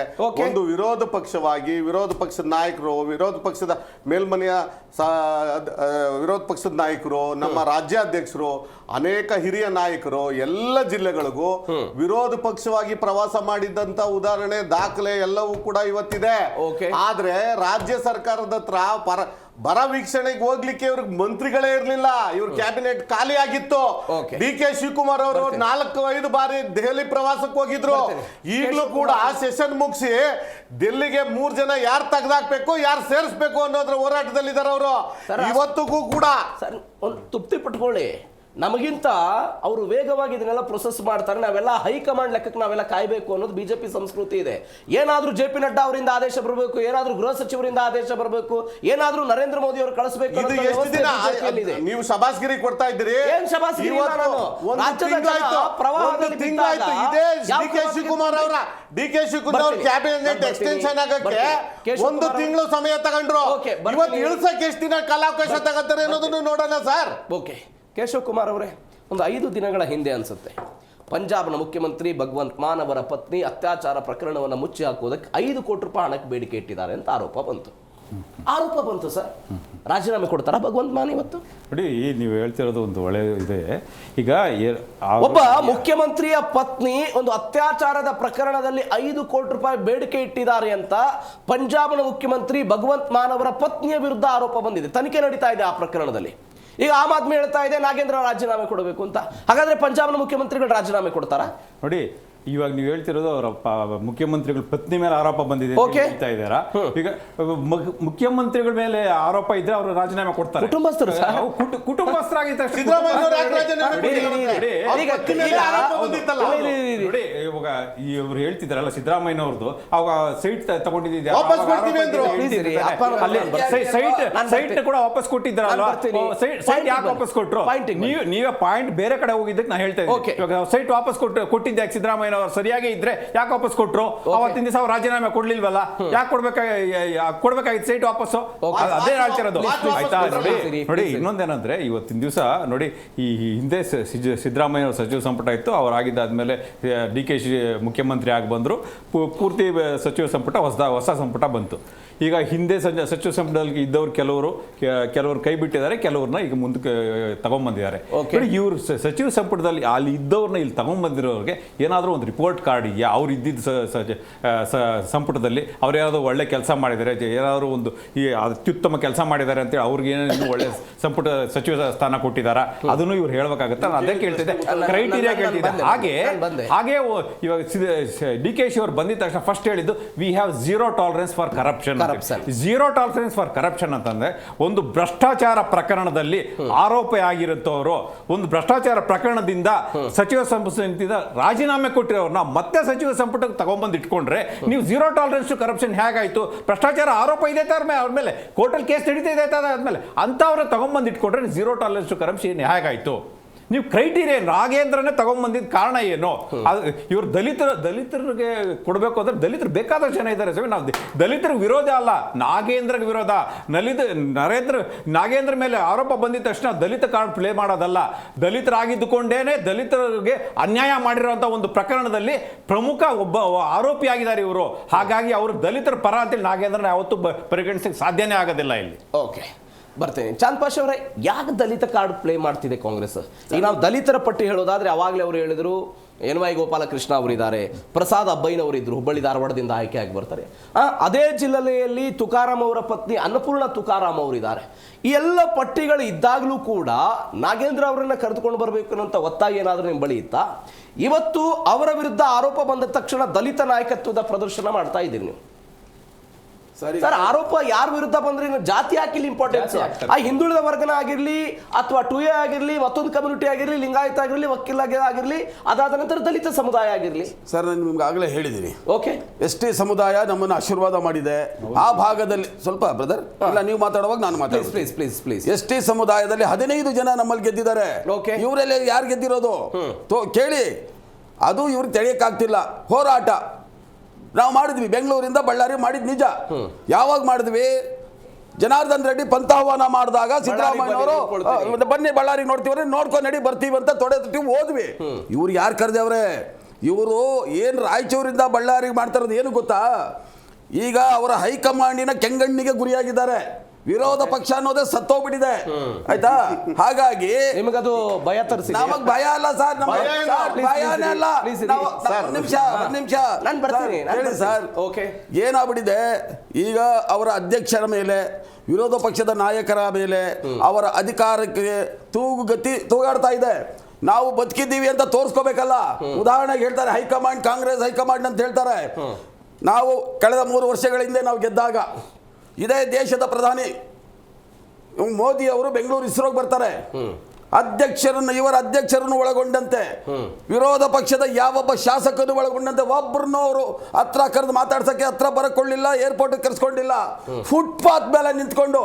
ಒಂದು ವಿರೋಧ ಪಕ್ಷವಾಗಿ ವಿರೋಧ ಪಕ್ಷದ ನಾಯಕರು, ವಿರೋಧ ಪಕ್ಷದ ಮೇಲ್ಮನೆಯ ವಿರೋಧ ಪಕ್ಷದ ನಾಯಕರು, ನಮ್ಮ ರಾಜ್ಯಾಧ್ಯಕ್ಷರು, ಅನೇಕ ಹಿರಿಯ ನಾಯಕರು ಎಲ್ಲ ಜಿಲ್ಲೆಗಳಿಗೂ ವಿರೋಧ ಪಕ್ಷವಾಗಿ ಪ್ರವಾಸ ಮಾಡಿದ್ದಂತ ಉದಾಹರಣೆ, ದಾಖಲೆ ಎಲ್ಲವೂ ಕೂಡ ಇವತ್ತಿದೆ. ಆದ್ರೆ ರಾಜ್ಯ ಸರ್ಕಾರದ ಹತ್ರ ಬರ ವೀಕ್ಷಣೆಗೆ ಹೋಗ್ಲಿಕ್ಕೆ ಇವ್ರಿಗೆ ಮಂತ್ರಿಗಳೇ ಇರ್ಲಿಲ್ಲ. ಇವ್ರ ಕ್ಯಾಬಿನೆಟ್ ಖಾಲಿ ಆಗಿತ್ತು. DK ಶಿವಕುಮಾರ್ ಅವರು 4-5 ಬಾರಿ ದೆಹಲಿ ಪ್ರವಾಸಕ್ಕೆ ಹೋಗಿದ್ರು. ಈಗಲೂ ಕೂಡ ಸೆಷನ್ ಮುಗಿಸಿ ಡೆಲ್ಲಿಗೆ 3 ಜನ ಯಾರು ತೆಗೆದಾಕ್ಬೇಕು, ಯಾರು ಸೇರಿಸ್ಬೇಕು ಅನ್ನೋದ್ರ ಹೋರಾಟದಲ್ಲಿದ್ದಾರೆ ಅವರು ಇವತ್ತಿಗೂ ಕೂಡ. ತೃಪ್ತಿ ಪಟ್ಕೊಳ್ಳಿ, ನಮಗಿಂತ ಅವರು ವೇಗವಾಗಿ ಇದನ್ನೆಲ್ಲ ಪ್ರೊಸೆಸ್ ಮಾಡ್ತಾರೆ. ನಾವೆಲ್ಲ ಹೈಕಮಾಂಡ್ ಲೆಕ್ಕಕ್ಕೆ ನಾವೆಲ್ಲ ಕಾಯಬೇಕು ಅನ್ನೋದು ಬಿಜೆಪಿ ಸಂಸ್ಕೃತಿ ಇದೆ. ಏನಾದ್ರೂ JP ನಡ್ಡಾ ಅವರಿಂದ ಆದೇಶ ಬರಬೇಕು, ಏನಾದ್ರೂ ಗೃಹ ಸಚಿವರಿಂದ ಆದೇಶ ಬರಬೇಕು, ಏನಾದ್ರೂ ನರೇಂದ್ರ ಮೋದಿ ಅವರು ಕಳಿಸಬೇಕು. ನೀವು ಶಬಾಸ್ಗಿರಿ ಕೊಡ್ತಾ ಇದ್ದೀರಿ. ಏನ್ ಶಬಾಸ್ಗಿರಿ? DK ಶಿವಕುಮಾರ್ ಕ್ಯಾಬಿನೆಟ್ ಎಕ್ಸ್ಟೆನ್ಷನ್ ಆಗಕ್ಕೆ 1 ತಿಂಗಳು ಸಮಯ ತಗೊಂಡ್ರು. ಇವತ್ತು ಇಳಿಸಕ್ಕೆ ಎಷ್ಟು ದಿನ ಕಾಲಾವಕಾಶ ತಗೋತಾರೆ ಅನ್ನೋದನ್ನು ನೋಡೋಣ ಸರ್. ಓಕೆ, ಕೇಶವ್ ಕುಮಾರ್ ಅವರೇ, ಒಂದು 5 ದಿನಗಳ ಹಿಂದೆ ಅನ್ಸುತ್ತೆ ಪಂಜಾಬ್ನ ಮುಖ್ಯಮಂತ್ರಿ ಭಗವಂತ್ ಮಾನ್ ಅವರ ಪತ್ನಿ ಅತ್ಯಾಚಾರ ಪ್ರಕರಣವನ್ನು ಮುಚ್ಚಿ ಹಾಕುವುದಕ್ಕೆ 5 ಕೋಟಿ ರೂಪಾಯಿ ಹಣಕ್ಕೆ ಬೇಡಿಕೆ ಇಟ್ಟಿದ್ದಾರೆ ಅಂತ ಆರೋಪ ಬಂತು ಸರ್. ರಾಜೀನಾಮೆ ಕೊಡ್ತಾರಾ ಭಗವಂತ್ ಮಾನ್ ಇವತ್ತು? ನೋಡಿ, ನೀವು ಹೇಳ್ತಿರೋದು ಒಂದು ಒಳ್ಳೆ ಇದೆ. ಈಗ ಒಬ್ಬ ಮುಖ್ಯಮಂತ್ರಿಯ ಪತ್ನಿ ಒಂದು ಅತ್ಯಾಚಾರದ ಪ್ರಕರಣದಲ್ಲಿ 5 ಕೋಟಿ ರೂಪಾಯಿ ಬೇಡಿಕೆ ಇಟ್ಟಿದ್ದಾರೆ ಅಂತ ಪಂಜಾಬ್ನ ಮುಖ್ಯಮಂತ್ರಿ ಭಗವಂತ್ ಮಾನ್ ಅವರ ಪತ್ನಿಯ ವಿರುದ್ಧ ಆರೋಪ ಬಂದಿದೆ. ತನಿಖೆ ನಡೀತಾ ಇದೆ ಆ ಪ್ರಕರಣದಲ್ಲಿ. ಈಗ ಆಮ್ ಆದ್ಮಿ ಹೇಳ್ತಾ ಇದೆ ನಾಗೇಂದ್ರ ರಾಜೀನಾಮೆ ಕೊಡಬೇಕು ಅಂತ. ಹಾಗಾದ್ರೆ ಪಂಜಾಬ್ನ ಮುಖ್ಯಮಂತ್ರಿಗಳು ರಾಜೀನಾಮೆ ಕೊಡ್ತಾರಾ? ನೋಡಿ, ಇವಾಗ ನೀವು ಹೇಳ್ತಿರೋದು ಅವರ ಮುಖ್ಯಮಂತ್ರಿಗಳ ಪತ್ನಿ ಮೇಲೆ ಆರೋಪ ಬಂದಿದೆ ಹೇಳ್ತಾ ಇದ್ದಾರಾ? ಈಗ ಮುಖ್ಯಮಂತ್ರಿಗಳ ಮೇಲೆ ಆರೋಪ ಇದ್ರೆ ಅವರು ರಾಜೀನಾಮೆ ಕೊಡ್ತಾರೆ. ಕುಟುಂಬಸ್ಥರಾಗಿದ್ದಾರೆ. ನೋಡಿ, ಇವಾಗ ಇವ್ರು ಹೇಳ್ತಿದಾರಲ್ಲ ಸಿದ್ದರಾಮಯ್ಯನವ್ರದ್ದು, ಅವಾಗ ಸೈಟ್ ತಗೊಂಡಿದ್ದೆ ಸೈಟ್ ಕೂಡ ವಾಪಸ್ ಕೊಟ್ಟಿದ್ದಾರಲ್ಲ, ಸೈಟ್ ಯಾಕೆ ವಾಪಸ್ ಕೊಟ್ರು? ನೀವೇ ಪಾಯಿಂಟ್ ಬೇರೆ ಕಡೆ ಹೋಗಿದ್ದಕ್ಕೆ ನಾ ಹೇಳ್ತಾ ಇದ್ದೀನಿ. ಸೈಟ್ ವಾಪಸ್ ಕೊಟ್ಟಿದ್ದೆ ಸಿದ್ದರಾಮಯ್ಯ ಸಿದ್ದರಾಮಯ್ಯನವರು ಸರಿಯಾಗಿ ಇದ್ರೆ ಯಾಕೆ ವಾಪಸ್ ಕೊಟ್ರು? ಅವತ್ತಿನ ದಿವಸ ಅವ್ರು ರಾಜೀನಾಮೆ ಕೊಡ್ಲಿಲ್ವಲ್ಲ, ಯಾಕೆ ಕೊಡ್ಬೇಕಾಗಿತ್ತು ಸೀಟ್ ವಾಪಸ್ಸು? ಅದೇ ಹೇಳ್ತಿರೋದು ಆಯ್ತಾ? ನೋಡಿ ಇನ್ನೊಂದೇನಂದ್ರೆ ಇವತ್ತಿನ ದಿವಸ ನೋಡಿ, ಈ ಹಿಂದೆ ಸಿದ್ದರಾಮಯ್ಯ ಸಚಿವ ಸಂಪುಟ ಇತ್ತು, ಅವರಾಗಿದ್ದಾದ್ಮೇಲೆ DK ಮುಖ್ಯಮಂತ್ರಿ ಆಗಿ ಬಂದ್ರು, ಪೂರ್ತಿ ಸಚಿವ ಸಂಪುಟ ಹೊಸ ಸಂಪುಟ ಬಂತು. ಈಗ ಹಿಂದೆ ಸಚಿವ ಸಂಪುಟದಲ್ಲಿ ಇದ್ದವ್ರು ಕೆಲವರು ಕೈ ಬಿಟ್ಟಿದ್ದಾರೆ, ಕೆಲವ್ರನ್ನ ಈಗ ಮುಂದಕ್ಕೆ ತಗೊಂಡ್ಬಂದಿದ್ದಾರೆ. ಇವ್ರು ಸಚಿವ ಸಂಪುಟದಲ್ಲಿ ಅಲ್ಲಿ ಇದ್ದವ್ರನ್ನ ಇಲ್ಲಿ ತಗೊಂಡ್ಬಂದಿರೋರಿಗೆ ಏನಾದರೂ ಒಂದು ರಿಪೋರ್ಟ್ ಕಾರ್ಡ್ ಇದೆಯಾ? ಅವ್ರು ಇದ್ದಿದ್ದ ಸಂಪುಟದಲ್ಲಿ ಅವ್ರು ಏನಾದರೂ ಒಳ್ಳೆ ಕೆಲಸ ಮಾಡಿದ್ದಾರೆ, ಏನಾದರೂ ಒಂದು ಈ ಅತ್ಯುತ್ತಮ ಕೆಲಸ ಮಾಡಿದ್ದಾರೆ ಅಂತೇಳಿ ಅವ್ರಿಗೆ ಏನಾದ್ರು ಒಳ್ಳೆ ಸಂಪುಟ ಸಚಿವ ಸ್ಥಾನ ಕೊಟ್ಟಿದ್ದಾರಾ? ಅದನ್ನು ಇವ್ರು ಹೇಳ್ಬೇಕಾಗತ್ತೆ. ನಾನು ಅದೇ ಕೇಳ್ತಿದ್ದೆ, ಕ್ರೈಟೀರಿಯಾ ಕೇಳ್ತಿದ್ದೆ. ಹಾಗೆ ಇವಾಗ DK ಅವರು ಬಂದಿದ ತಕ್ಷಣ ಫಸ್ಟ್ ಹೇಳಿದ್ದು we have zero tolerance for corruption. Zero tolerance for corruption ಅಂತಂದ್ರೆ ಒಂದು ಭ್ರಷ್ಟಾಚಾರ ಪ್ರಕರಣದಲ್ಲಿ ಆರೋಪ ಆಗಿರುತ್ತವರು, ಒಂದು ಭ್ರಷ್ಟಾಚಾರ ಪ್ರಕರಣದಿಂದ ಸಚಿವ ಸಂಪುಟದಿಂದ ರಾಜೀನಾಮೆ ಕೊಟ್ಟಿರೋರ್ನ ಮತ್ತೆ ಸಚಿವ ಸಂಪುಟಕ್ಕೆ ತಗೊಂಡ್ಬಂದು ಇಟ್ಕೊಂಡ್ರೆ ನೀವು ಝೀರೋ ಟಾಲರೆನ್ಸ್ ಟು ಕರಪ್ಷನ್ ಹೇಗಾಯ್ತು? ಭ್ರಷ್ಟಾಚಾರ ಆರೋಪ ಇದೆ ಅವ್ರ ಮೇಲೆ, ಕೋರ್ಟಲ್ಲಿ ಕೇಸ್ ನಡೀತಾ ಇದೆ ಆದ್ಮೇಲೆ ಅಂತವ್ರ ತಗೊಂಡ್ಬಂದು ಇಟ್ಕೊಂಡ್ರೆ ಝೀರೋ ಟಾಲರೆನ್ಸ್ ಟು ಕರಪ್ಷನ್ ಹೇಗಾಯ್ತು? ನೀವು ಕ್ರೈಟೀರಿಯಾ ರಾಘೇಂದ್ರನೇ ತಗೊಂಡ್ಬಂದಿದ್ದ ಕಾರಣ ಏನು? ಇವರು ದಲಿತರಿಗೆ ಕೊಡಬೇಕು ಅಂದ್ರೆ ದಲಿತರು ಬೇಕಾದಷ್ಟು ಜನ ಇದ್ದಾರೆ ಸ್ವಾಮಿ. ನಾವು ದಲಿತರಿಗೆ ವಿರೋಧ ಅಲ್ಲ, ನಾಗೇಂದ್ರಗೆ ವಿರೋಧ. ನಾಗೇಂದ್ರ ಮೇಲೆ ಆರೋಪ ಬಂದಿದ ತಕ್ಷಣ ದಲಿತ ಕಾರ್ಡ್ ಪ್ಲೇ ಮಾಡೋದಲ್ಲ. ದಲಿತರಾಗಿದ್ದುಕೊಂಡೇನೆ ದಲಿತರಿಗೆ ಅನ್ಯಾಯ ಮಾಡಿರೋಂಥ ಒಂದು ಪ್ರಕರಣದಲ್ಲಿ ಪ್ರಮುಖ ಒಬ್ಬ ಆರೋಪಿಯಾಗಿದ್ದಾರೆ ಇವರು. ಹಾಗಾಗಿ ಅವರು ದಲಿತರ ಪರ ಅಂತೇಳಿ ನಾಗೇಂದ್ರನ ಯಾವತ್ತೂ ಪರಿಗಣಿಸಕ್ಕೆ ಸಾಧ್ಯನೇ ಆಗೋದಿಲ್ಲ ಇಲ್ಲಿ. ಓಕೆ, ಬರ್ತೇನೆ. ಚಾಂದ್ ಪಾಷ ಅವರೇ, ಯಾಕೆ ದಲಿತ ಕಾರ್ಡ್ ಪ್ಲೇ ಮಾಡ್ತಿದೆ ಕಾಂಗ್ರೆಸ್? ಈಗ ನಾವು ದಲಿತರ ಪಟ್ಟಿ ಹೇಳೋದಾದ್ರೆ ಅವಾಗಲೇ ಅವರು ಹೇಳಿದ್ರು NY ಗೋಪಾಲಕೃಷ್ಣ ಅವರಿದ್ದಾರೆ, ಪ್ರಸಾದ್ ಅಬ್ಬಯ್ಯನವರಿದ್ರು, ಹುಬ್ಬಳ್ಳಿ ಧಾರವಾಡದಿಂದ ಆಯ್ಕೆಯಾಗಿ ಬರ್ತಾರೆ. ಅದೇ ಜಿಲ್ಲೆಯಲ್ಲಿ ತುಕಾರಾಮ್ ಅವರ ಪತ್ನಿ ಅನ್ನಪೂರ್ಣ ತುಕಾರಾಮ್ ಅವರಿದ್ದಾರೆ. ಈ ಎಲ್ಲ ಪಟ್ಟಿಗಳು ಇದ್ದಾಗಲೂ ಕೂಡ ನಾಗೇಂದ್ರ ಅವರನ್ನ ಕರೆದುಕೊಂಡು ಬರಬೇಕು ಅನ್ನೋಂಥ ಒತ್ತಾಯ ಏನಾದರೂ ನಿಮ್ಮ ಬಳಿ ಇತ್ತಾ? ಇವತ್ತು ಅವರ ವಿರುದ್ಧ ಆರೋಪ ಬಂದ ತಕ್ಷಣ ದಲಿತ ನಾಯಕತ್ವದ ಪ್ರದರ್ಶನ ಮಾಡ್ತಾ ಇದ್ದೀರಿ ನೀವು. ಸರ್, ಆರೋಪ ಯಾರ ವಿರುದ್ಧ ಬಂದ್ರೆ ಜಾತಿ ಹಾಕಿಲ್ಲ ಇಂಪಾರ್ಟೆನ್ಸ್. ಆ ಹಿಂದುಳಿದ ವರ್ಗನ ಆಗಿರ್ಲಿ ಅಥವಾ 2A ಆಗಿರ್ಲಿ, ಮತ್ತೊಂದು ಕಮ್ಯುನಿಟಿ ಆಗಿರ್ಲಿ, ಲಿಂಗಾಯತ ಆಗಿರ್ಲಿ, ವಕೀಲ ಆಗಿರ್ಲಿ, ಅದಾದ ನಂತರ ದಲಿತ ಸಮುದಾಯ ಆಗಿರ್ಲಿ. ಸರ್, ನಾನು ನಿಮ್ಗೆ ಆಗಲೇ ಹೇಳಿದ್ದೀನಿ, ಓಕೆ, ST ಸಮುದಾಯ ನಮ್ಮನ್ನು ಆಶೀರ್ವಾದ ಮಾಡಿದೆ. ಆ ಭಾಗದಲ್ಲಿ ಸ್ವಲ್ಪ ಬ್ರದರ್ ಇಲ್ಲ, ನೀವು ಮಾತಾಡುವಾಗ ನಾನು ಮಾತಾಡ್ತೀನಿ. ಪ್ಲೀಸ್. ST ಸಮುದಾಯದಲ್ಲಿ 15 ಜನ ನಮ್ಮಲ್ಲಿ ಗೆದ್ದಿದ್ದಾರೆ. ಇವರೆಲ್ಲ ಯಾರು ಗೆದ್ದಿರೋದು ಕೇಳಿ. ಅದು ಇವ್ರಿಗೆ ತಿಳಿಯಕ್ಕಾಗ್ತಿಲ್ಲ. ಹೋರಾಟ ನಾವು ಮಾಡಿದ್ವಿ, ಬೆಂಗಳೂರಿಂದ ಬಳ್ಳಾರಿ ಮಾಡಿದ್ ನಿಜ. ಯಾವಾಗ ಮಾಡಿದ್ವಿ? ಜನಾರ್ದನ್ ರೆಡ್ಡಿ ಪಂಥಾಹ್ವಾನ ಮಾಡಿದಾಗ ಸಿದ್ದರಾಮಯ್ಯನವರು ಬನ್ನಿ ಬಳ್ಳಾರಿ ನೋಡ್ತೀವ್ರೆ, ನೋಡ್ಕೊಂಡು ನಡಿ ಬರ್ತೀವಿ ಅಂತ ತೊಡೆ ಹೋದ್ವಿ. ಇವ್ರು ಯಾರು ಕರೆದವ್ರೆ? ಇವರು ಏನು ರಾಯಚೂರಿಂದ ಬಳ್ಳಾರಿಗೆ ಮಾಡ್ತಾರದು ಏನು ಗೊತ್ತಾ? ಈಗ ಅವರ ಹೈಕಮಾಂಡಿನ ಕೆಂಗಣ್ಣಿಗೆ ಗುರಿಯಾಗಿದ್ದಾರೆ. ವಿರೋಧ ಪಕ್ಷ ಅನ್ನೋದೇ ಸತ್ತೋಗ್ಬಿಟ್ಟಿದೆ, ಆಯ್ತಾ? ಹಾಗಾಗಿ ನಿಮಗದು ಭಯ ತರಿಸಿ. ನಮಗ್ ಭಯ ಅಲ್ಲ ಸರ್, ಭಯನೇ ಅಲ್ಲ. ನಿಮಿಷ ಹೇಳಿ ಸರ್. ಓಕೆ, ಏನಾಗ್ಬಿಟ್ಟಿದೆ ಈಗ ಅವರ ಅಧ್ಯಕ್ಷರ ಮೇಲೆ, ವಿರೋಧ ಪಕ್ಷದ ನಾಯಕರ ಮೇಲೆ, ಅವರ ಅಧಿಕಾರಕ್ಕೆ ತೂಗಾಡ್ತಾ ಇದೆ. ನಾವು ಬದುಕಿದ್ದೀವಿ ಅಂತ ತೋರಿಸ್ಕೋಬೇಕಲ್ಲ. ಉದಾಹರಣೆಗೆ ಹೇಳ್ತಾರೆ ಹೈಕಮಾಂಡ್, ಕಾಂಗ್ರೆಸ್ ಹೈಕಮಾಂಡ್ ಅಂತ ಹೇಳ್ತಾರೆ. ನಾವು ಕಳೆದ 3 ವರ್ಷಗಳ ಹಿಂದೆ ನಾವು ಗೆದ್ದಾಗ ಇದೇ ದೇಶದ ಪ್ರಧಾನಿ ಮೋದಿ ಅವರು ಬೆಂಗಳೂರು ಇಸ್ರೋಗೆ ಬರ್ತಾರೆ. ಇವರ ಅಧ್ಯಕ್ಷರನ್ನು ಒಳಗೊಂಡಂತೆ ವಿರೋಧ ಪಕ್ಷದ ಯಾವೊಬ್ಬ ಶಾಸಕರನ್ನು ಒಳಗೊಂಡಂತೆ ಒಬ್ಬರನ್ನು ಅವರು ಹತ್ರ ಕರೆದು ಮಾತಾಡ್ಸಕ್ಕೆ ಹತ್ರ ಬರಕೊಳ್ಳಿಲ್ಲ, ಏರ್ಪೋರ್ಟ್ ಕರೆಸ್ಕೊಂಡಿಲ್ಲ. ಫುಟ್ಪಾತ್ ಮೇಲೆ ನಿಂತ್ಕೊಂಡು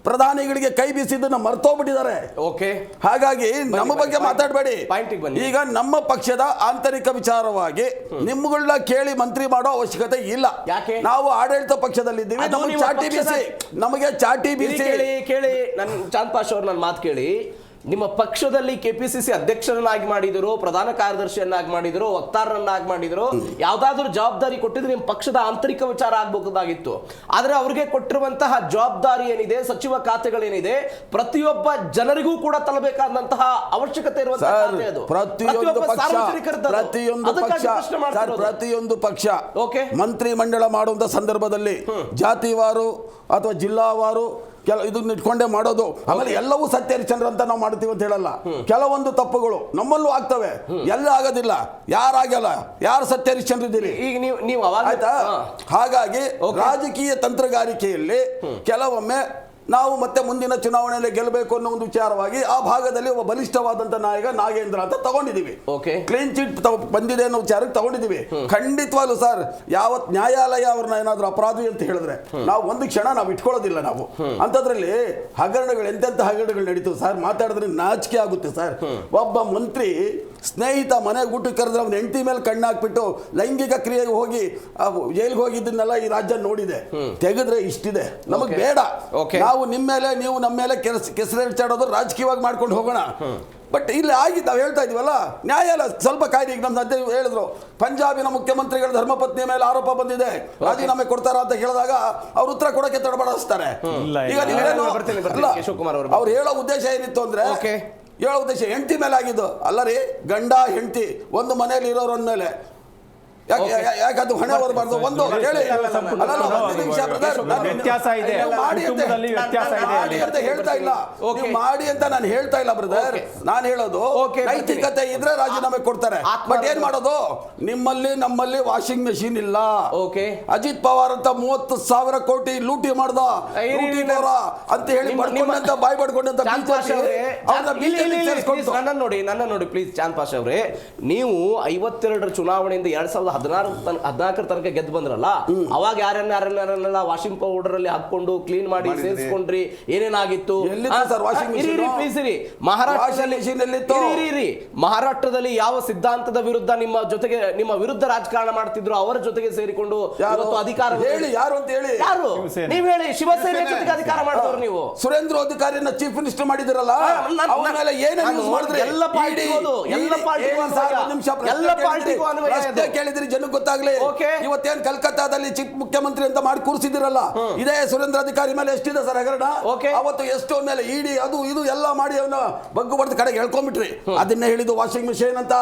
ಪ್ರಧಾನಿಗಳಿಗೆ ಕೈ ಬೀಸಿದ್ದನ್ನು ಮರ್ತೋಗ್ಬಿಟ್ಟಿದ್ದಾರೆ. ಓಕೆ, ಹಾಗಾಗಿ ನಮ್ಮ ಬಗ್ಗೆ ಮಾತಾಡಬೇಡಿ. ಈಗ ನಮ್ಮ ಪಕ್ಷದ ಆಂತರಿಕ ವಿಚಾರವಾಗಿ ನಿಮ್ಮಗಳನ್ನ ಕೇಳಿ ಮಂತ್ರಿ ಮಾಡೋ ಅವಶ್ಯಕತೆ ಇಲ್ಲ. ಯಾಕೆ? ನಾವು ಆಡಳಿತ ಪಕ್ಷದಲ್ಲಿದ್ದೀವಿ. ನಮಗೆ ಚಾಟಿ ಬೀಸಿ ಕೇಳಿ. ಚಾಂದ್ ಪಾಷ ಅವ್ರು ನನ್ನ ಮಾತು ಕೇಳಿ. ನಿಮ್ಮ ಪಕ್ಷದಲ್ಲಿ KPCC ಅಧ್ಯಕ್ಷರನ್ನಾಗಿ ಮಾಡಿದ್ರು, ಪ್ರಧಾನ ಕಾರ್ಯದರ್ಶಿಯನ್ನಾಗಿ ಮಾಡಿದ್ರು, ವಕ್ತಾರರನ್ನಾಗಿ ಮಾಡಿದ್ರು, ಯಾವ್ದಾದ್ರು ಜವಾಬ್ದಾರಿ ಕೊಟ್ಟಿದ್ರೆ ನಿಮ್ಮ ಪಕ್ಷದ ಆಂತರಿಕ ವಿಚಾರ ಆಗ್ಬೇಕಾಗಿತ್ತು. ಆದ್ರೆ ಅವ್ರಿಗೆ ಕೊಟ್ಟಿರುವಂತಹ ಜವಾಬ್ದಾರಿ ಏನಿದೆ, ಸಚಿವ ಖಾತೆಗಳೇನಿದೆ, ಪ್ರತಿಯೊಬ್ಬ ಜನರಿಗೂ ಕೂಡ ತಲಬೇಕಾದಂತಹ ಅವಶ್ಯಕತೆ ಇರುವಂತಹ ಪ್ರತಿಯೊಂದು ಪಕ್ಷ ಮಂತ್ರಿ ಮಂಡಳ ಮಾಡುವಂತ ಸಂದರ್ಭದಲ್ಲಿ ಜಾತಿವಾರು ಅಥವಾ ಜಿಲ್ಲಾವಾರು ಇದನ್ನ ಇಟ್ಕೊಂಡೇ ಮಾಡೋದು. ಆಮೇಲೆ ಎಲ್ಲವೂ ಸತ್ಯಹರಿಶ್ಚಂದ್ರ ಅಂತ ನಾವು ಮಾಡ್ತೀವಿ ಅಂತ ಹೇಳಲ್ಲ. ಕೆಲವೊಂದು ತಪ್ಪುಗಳು ನಮ್ಮಲ್ಲೂ ಆಗ್ತವೆ, ಎಲ್ಲ ಆಗೋದಿಲ್ಲ. ಯಾರಾಗಲ್ಲ, ಯಾರು ಸತ್ಯಹರಿಶ್ಚಂದ್ರ ಇದ್ದೀರಿ ಈಗ ನೀವು ಆಯ್ತಾ? ಹಾಗಾಗಿ ರಾಜಕೀಯ ತಂತ್ರಗಾರಿಕೆಯಲ್ಲಿ ಕೆಲವೊಮ್ಮೆ ನಾವು ಮತ್ತೆ ಮುಂದಿನ ಚುನಾವಣೆಯಲ್ಲಿ ಗೆಲ್ಲಬೇಕು ಅನ್ನೋ ಒಂದು ವಿಚಾರವಾಗಿ ಆ ಭಾಗದಲ್ಲಿ ಒಬ್ಬ ಬಲಿಷ್ಠವಾದಂತ ನಾಯಕ ನಾಗೇಂದ್ರ ಅಂತ ತಗೊಂಡಿದ್ದೀವಿ. ಕ್ಲೀನ್ ಚಿಟ್ ಬಂದಿದೆ ಅನ್ನೋ ವಿಚಾರಕ್ಕೆ ತಗೊಂಡಿದ್ದೀವಿ. ಖಂಡಿತವಾಗ್ಲೂ ಸರ್, ಯಾವತ್ ನ್ಯಾಯಾಲಯ ಅವ್ರನ್ನ ಏನಾದ್ರು ಅಪರಾಧಿ ಅಂತ ಹೇಳಿದ್ರೆ ನಾವು ಒಂದು ಕ್ಷಣ ನಾವು ಇಟ್ಕೊಳ್ಳೋದಿಲ್ಲ. ನಾವು ಅಂತದ್ರಲ್ಲಿ ಹಗರಣಗಳು ಎಂತೆಂತ ಹಗರಣಗಳು ನಡೀತು ಸರ್, ಮಾತಾಡಿದ್ರೆ ನಾಚಿಕೆ ಆಗುತ್ತೆ ಸರ್. ಒಬ್ಬ ಮಂತ್ರಿ ಸ್ನೇಹಿತ ಮನೆಗೆ ಊಟಕ್ಕೆ ಕರೆದ್ರೆ ಅವ್ನ ಹೆಂಡತಿ ಮೇಲೆ ಕಣ್ಣಾಕ್ಬಿಟ್ಟು ಲೈಂಗಿಕ ಕ್ರಿಯೆಗೆ ಹೋಗಿ ಜೈಲಿಗೆ ಹೋಗಿದ್ದನ್ನೆಲ್ಲ ಈ ರಾಜ್ಯ ನೋಡಿದೆ. ತೆಗೆದ್ರೆ ಇಷ್ಟಿದೆ, ನಮಗೆ ಬೇಡ. ನಾವು ನಿಮ್ಮ ಮೇಲೆ, ನೀವು ನಮ್ಮ ಮೇಲೆ ಕೆಸರೆಚ್ಚಾಡೋದು ರಾಜಕೀಯವಾಗಿ ಮಾಡ್ಕೊಂಡು ಹೋಗೋಣ. ಬಟ್ ಇಲ್ಲಿ ಆಗಿ ನಾವು ಹೇಳ್ತಾ ಇದೀವಲ್ಲ, ನ್ಯಾಯಾಲಯ ಸ್ವಲ್ಪ ಕಾಯ್ದೆ. ಈಗ ನಮ್ಮ ಅಧ್ಯಕ್ಷರು ಹೇಳಿದ್ರು, ಪಂಜಾಬಿನ ಮುಖ್ಯಮಂತ್ರಿಗಳ ಧರ್ಮಪತ್ನಿಯ ಮೇಲೆ ಆರೋಪ ಬಂದಿದೆ, ರಾಜೀನಾಮೆ ಕೊಡ್ತಾರ ಅಂತ ಹೇಳಿದಾಗ ಅವ್ರು ಉತ್ತರ ಕೊಡಕ್ಕೆ ತಡಬಡಿಸ್ತಾರೆ. ಈಗ ಅವ್ರು ಹೇಳೋ ಉದ್ದೇಶ ಏನಿತ್ತು ಅಂದ್ರೆ, ಹೇಳೋ ಉದ್ದೇಶ ಹೆಂಡತಿ ಮೇಲೆ ಆಗಿದ್ದು ಅಲ್ಲ ರೀ, ಗಂಡ ಹೆಂಡತಿ ಒಂದು ಮನೆಯಲ್ಲಿ ಇರೋರ ಮೇಲೆ ಯಾಕದು ಹೊಣೆ ಬರಬಾರ್ದು. ಒಂದು ಹೇಳಿ, ವ್ಯತ್ಯಾಸ ಇದೆ, ಕುಟುಂಬದಲ್ಲಿ ವ್ಯತ್ಯಾಸ ಇದೆ ಅಂತ ಹೇಳ್ತಾ ಇಲ್ಲ, ಮಾಡಿ ಅಂತ ನಾನು ಹೇಳ್ತಾ ಇಲ್ಲ ಬ್ರದರ್. ನಾನು ಹೇಳೋದು ನೈತಿಕತೆ ಇದ್ರೆ ರಾಜೀನಾಮೆ ಕೊಡ್ತಾರೆ. ಬಟ್ ಏನ್ ಮಾಡೋದು, ನಿಮ್ಮಲ್ಲಿ ನಮ್ಮಲ್ಲಿ ವಾಷಿಂಗ್ ಮೆಷಿನ್ ಇಲ್ಲ. ಅಜಿತ್ ಪವಾರ್ ಅಂತ 30,000 ಕೋಟಿ ಲೂಟಿ ಮಾಡ್ದ ಅಂತ ಹೇಳಿ ಬಡ್ಕೊಂಡಂತ ಬಾಯ್ ಬಡ್ಕೊಂಡಂತ ನನ್ನ ನೋಡಿ ಪ್ಲೀಸ್ ಚಾಂದ್ ಪಾಷಾ ಅವರೇ, ನೀವು 52 ಚುನಾವಣೆಯಿಂದ 2014 ತನಕ ಗೆದ್ದು ಬಂದ್ರಲ್ಲ, ಅವಾಗ ಯಾರನ್ನೆಲ್ಲ ವಾಷಿಂಗ್ ಪೌಡರ್ ಅಲ್ಲಿ ಹಾಕೊಂಡು ಕ್ಲೀನ್ ಮಾಡಿ ಸೇರಿಸ್ಕೊಂಡ್ರಿ, ಏನೇನಾಗಿತ್ತು? ಮಹಾರಾಷ್ಟ್ರದಲ್ಲಿ ಯಾವ ಸಿದ್ಧಾಂತದ ವಿರುದ್ಧ ನಿಮ್ಮ ವಿರುದ್ಧ ರಾಜಕಾರಣ ಮಾಡ್ತಿದ್ರು ಅವರ ಜೊತೆಗೆ ಸೇರಿಕೊಂಡು ಅಧಿಕಾರ ಹೇಳಿ, ಯಾರು ಅಂತ ಹೇಳಿ, ಯಾರು ನೀವು ಹೇಳಿ, ಶಿವಸೇನೆ ಜೊತೆಗೆ ಅಧಿಕಾರ ಮಾಡಿದವರು ನೀವು. ಸುರೇಂದ್ರ ಅಧಿಕಾರಿನ ಚೀಫ್ ಮಿನಿಸ್ಟರ್ ಮಾಡಿದಿರಲ್ಲ, ಕೇಳಿದ್ರಿ ಜನಕ್ಕೆ ಗೊತ್ತಾಗ್ಲಿ. ಇವತ್ತೇನ್ ಕಲ್ಕತ್ತಾದಲ್ಲಿ ಚಿಕ್ಕ ಮುಖ್ಯಮಂತ್ರಿ ಅಂತ ಮಾಡಿ ಕೂರಿಸಿದಿರಲ್ಲ, ಇದೇ ಸುರೇಂದ್ರ ಅಧಿಕಾರಿ ಮೇಲೆ ಎಷ್ಟಿದೆ ಸರ್ ಹಗರಣ? ಅವತ್ತು ಎಷ್ಟೋ ಮೇಲೆ ಇಡಿ ಅದು ಇದು ಎಲ್ಲ ಮಾಡಿ ಅವನ ಬಗ್ಗು ಬಡ್ದ ಕಡೆಗೆ ಹೇಳ್ಕೊಂಡ್ಬಿಟ್ರಿ. ಅದನ್ನ ಹೇಳಿದ್ದು ವಾಷಿಂಗ್ ಮಿಷಿನ್ ಅಂತ.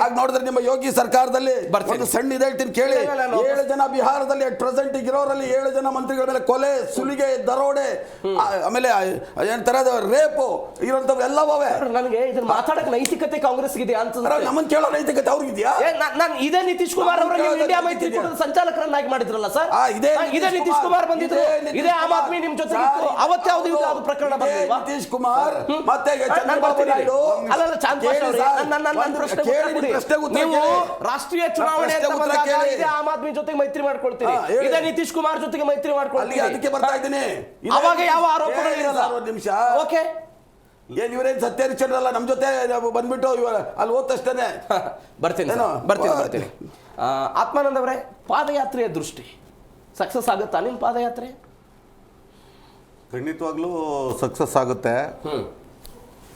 ಆಗ ನೋಡಿದ್ರೆ ನಿಮ್ಮ ಯೋಗಿ ಸರ್ಕಾರದಲ್ಲಿ ಒಂದು ಸಣ್ಣ ಇದೆ ಹೇಳ್ತೀನಿ ಕೇಳಿ, 7 ಜನ ಬಿಹಾರದಲ್ಲಿ ಅಟ್ ಪ್ರೆಸೆಂಟ್ ಇರೋರಲ್ಲಿ 7 ಜನ ಮಂತ್ರಿಗಳ ಮೇಲೆ ಕೊಲೆ, ಸುಲಿಗೆ, ದರೋಡೆ, ಆಮೇಲೆ ಏನಂತಾರೆ ರೇಪು ಇರೋಂಥವು ಎಲ್ಲವೇ. ನನಗೆ ಇದನ್ನ ಮಾತಾಡಕ್ ನೈತಿಕತೆ ಕಾಂಗ್ರೆಸ್ ಇದೆ ಅಂತ ನಮ್ಮನ್ನ ಕೇಳೋ ನೈತಿಕತೆ ಅವ್ರಿಗಿದೆಯಾ? ನಾನು ಇದೇ ನಿತೀಶ್ ಕುಮಾರ್ ಅವರ ಇಂಡಿಯಾ ಮೈತ್ರಿಕೂಟದ ಸಂಚಾಲಕರನ್ನಾಗಿ ಮಾಡಿದ್ರಲ್ಲ ಸರ್, ಇದೇ ನಿತೀಶ್ ಕುಮಾರ್ ಬಂದಿದ್ರು, ಇದೇ ಆಮ್ ಆದ್ಮಿ ನಿಮ್ ಜೊತೆ ಅವತ್ತು ಯಾವ್ದು ಪ್ರಕರಣ ಬಂದಿಲ್ವಾ? ನಿತೀಶ್ ಕುಮಾರ್ ಮತ್ತೆ ನೀವು ರಾಷ್ಟ್ರೀಯ ಚುನಾವಣೆ ಅಂತ ಬಂದಾಗ ಇದೇ ಆಮ್ ಆದ್ಮಿ ಜೊತೆಗೆ ಮೈತ್ರಿ ಮಾಡ್ಕೊಳ್ತೀರಿ, ಇದೇ ನಿತೀಶ್ ಕುಮಾರ್ ಜೊತೆಗೆ ಮೈತ್ರಿ ಮಾಡ್ಕೊಳ್ತೀರಿ. ಅದಕ್ಕೆ ಬರ್ತಾ ಇದ್ದೀನಿ, ಅವಾಗ ಯಾವ ಆರೋಪಗಳು ಇರಲ್ಲ. ಒಂದು ನಿಮಿಷ, ಓಕೆ, ಏನ್ ಇವರೇನ್ ಸತ್ಯಹರಿಶ್ಚಂದ್ರಲ್ಲ ನಮ್ಮ ಜೊತೆ ಬಂದ್ಬಿಟ್ಟು ಅಲ್ಲಿ ಹೋದಷ್ಟೇನೆ ಬರ್ತೀನಿ. ಆತ್ಮಾನಂದ್ ಅವರೇ, ಪಾದಯಾತ್ರೆಯ ದೃಷ್ಟಿ ಸಕ್ಸಸ್ ಆಗುತ್ತಾ ನಿಮ್ಮ ಪಾದಯಾತ್ರೆ? ಖಂಡಿತವಾಗ್ಲೂ ಸಕ್ಸಸ್ ಆಗುತ್ತೆ.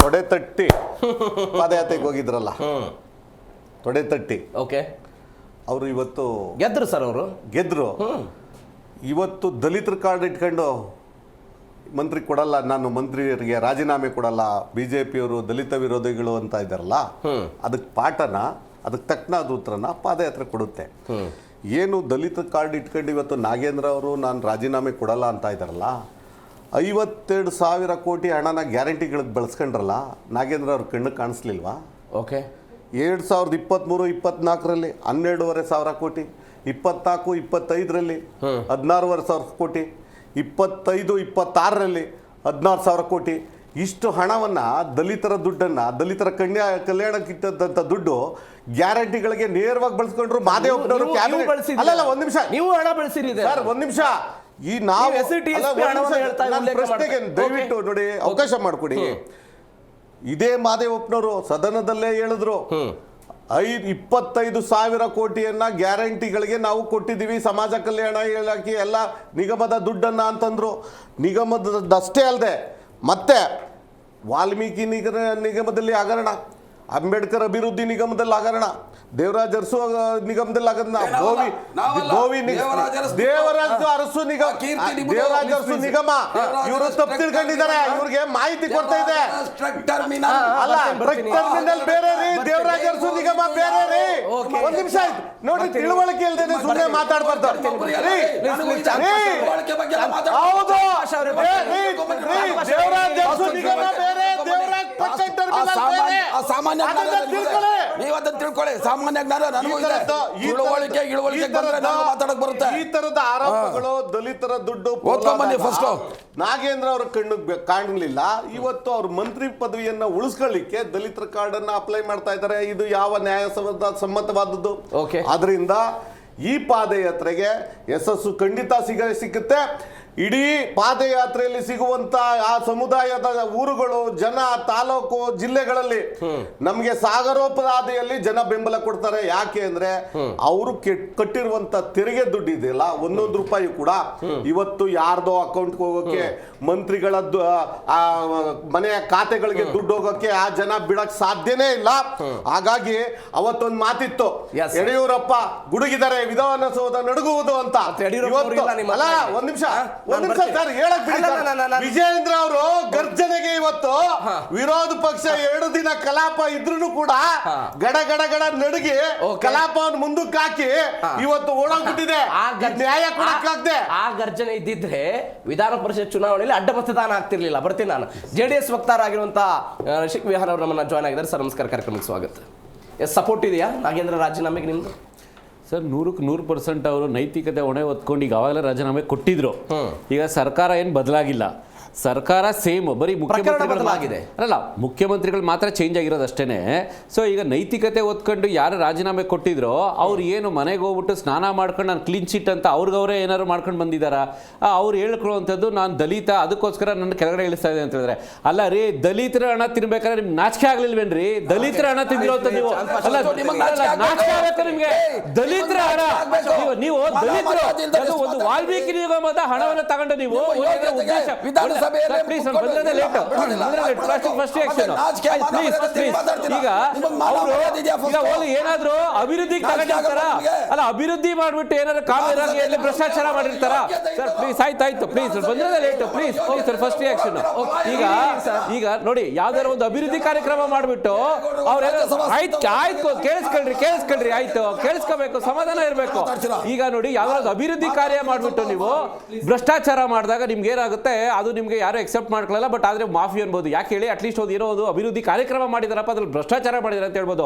ತೊಡೆ ತಟ್ಟಿ ಪಾದಯಾತ್ರೆಗೆ ಹೋಗಿದ್ರಲ್ಲ, ತೊಡೆ ತಟ್ಟಿ ಅವರು ಇವತ್ತು ಗೆದ್ರು ಸರ್. ಅವರು ಗೆದ್ರು. ಇವತ್ತು ದಲಿತರ ಕಾರ್ಡ್ ಇಟ್ಕೊಂಡು ಮಂತ್ರಿ ಕೊಡಲ್ಲ, ನಾನು ಮಂತ್ರಿಯರಿಗೆ ರಾಜೀನಾಮೆ ಕೊಡಲ್ಲ, ಬಿಜೆಪಿಯವರು ದಲಿತ ವಿರೋಧಿಗಳು ಅಂತ ಇದ್ದಾರಲ್ಲ, ಅದಕ್ಕೆ ಪಾಠನ, ಅದಕ್ಕೆ ತಕ್ಕನಾದ ಉತ್ತರನ ಪಾದಯಾತ್ರೆ ಕೊಡುತ್ತೆ. ಏನು ದಲಿತ ಕಾರ್ಡ್ ಇಟ್ಕೊಂಡು ಇವತ್ತು ನಾಗೇಂದ್ರ ಅವರು ನಾನು ರಾಜೀನಾಮೆ ಕೊಡಲ್ಲ ಅಂತ ಇದ್ದಾರಲ್ಲ, 52,000 ಕೋಟಿ ಹಣನ ಗ್ಯಾರಂಟಿಗಳಿಗೆ ಬಳಸ್ಕೊಂಡ್ರಲ್ಲ, ನಾಗೇಂದ್ರ ಅವ್ರ ಕಣ್ಣು ಕಾಣಿಸ್ಲಿಲ್ವಾ? 2023-24ರಲ್ಲಿ 12,500 ಕೋಟಿ, 24-25ರಲ್ಲಿ 16,500 ಕೋಟಿ, 25-26ರಲ್ಲಿ 16,000 ಕೋಟಿ. ಇಷ್ಟು ಹಣವನ್ನು ದಲಿತರ ದುಡ್ಡನ್ನು, ದಲಿತರ ಕಲ್ಯಾಣಕ್ಕಿಟ್ಟಂಥ ದುಡ್ಡು ಗ್ಯಾರಂಟಿಗಳಿಗೆ ನೇರವಾಗಿ ಬಳಸ್ಕೊಂಡ್ರು. ಮಾದೇವಪ್ಪನವರು ಅಲ್ಲ, ಒಂದು ನಿಮಿಷ, ನೀವು ಹಣ ಬಳಸಿರಿ ಸರ್, ಒಂದು ನಿಮಿಷ. ಈ ನಾವು ಪ್ರಶ್ನೆಗೆ ದಯವಿಟ್ಟು ನೋಡಿ ಅವಕಾಶ ಮಾಡಿಕೊಡಿ. ಇದೇ ಮಾದೇವಪ್ಪನವರು ಸದನದಲ್ಲೇ ಹೇಳಿದ್ರು, 25,000 ಕೋಟಿಯನ್ನ ಗ್ಯಾರಂಟಿಗಳಿಗೆ ನಾವು ಕೊಟ್ಟಿದ್ದೀವಿ, ಸಮಾಜ ಕಲ್ಯಾಣ ಇಲಾಖೆ ಎಲ್ಲ ನಿಗಮದ ದುಡ್ಡನ್ನ ಅಂತಂದ್ರು. ನಿಗಮದಷ್ಟೇ ಅಲ್ಲದೆ ಮತ್ತೆ ವಾಲ್ಮೀಕಿ ನಿಗಮದಲ್ಲಿ ಹಗರಣ, ಅಂಬೇಡ್ಕರ್ ಅಭಿವೃದ್ಧಿ ನಿಗಮದಲ್ಲಿ ಹಗರಣ, ದೇವರಾಜ ಅರಸು ನಿಗಮದಲ್ಲಿ ಹಗರಣ, ದೇವರಾಜ ಅರಸು ನಿಗಮ ಇವರು ತಪ್ಪು ತಿಳ್ಕೊಂಡಿದ್ದಾರೆ. ಇವ್ರಿಗೆ ಮಾಹಿತಿ ಕೊಡ್ತಾ ಇದೆ. ಅಲ್ಲ, ಟ್ರಕ್ ಟರ್ಮಿನಲ್ ಬೇರೆ ರೀ, ದೇವರಾಜ ಅರಸು ನಿಗಮ ಬೇರೆ ರೀ. ಒಂದ್ ನಿಮಿಷ ನೋಡಿ, ತಿಳುವಳಿಕೆ ಇಲ್ದೇನೆ ಸುಮ್ಮನೆ ಮಾತಾಡ್ಬಾರ್ದು. ಹೌದು, ದೇವರಾಜ ಅರಸು ನಿಗಮ ಬೇರೆ, ದೇವರಾಜ್ ಟ್ರಕ್ ಟರ್ಮಿನಲ್ ಬೇರೆ. ಈ ತರದ ಆರೋಪಗಳು ದಲಿತರ ದುಡ್ಡು ನಾಗೇಂದ್ರ ಅವರ ಕಣ್ಣು ಕಾಣಲಿಲ್ಲ. ಇವತ್ತು ಅವ್ರ ಮಂತ್ರಿ ಪದವಿಯನ್ನ ಉಳಿಸ್ಕೊಳ್ಳಿಕ್ಕೆ ದಲಿತರ ಕಾರ್ಡ್ ಅನ್ನ ಅಪ್ಲೈ ಮಾಡ್ತಾ ಇದ್ದಾರೆ. ಇದು ಯಾವ ನ್ಯಾಯ ಸಮ್ಮತವಾದದ್ದು? ಆದ್ರಿಂದ ಈ ಪಾದಯಾತ್ರೆಗೆ ಯಶಸ್ಸು ಖಂಡಿತ ಸಿಗುತ್ತೆ. ಇಡೀ ಪಾದಯಾತ್ರೆಯಲ್ಲಿ ಸಿಗುವಂತ ಆ ಸಮುದಾಯದ ಊರುಗಳು, ಜನ, ತಾಲೂಕು, ಜಿಲ್ಲೆಗಳಲ್ಲಿ ನಮ್ಗೆ ಸಾಗರೋಪದಾದಿಯಲ್ಲಿ ಜನ ಬೆಂಬಲ ಕೊಡ್ತಾರೆ. ಯಾಕೆ ಅಂದ್ರೆ ಅವರು ಕಟ್ಟಿರುವಂತ ತೆರಿಗೆ ದುಡ್ಡು ಇದೆಯಲ್ಲ, ಒಂದೊಂದು ರೂಪಾಯಿ ಕೂಡ ಇವತ್ತು ಯಾರ್ದೋ ಅಕೌಂಟ್ ಹೋಗೋಕೆ, ಮಂತ್ರಿಗಳ ಮನೆಯ ಖಾತೆಗಳಿಗೆ ದುಡ್ಡು ಹೋಗೋಕೆ ಆ ಜನ ಬಿಡಕ್ ಸಾಧ್ಯನೇ ಇಲ್ಲ. ಹಾಗಾಗಿ ಅವತ್ತೊಂದು ಮಾತಿತ್ತು, ಯಡಿಯೂರಪ್ಪ ಗುಡುಗಿದರೆ ವಿಧಾನಸೌಧ ನಡುಗುವುದು ಅಂತ. ಒಂದ್ ನಿಮಿಷ ಸರ್ ಹೇಳಕ್ ಬಿಡಿ. ವಿಜಯೇಂದ್ರ ಅವರು ಗರ್ಜನೆಗೆ ಇವತ್ತು ವಿರೋಧ ಪಕ್ಷ 2 ದಿನ ಕಲಾಪ ಇದ್ರೂ ಕೂಡ ಗಡ ಗಡ ಗಡ ನಡುಗಿ ಕಲಾಪವನ್ನು ಮುಂದಕ್ಕೆ ಹಾಕಿ ಇವತ್ತು ಓಡೋಗ್ಬಿಟ್ಟಿದೆ. ನ್ಯಾಯ ಕೊಡಕ್ಕಾಗದೆ ಆ ಗರ್ಜನೆ ಇದ್ದಿದ್ರೆ ವಿಧಾನ ಪರಿಷತ್ ಚುನಾವಣೆಯಲ್ಲಿ ಅಡ್ಡ ಮತದಾನ ಆಗ್ತಿರ್ಲಿಲ್ಲ. ಬರ್ತೀನಿ ನಾನು. JDS ವಕ್ತಾರ ಆಗಿರುವಂತಹ ರಿಷಿಕ್ ವಿಹಾರ್ ಅವರು ನಮ್ಮನ್ನ ಜಾಯ್ನ್ ಆಗಿದ್ದಾರೆ. ಸರ್ ನಮಸ್ಕಾರ, ಕಾರ್ಯಕ್ರಮಕ್ಕೆ ಸ್ವಾಗತ. ಸಪೋರ್ಟ್ ಇದೆಯಾ ನಾಗೇಂದ್ರ ರಾಜೀನಾಮೆಗೆ ನಿಮ್ದು? ಸರ್ 100% ಅವರು ನೈತಿಕತೆ ಹೊಣೆ ಹೊತ್ಕೊಂಡು ಈಗ ಅವಾಗಲೇ ರಾಜೀನಾಮೆ ಕೊಟ್ಟಿದ್ರು. ಈಗ ಸರ್ಕಾರ ಏನು ಬದಲಾಗಿಲ್ಲ, ಸರ್ಕಾರ ಸೇಮ್, ಬರೀ ಮುಖ್ಯಮಂತ್ರಿಗಳು ಮಾತ್ರ ಚೇಂಜ್ ಆಗಿರೋದು ಅಷ್ಟೇನೆ. ಸೊ ಈಗ ನೈತಿಕತೆ ಹೊತ್ಕೊಂಡು ಯಾರು ರಾಜೀನಾಮೆ ಕೊಟ್ಟಿದ್ರೋ ಅವ್ರು ಏನು ಮನೆಗೆ ಹೋಗ್ಬಿಟ್ಟು ಸ್ನಾನ ಮಾಡ್ಕೊಂಡು ನಾನು ಕ್ಲೀನ್ ಚಿಟ್ ಅಂತ ಅವ್ರಿಗವರೇ ಏನಾದ್ರು ಮಾಡ್ಕೊಂಡು ಬಂದಿದ್ದಾರ? ಅವ್ರು ಹೇಳ್ಕೊಳ್ಳುವಂಥದ್ದು ನಾನು ದಲಿತ, ಅದಕ್ಕೋಸ್ಕರ ನನ್ನ ಕೆಳಗಡೆ ಇಳಿಸ್ತಾ ಇದೆ ಅಂತ ಹೇಳಿದ್ರೆ, ಅಲ್ಲ ರೀ, ದಲಿತರ ಹಣ ತಿನ್ಬೇಕಾದ್ರೆ ನಿಮ್ಗೆ ನಾಚಿಕೆ ಆಗ್ಲಿಲ್ವೇನ್ರಿ? ದಲಿತರ ಹಣ ತಿಂದಿರೋಂಥ ನೀವು ಅಲ್ಲ, ನಾಚಿಕೆ ಆಗತ್ತೆ ನಿಮ್ಗೆ? ದಲಿತರ ಹಣ ನೀವು ದಲಿತರು ಒಂದು ವಾಲ್ಮೀಕಿ ನಿಗಮದ ಹಣವನ್ನು ತಗೊಂಡು ನೀವು ಉದ್ದೇಶ ಏನಾದ್ರು ಅಭಿವೃದ್ಧಿ ತಗೊಂಡಿರ್ತಾರ? ಅಲ್ಲ, ಅಭಿವೃದ್ಧಿ ಮಾಡ್ಬಿಟ್ಟು ಏನಾದ್ರು ಕಾಮಗಾರಿ ಭ್ರಷ್ಟಾಚಾರ ಮಾಡಿರ್ತಾರ? ಸರ್ ಪ್ಲೀಸ್, ಆಯ್ತು ಪ್ಲೀಸ್, ಬಂದ್ರೆ late, please sir, first reaction. ಈಗ ನೋಡಿ, ಯಾವ್ದಾರ ಒಂದು ಅಭಿವೃದ್ಧಿ ಕಾರ್ಯಕ್ರಮ ಮಾಡ್ಬಿಟ್ಟು ಅವ್ರ ಆಯ್ತು ಕೇಳಿಸ್ಕೊಳ್ರಿ, ಆಯ್ತು ಕೇಳಿಸ್ಕೋಬೇಕು, ಸಮಾಧಾನ ಇರಬೇಕು. ಈಗ ನೋಡಿ, ಯಾವ್ದಾದ್ರು ಅಭಿವೃದ್ಧಿ ಕಾರ್ಯ ಮಾಡ್ಬಿಟ್ಟು ನೀವು ಭ್ರಷ್ಟಾಚಾರ ಮಾಡಿದಾಗ ನಿಮ್ಗೆ ಏನಾಗುತ್ತೆ, ಅದು ನಿಮ್ಗೆ ಯಾರು ಎಕ್ಸೆಪ್ಟ್ ಮಾಡ್ಕೊಳ್ಳಲ್ಲ. ಬಟ್ ಆದ್ರೆ ಮಾಫಿ ಅನ್ಬೋದು. ಯಾಕೆ ಹೇಳಿ, ಅಟ್ಲೀಸ್ಟ್ ಏನೋ ಒಂದು ಅಭಿವೃದ್ಧಿ ಕಾರ್ಯಕ್ರಮ ಮಾಡಿದಾರಪ್ಪ, ಅದ್ರಲ್ಲಿ ಭ್ರಷ್ಟಾಚಾರ ಮಾಡಿದಾರೆ ಅಂತ ಹೇಳ್ಬೋದು.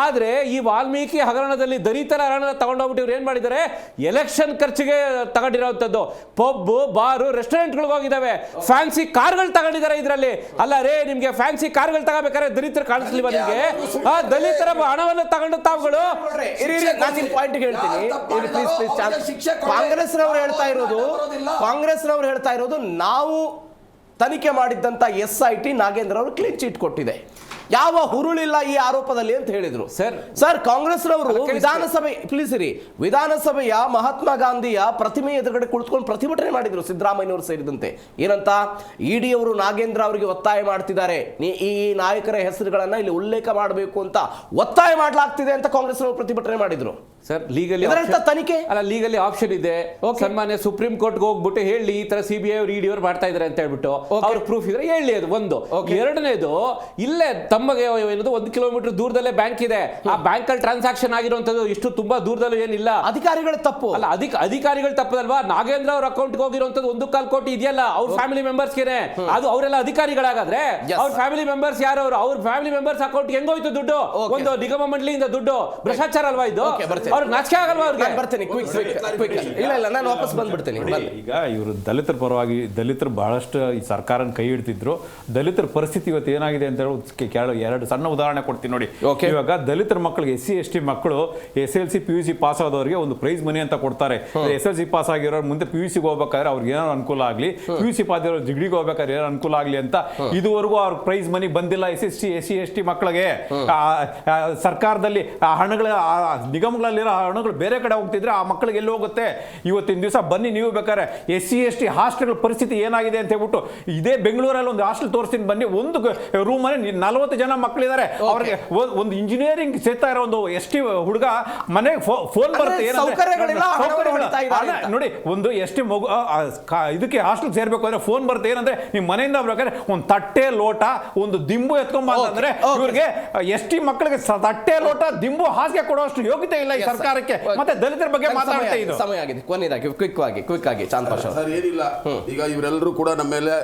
ಆದ್ರೆ ಈ ವಾಲ್ಮೀಕಿ ಹಗರಣದಲ್ಲಿ ದಲಿತರ ಹಣ ತಗೊಂಡೋಗ್ಬಿಟ್ಟು ಇವ್ರು ಏನ್ ಮಾಡಿದ್ದಾರೆ, ಎಲೆಕ್ಷನ್ ಖರ್ಚಿಗೆ ತಗೊಂಡಿರೋಂಥದ್ದು. ಪಬ್, ಬಾರು, ರೆಸ್ಟೋರೆಂಟ್ಗಳಿಗೆ ಹೋಗಿದ್ದಾವೆ, ಫ್ಯಾನ್ಸಿ ಕಾರ್ಗಳು ತಗೊಂಡಿದ್ದಾರೆ ಇದರಲ್ಲಿ. ಅಲ್ಲ ರೇ, ನಿಮ್ಗೆ ಫ್ಯಾನ್ಸಿ ಕಾರ್ಗಳು ತಗೋಬೇಕಾದ್ರೆ ದಲಿತರು ಕಾಣಿಸ್ಲಿಲ್ವಾ ನಿಮ್ಗೆ? ಆ ದಲಿತರ ಹಣವನ್ನು ತಗೊಂಡು ತಾವುಗಳು ಪಾಯಿಂಟ್ ಹೇಳ್ತೀನಿ. ಕಾಂಗ್ರೆಸ್ನವ್ರು ಹೇಳ್ತಾ ಇರೋದು ನಾವು ತನಿಖೆ ಮಾಡಿದ್ದಂತ SIT ನಾಗೇಂದ್ರ ಅವರು ಕ್ಲೀನ್ ಚೀಟ್ ಕೊಟ್ಟಿದೆ, ಯಾವ ಹುರುಳಿಲ್ಲ ಈ ಆರೋಪದಲ್ಲಿ ಅಂತ ಹೇಳಿದ್ರು. ಸರ್ ಕಾಂಗ್ರೆಸ್ನವರು ವಿಧಾನಸಭೆಯ ಮಹಾತ್ಮ ಗಾಂಧಿಯ ಪ್ರತಿಮೆ ಎದುರುಗಡೆ ಕುಳಿತುಕೊಂಡು ಪ್ರತಿಭಟನೆ ಮಾಡಿದ್ರು, ಸಿದ್ದರಾಮಯ್ಯನವರು ಸೇರಿದಂತೆ. ಏನಂತ, ED ಅವರು ನಾಗೇಂದ್ರ ಅವರಿಗೆ ಒತ್ತಾಯ ಮಾಡ್ತಿದ್ದಾರೆ, ಈ ನಾಯಕರ ಹೆಸರುಗಳನ್ನ ಇಲ್ಲಿ ಉಲ್ಲೇಖ ಮಾಡಬೇಕು ಅಂತ ಒತ್ತಾಯ ಮಾಡಲಾಗ್ತಿದೆ ಅಂತ ಕಾಂಗ್ರೆಸ್ನವರು ಪ್ರತಿಭಟನೆ ಮಾಡಿದ್ರು. ಸರ್ ಲೀಗಲಿ ತನಿಖೆ ಅಲ್ಲ, ಲೀಗಲಿ ಆಪ್ಷನ್ ಇದೆ. ಸನ್ಮಾನ್ಯ ಸುಪ್ರೀಂ ಕೋರ್ಟ್ಗೆ ಹೋಗ್ಬಿಟ್ಟು ಹೇಳಿ, ಈ ತರ CBI ಅವರು ED ಅವರು ಮಾಡ್ತಾ ಇದಾರೆ ಅಂತ ಹೇಳ್ಬಿಟ್ಟು ಅವ್ರ ಪ್ರೂಫ್ ಇದ್ರೆ ಹೇಳಿ. ಅದು ಒಂದು. ಎರಡನೇದು, ಇಲ್ಲೇ ತಮಗೆ ಏನದು 1 ಕಿಲೋಮೀಟರ್ ದೂರದಲ್ಲೇ ಬ್ಯಾಂಕ್ ಇದೆ, ಆ ಬ್ಯಾಂಕ್ ಅಲ್ಲಿ ಟ್ರಾನ್ಸಾಕ್ಷನ್ ಆಗಿರುವಂತದ್ದು ಇಷ್ಟು ತುಂಬಾ ದೂರದಲ್ಲೂ ಏನಿಲ್ಲ. ಅಧಿಕಾರಿಗಳ ತಪ್ಪು ಅಲ್ಲ, ಅಧಿಕಾರಿಗಳ ತಪ್ಪದಲ್ವಾ? ನಾಗೇಂದ್ರ ಅವ್ರ ಅಕೌಂಟ್ ಹೋಗಿರುವಂತದ್ದು 1.25 ಕೋಟಿ ಇದೆಯಲ್ಲ, ಅವ್ರ ಫ್ಯಾಮಿಲಿ ಮೆಂಬರ್ಸ್ಗೆ, ಅದು ಅವರೆಲ್ಲ ಅಧಿಕಾರಿಗಳಾಗಾದ್ರೆ ಅವ್ರ ಫ್ಯಾಮಿಲಿ ಮೆಂಬರ್ಸ್ ಯಾರು? ಅವ್ರ ಫ್ಯಾಮಿಲಿ ಮೆಂಬರ್ಸ್ ಅಕೌಂಟ್ ಹೆಂಗೋಯ್ತು ದುಡ್ಡು? ಒಂದು ನಿಗಮ ಮಂಡಳಿಯಿಂದ ದುಡ್ಡು. ಭ್ರಷ್ಟಾಚಾರ ಅಲ್ವಾ ಇದು? ಅವ್ರಿಗೆ ನಾಚಿಕೆ ಆಗಲ್ವಾ ಅವ್ರಿಗೆ? ಬರ್ತೀನಿ, ಇಲ್ಲ ನಾನು ವಾಪಸ್ ಬಂದ್ಬಿಡ್ತೀನಿ. ಈಗ ಇವರು ದಲಿತರ ಪರವಾಗಿ, ದಲಿತರು ಬಹಳಷ್ಟು ಈ ಸರ್ಕಾರನ ಕೈ ಹಿಡ್ತಿದ್ರು. ದಲಿತರ ಪರಿಸ್ಥಿತಿ ಇವತ್ತು ಏನಾಗಿದೆ ಅಂತ ಹೇಳಿ 2 ಸಣ್ಣ ಉದಾಹರಣೆ ಕೊಡ್ತೀನಿ ನೋಡಿ. ಇವಾಗ ದಲಿತರ ಮಕ್ಕಳಿಗೆ SC ST ಮಕ್ಕಳು SLC PUC ಪಾಸ್ ಆದವರಿಗೆ ಒಂದು ಪ್ರೈಸ್ ಮನಿ ಅಂತ ಕೊಡ್ತಾರೆ. SLC ಪಾಸ್ ಆಗಿರೋರು ಮುಂದೆ PUC ಹೋಗ್ಬೇಕಾದ್ರೆ ಅವ್ರಿಗೆ ಏನೋ ಅನುಕೂಲ ಆಗ್ಲಿ, PUC ಪಾಸ್ ಆಗಿರೋ ಡಿಗ್ರಿಗೆ ಹೋಗ್ಬೇಕಾದ್ರೆ ಏನೋ ಅನುಕೂಲ ಆಗ್ಲಿ ಅಂತ ಇದುವರೆಗೂ ಅವ್ರ ಪ್ರೈಸ್ ಮನಿ ಬಂದಿಲ್ಲ. SC ST ಮಕ್ಕಳಿಗೆ ಸರ್ಕಾರದಲ್ಲಿ ಹಣಗಳ ನಿಗಮಗಳಲ್ಲಿರೋ ಹಣಗಳು ಬೇರೆ ಕಡೆ ಹೋಗ್ತಿದ್ರೆ ಆ ಮಕ್ಕಳಿಗೆ ಎಲ್ಲಿ ಹೋಗುತ್ತೆ? ಇವತ್ತಿನ ದಿವಸ ಬನ್ನಿ ನೀವು ಬೇಕಾದ್ರೆ SC ST ಹಾಸ್ಟೆಲ್ ಪರಿಸ್ಥಿತಿ ಏನಾಗಿದೆ ಅಂತ ಹೇಳ್ಬಿಟ್ಟು, ಇದೇ ಬೆಂಗಳೂರಲ್ಲಿ ಒಂದು ಹಾಸ್ಟೆಲ್ ತೋರಿಸ್ತೀನಿ ಬನ್ನಿ. ಒಂದು ರೂಮ್ ಅಲ್ಲಿ 40 ಜನ ಮಕ್ಕಳಿದ್ದಾರೆ. ಅವ್ರಿಗೆ ಒಂದು ಇಂಜಿನಿಯರಿಂಗ್ ಸೇರ್ತಾ ಇರೋ ಒಂದು ST ಹುಡುಗ ಮನೆಗೆ ಫೋನ್ ಬರುತ್ತೆ, ನೋಡಿ ಒಂದು ST ಮಗು ಇದಕ್ಕೆ ಹಾಸ್ಟೆಲ್ ಸೇರ್ಬೇಕು ಅಂದ್ರೆ ಫೋನ್ ಬರುತ್ತೆ, ಏನಂದ್ರೆ ನಿಮ್ ಮನೆಯಿಂದ ಬರ್ಬೇಕಾದ್ರೆ ಒಂದು ತಟ್ಟೆ ಲೋಟ ಒಂದು ದಿಂಬು ಎತ್ಕೊಂಬ ಅಂತಂದ್ರೆ ಇವ್ರಿಗೆ ST ಮಕ್ಕಳಿಗೆ ತಟ್ಟೆ ಲೋಟ ದಿಂಬು ಹಾಸಿಗೆ ಕೊಡುವಷ್ಟು ಯೋಗ್ಯತೆ ಇಲ್ಲ ಈ ಸರ್ಕಾರಕ್ಕೆ. ಮತ್ತೆ ದಲಿತರ ಬಗ್ಗೆ ಮಾತಾಡ್ತಾ ಇದ್ದು ಸಮಯ ಆಗಿದೆ. ಕೊನೆಯದಾಗಿ ಕ್ವಿಕ್ ಆಗಿ ಚಾಂದ್ ಪಾಷಾ ಸರ್, ಏನಿಲ್ಲ, ಈಗ ಇವರೆಲ್ಲರೂ ಕೂಡ ನಮ್ಮ ಮೇಲೆ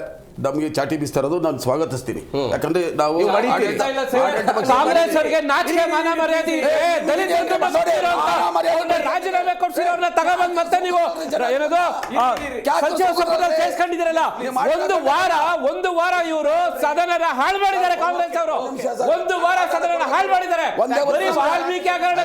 ನಮಗೆ ಚಾಟಿ ಬೀಸ್ತಾ ಇರೋದು ನಾನು ಸ್ವಾಗತಿಸ್ತೀನಿ. ಯಾಕಂದ್ರೆ ನಾವು ಕಾಂಗ್ರೆಸ್ ಅವರಿಗೆ ನಾಚಿಕೆ ಮಾನ ಮರ್ಯಾದೆ ರಾಜೀನಾಮೆ ಕೊಡ್ಸಿರೋರ್ನ ತಗೊಂಡ್ಬಂದ್ ಮತ್ತೆ ನೀವು ಏನದು ಸಚಿವ ಸಂಪುಟದಲ್ಲಿ ಸೇರಿಸ್ಕೊಂಡಿದ್ದೀರಲ್ಲ. ಒಂದು ವಾರ ಇವರು ಸದನನ ಹಾಳು ಮಾಡಿದ್ದಾರೆ. ಕಾಂಗ್ರೆಸ್ ಅವರು ಒಂದು ವಾರ ಸದನನ ಹಾಳು ಮಾಡಿದ್ದಾರೆ. ವಾಲ್ಮೀಕಿ ಹಗರಣ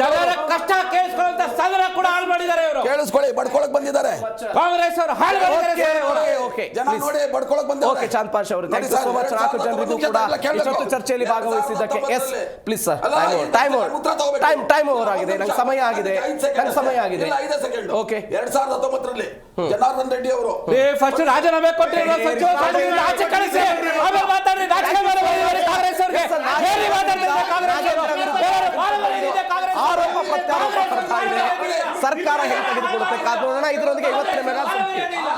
ಜನರ ಕಷ್ಟ ಕೇಳಿಸ್ಕೊಳ್ಳುವಂತ ಸದನ ಕೂಡ ಹಾಳು ಮಾಡಿದ್ದಾರೆ ಇವರು. ಕೇಳಿಸ್ಕೊಳ್ಳಿ, ಬಡ್ಕೊಳಕ್ ಬಂದಿದ್ದಾರೆ. ಕಾಂಗ್ರೆಸ್ ಅವರು ಹಾಳು ಮಾಡಿದ್ದಾರೆ ಸರ್. ಓಕೆ ಜನ ನೋಡಿ ಬಡ್ಕೊಳಕ್ ಬಂದಿದ್ದಾರೆ. ಓಕೆ ಚಾಂದ್ ಪಾಷಾ ಅವರು ಥ್ಯಾಂಕ್ ಯು ಸೋ ಮಚ್. 4 ಜನರಿಗೂ ಕೂಡ ಇಷ್ಟೊತ್ತು ಚರ್ಚೆಯಲ್ಲಿ ಭಾಗವಹಿಸಿದ್ದಕ್ಕೆ. Yes please sir, time over ಆಗಿದೆ, ನಂಗೆ ಸಮಯ ಆಗಿದೆ. ಓಕೆ 2019ರಲ್ಲಿ ಜನಾರ್ದನ್ ರೆಡ್ಡಿ ಅವರು ಫಸ್ಟ್ ರಾಜೀನಾಮೆ ಕೊಟ್ಟಿರೋ ಸಚಿವ ಸ್ಥಾನದಿಂದ ಆಚೆ ಕಳಿಸಿ, ಆಮೇಲೆ ಮಾತಾಡಿ. ಕಾಂಗ್ರೆಸ್ ಅವರಿಗೆ ಆರೋಪ ಪ್ರತ್ಯಾರೋಪ ಬರ್ತಾ ಇದೆ, ಸರ್ಕಾರ ಹೇಗೆ ತೆಗೆದುಕೊಳ್ಳುತ್ತೆ ಕಾದು ನೋಡೋಣ. ಇದರೊಂದಿಗೆ ಇವತ್ತಿನ ಮೆಗಾ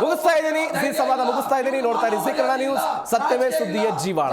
ಮುಗಿಸ್ತಾ ಇದ್ದೀನಿ, ಜಿ ಸಂವಾದ ಮುಗಿಸ್ತಾ ಇದ್ದೀನಿ. ನೋಡ್ತಾ ಇರಿ ಜಿ ಕನ್ನಡ ನ್ಯೂಸ್, ಸತ್ಯವೇ ಸುದ್ದಿಯ ಜೀವಾಳ.